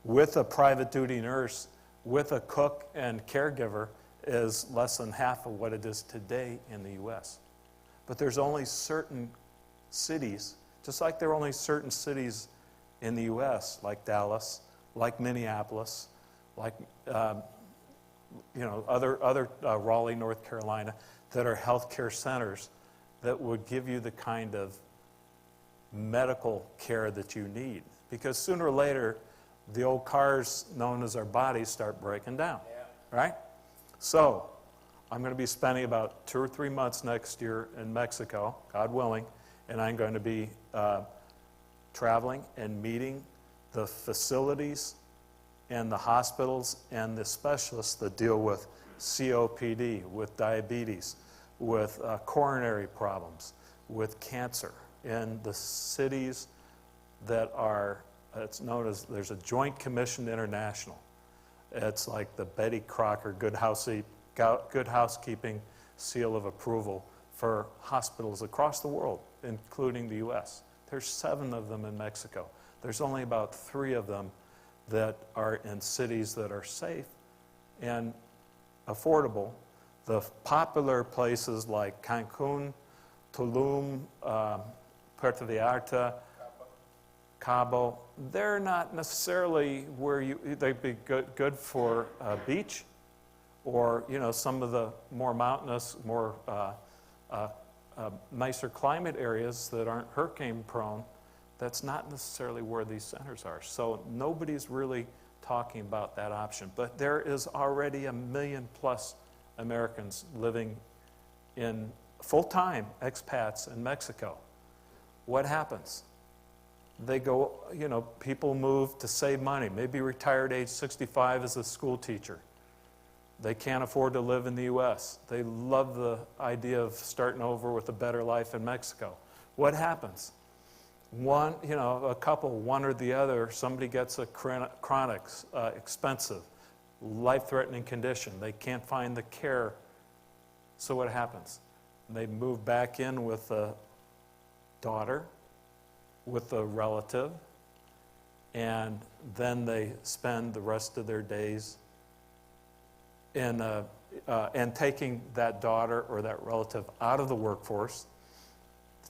with a private duty nurse, with a cook and caregiver is less than half of what it is today in the U.S. But there's only certain cities, just like there are only certain cities in the U.S., like Dallas, like Minneapolis, like other Raleigh, North Carolina, that are healthcare centers that would give you the kind of medical care that you need. Because sooner or later, the old cars known as our bodies start breaking down, right? So I'm going to be spending about 2 or 3 months next year in Mexico, God willing, and I'm going to be traveling and meeting the facilities and the hospitals and the specialists that deal with COPD, with diabetes, with coronary problems, with cancer in the cities that are, it's known as, there's a Joint Commission International. It's like the Betty Crocker Good Housekeeping seal of approval for hospitals across the world, including the U.S. There's 7 of them in Mexico. There's only about 3 of them that are in cities that are safe and affordable. The popular places like Cancun, Tulum, Puerto Vallarta, Cabo, they're not necessarily where they'd be good for a beach, or some of the more mountainous, more nicer climate areas that aren't hurricane prone. That's not necessarily where these centers are. So nobody's really talking about that option. But there is already 1 million+ Americans living in full-time expats in Mexico. What happens? They go, people move to save money, maybe retired age 65 as a school teacher. They can't afford to live in the U.S. They love the idea of starting over with a better life in Mexico. What happens? A couple, one or the other, somebody gets a chronic, expensive, life-threatening condition. They can't find the care. So what happens? They move back in with a daughter, with a relative, and then they spend the rest of their days and taking that daughter or that relative out of the workforce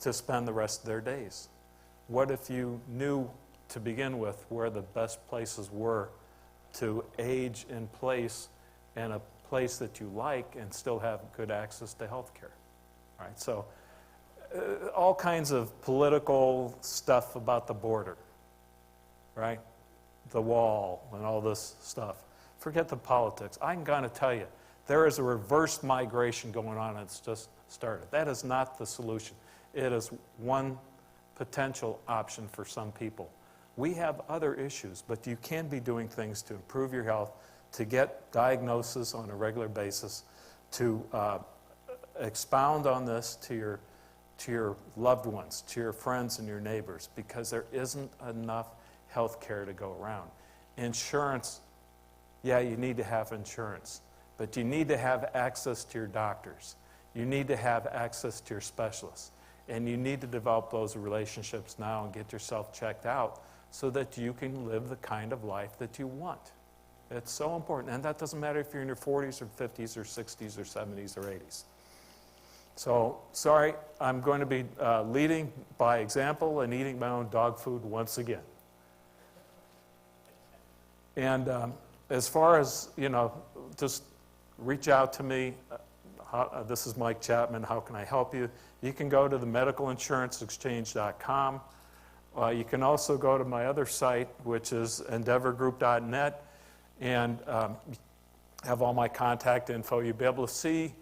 to spend the rest of their days. What if you knew to begin with where the best places were to age in place, and a place that you like and still have good access to health care? Right? So all kinds of political stuff about the border, right? The wall and all this stuff. Forget the politics. I'm going to tell you, there is a reverse migration going on. It's just started. That is not the solution. It is one potential option for some people. We have other issues, but you can be doing things to improve your health, to get diagnosis on a regular basis, to expound on this to your loved ones, to your friends and your neighbors, because there isn't enough health care to go around. Insurance, yeah, you need to have insurance, but you need to have access to your doctors. You need to have access to your specialists. And you need to develop those relationships now and get yourself checked out so that you can live the kind of life that you want. It's so important. And that doesn't matter if you're in your 40s or 50s or 60s or 70s or 80s. So, sorry, I'm going to be leading by example and eating my own dog food once again. And as far as, just reach out to me. This is Mike Chapman. How can I help you? You can go to the medicalinsurancexchange.com. You can also go to my other site, which is endeavorgroup.net, and have all my contact info. You'll be able to see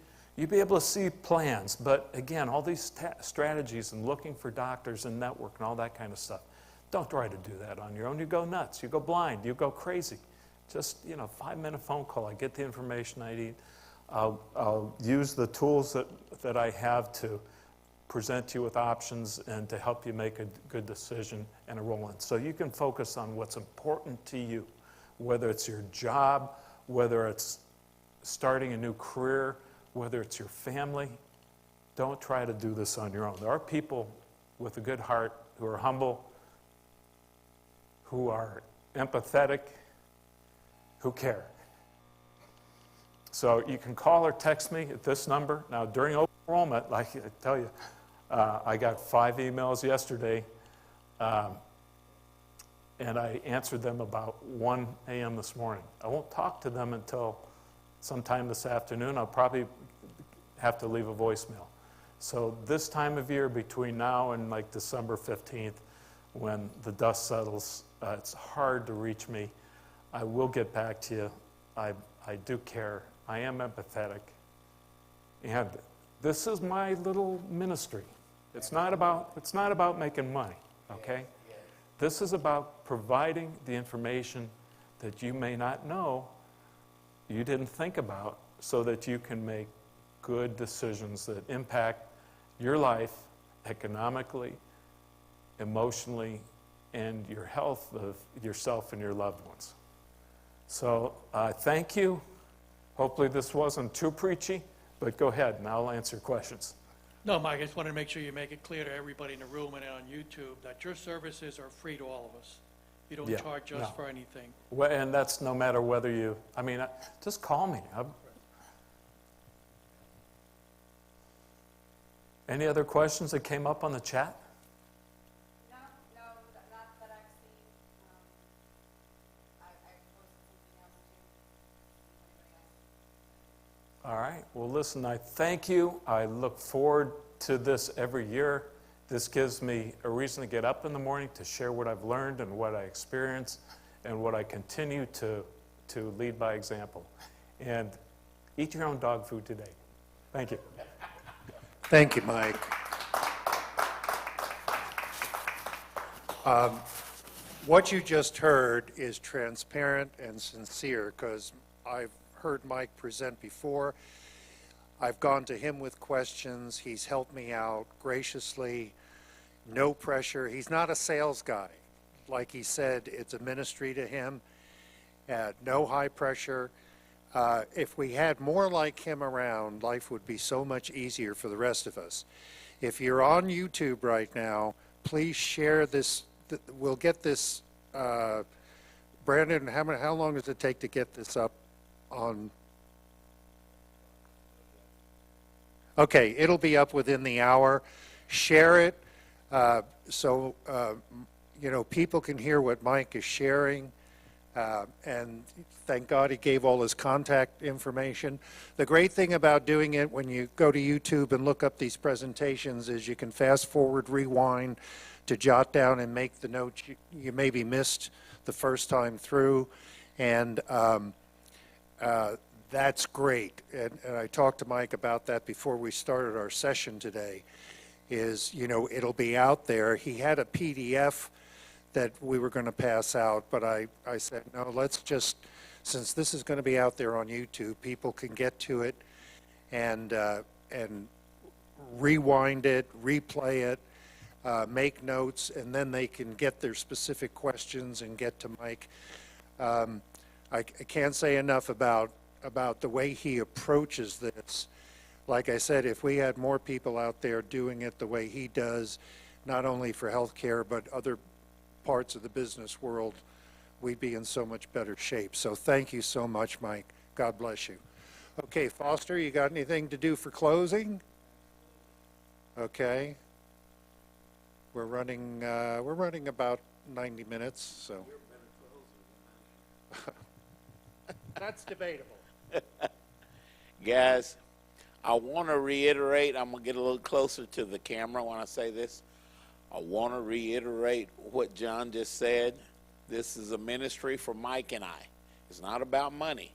plans. But again, all these strategies and looking for doctors and network and all that kind of stuff. Don't try to do that on your own. You go nuts. You go blind. You go crazy. Just 5-minute phone call. I get the information I need. I'll use the tools that I have to present you with options and to help you make a good decision and a roll in. So you can focus on what's important to you, whether it's your job, whether it's starting a new career, whether it's your family, don't try to do this on your own. There are people with a good heart who are humble, who are empathetic, who care. So you can call or text me at this number. Now, during open enrollment, like I tell you, I got 5 emails yesterday, and I answered them about 1 a.m. this morning. I won't talk to them until sometime this afternoon. I'll probably have to leave a voicemail. So this time of year, between now and like December 15th, when the dust settles, it's hard to reach me. I will get back to you. I do care. I am empathetic. And this is my little ministry. It's not about making money, okay? This is about providing the information that you may not know, you didn't think about, so that you can make good decisions that impact your life economically, emotionally, and your health of yourself and your loved ones. So thank you. Hopefully this wasn't too preachy, but go ahead and I'll answer questions. No, Mike, I just want to make sure you make it clear to everybody in the room and on YouTube that your services are free to all of us. You don't charge us for anything. Well, and that's no matter whether you, just call me. Any other questions that came up on the chat? No, not that I've seen. I posted something else too. All right. Well, listen, I thank you. I look forward to this every year. This gives me a reason to get up in the morning to share what I've learned and what I experience and what I continue to lead by example. And eat your own dog food today. Thank you. Thank you, Mike. What you just heard is transparent and sincere, because I've heard Mike present before. I've gone to him with questions. He's helped me out graciously, no pressure. He's not a sales guy. Like he said, it's a ministry to him. No high pressure. If we had more like him around, life would be so much easier for the rest of us. If you're on YouTube right now, please share this. We'll get this. Brandon, how long does it take to get this up on? Okay, it'll be up within the hour. Share it so people can hear what Mike is sharing. And thank God he gave all his contact information. The great thing about doing it when you go to YouTube and look up these presentations is you can fast forward, rewind to jot down and make the notes you maybe missed the first time through. And that's great. And I talked to Mike about that before we started our session today, is, it'll be out there. He had a PDF that we were going to pass out, but I said, no, let's just, since this is going to be out there on YouTube, people can get to it and rewind it, replay it, make notes, and then they can get their specific questions and get to Mike. I can't say enough about the way he approaches this. Like I said, if we had more people out there doing it the way he does, not only for healthcare, but other parts of the business world, we'd be in so much better shape. So thank you so much, Mike. God bless you. Okay, Foster, you got anything to do for closing? Okay. We're running about 90 minutes, so. That's debatable. Guys, I want to reiterate, I'm going to get a little closer to the camera when I say this. I want to reiterate what John just said. This is a ministry for Mike and I. It's not about money.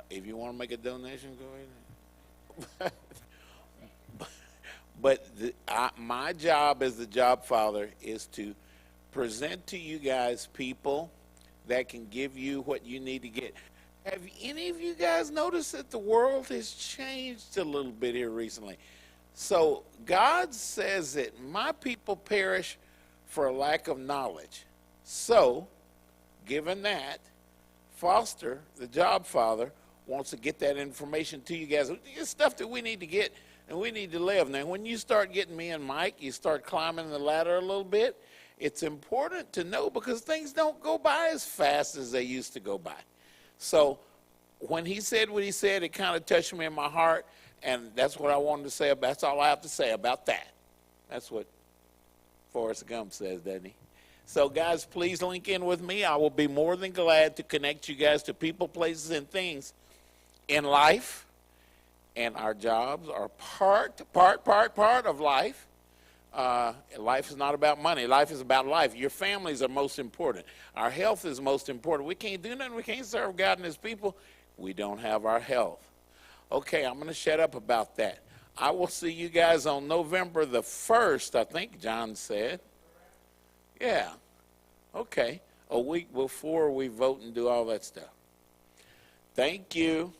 If you want to make a donation, go ahead. But my job as the job father is to present to you guys people that can give you what you need to get. Have any of you guys noticed that the world has changed a little bit here recently? So God says that my people perish for a lack of knowledge. So, given that, Foster, the job father, wants to get that information to you guys. It's stuff that we need to get and we need to live. Now, when you start getting me and Mike, you start climbing the ladder a little bit, it's important to know because things don't go by as fast as they used to go by. So when he said what he said, it kind of touched me in my heart, and that's what I wanted to say. That's all I have to say about that. That's what Forrest Gump says, doesn't he? So, guys, please link in with me. I will be more than glad to connect you guys to people, places, and things in life. And our jobs are part of life. Life is not about money. Life is about life. Your families are most important. Our health is most important. We can't do nothing. We can't serve God and his people. We don't have our health. Okay, I'm going to shut up about that. I will see you guys on November the 1st, I think John said. Yeah. Okay. A week before we vote and do all that stuff. Thank you.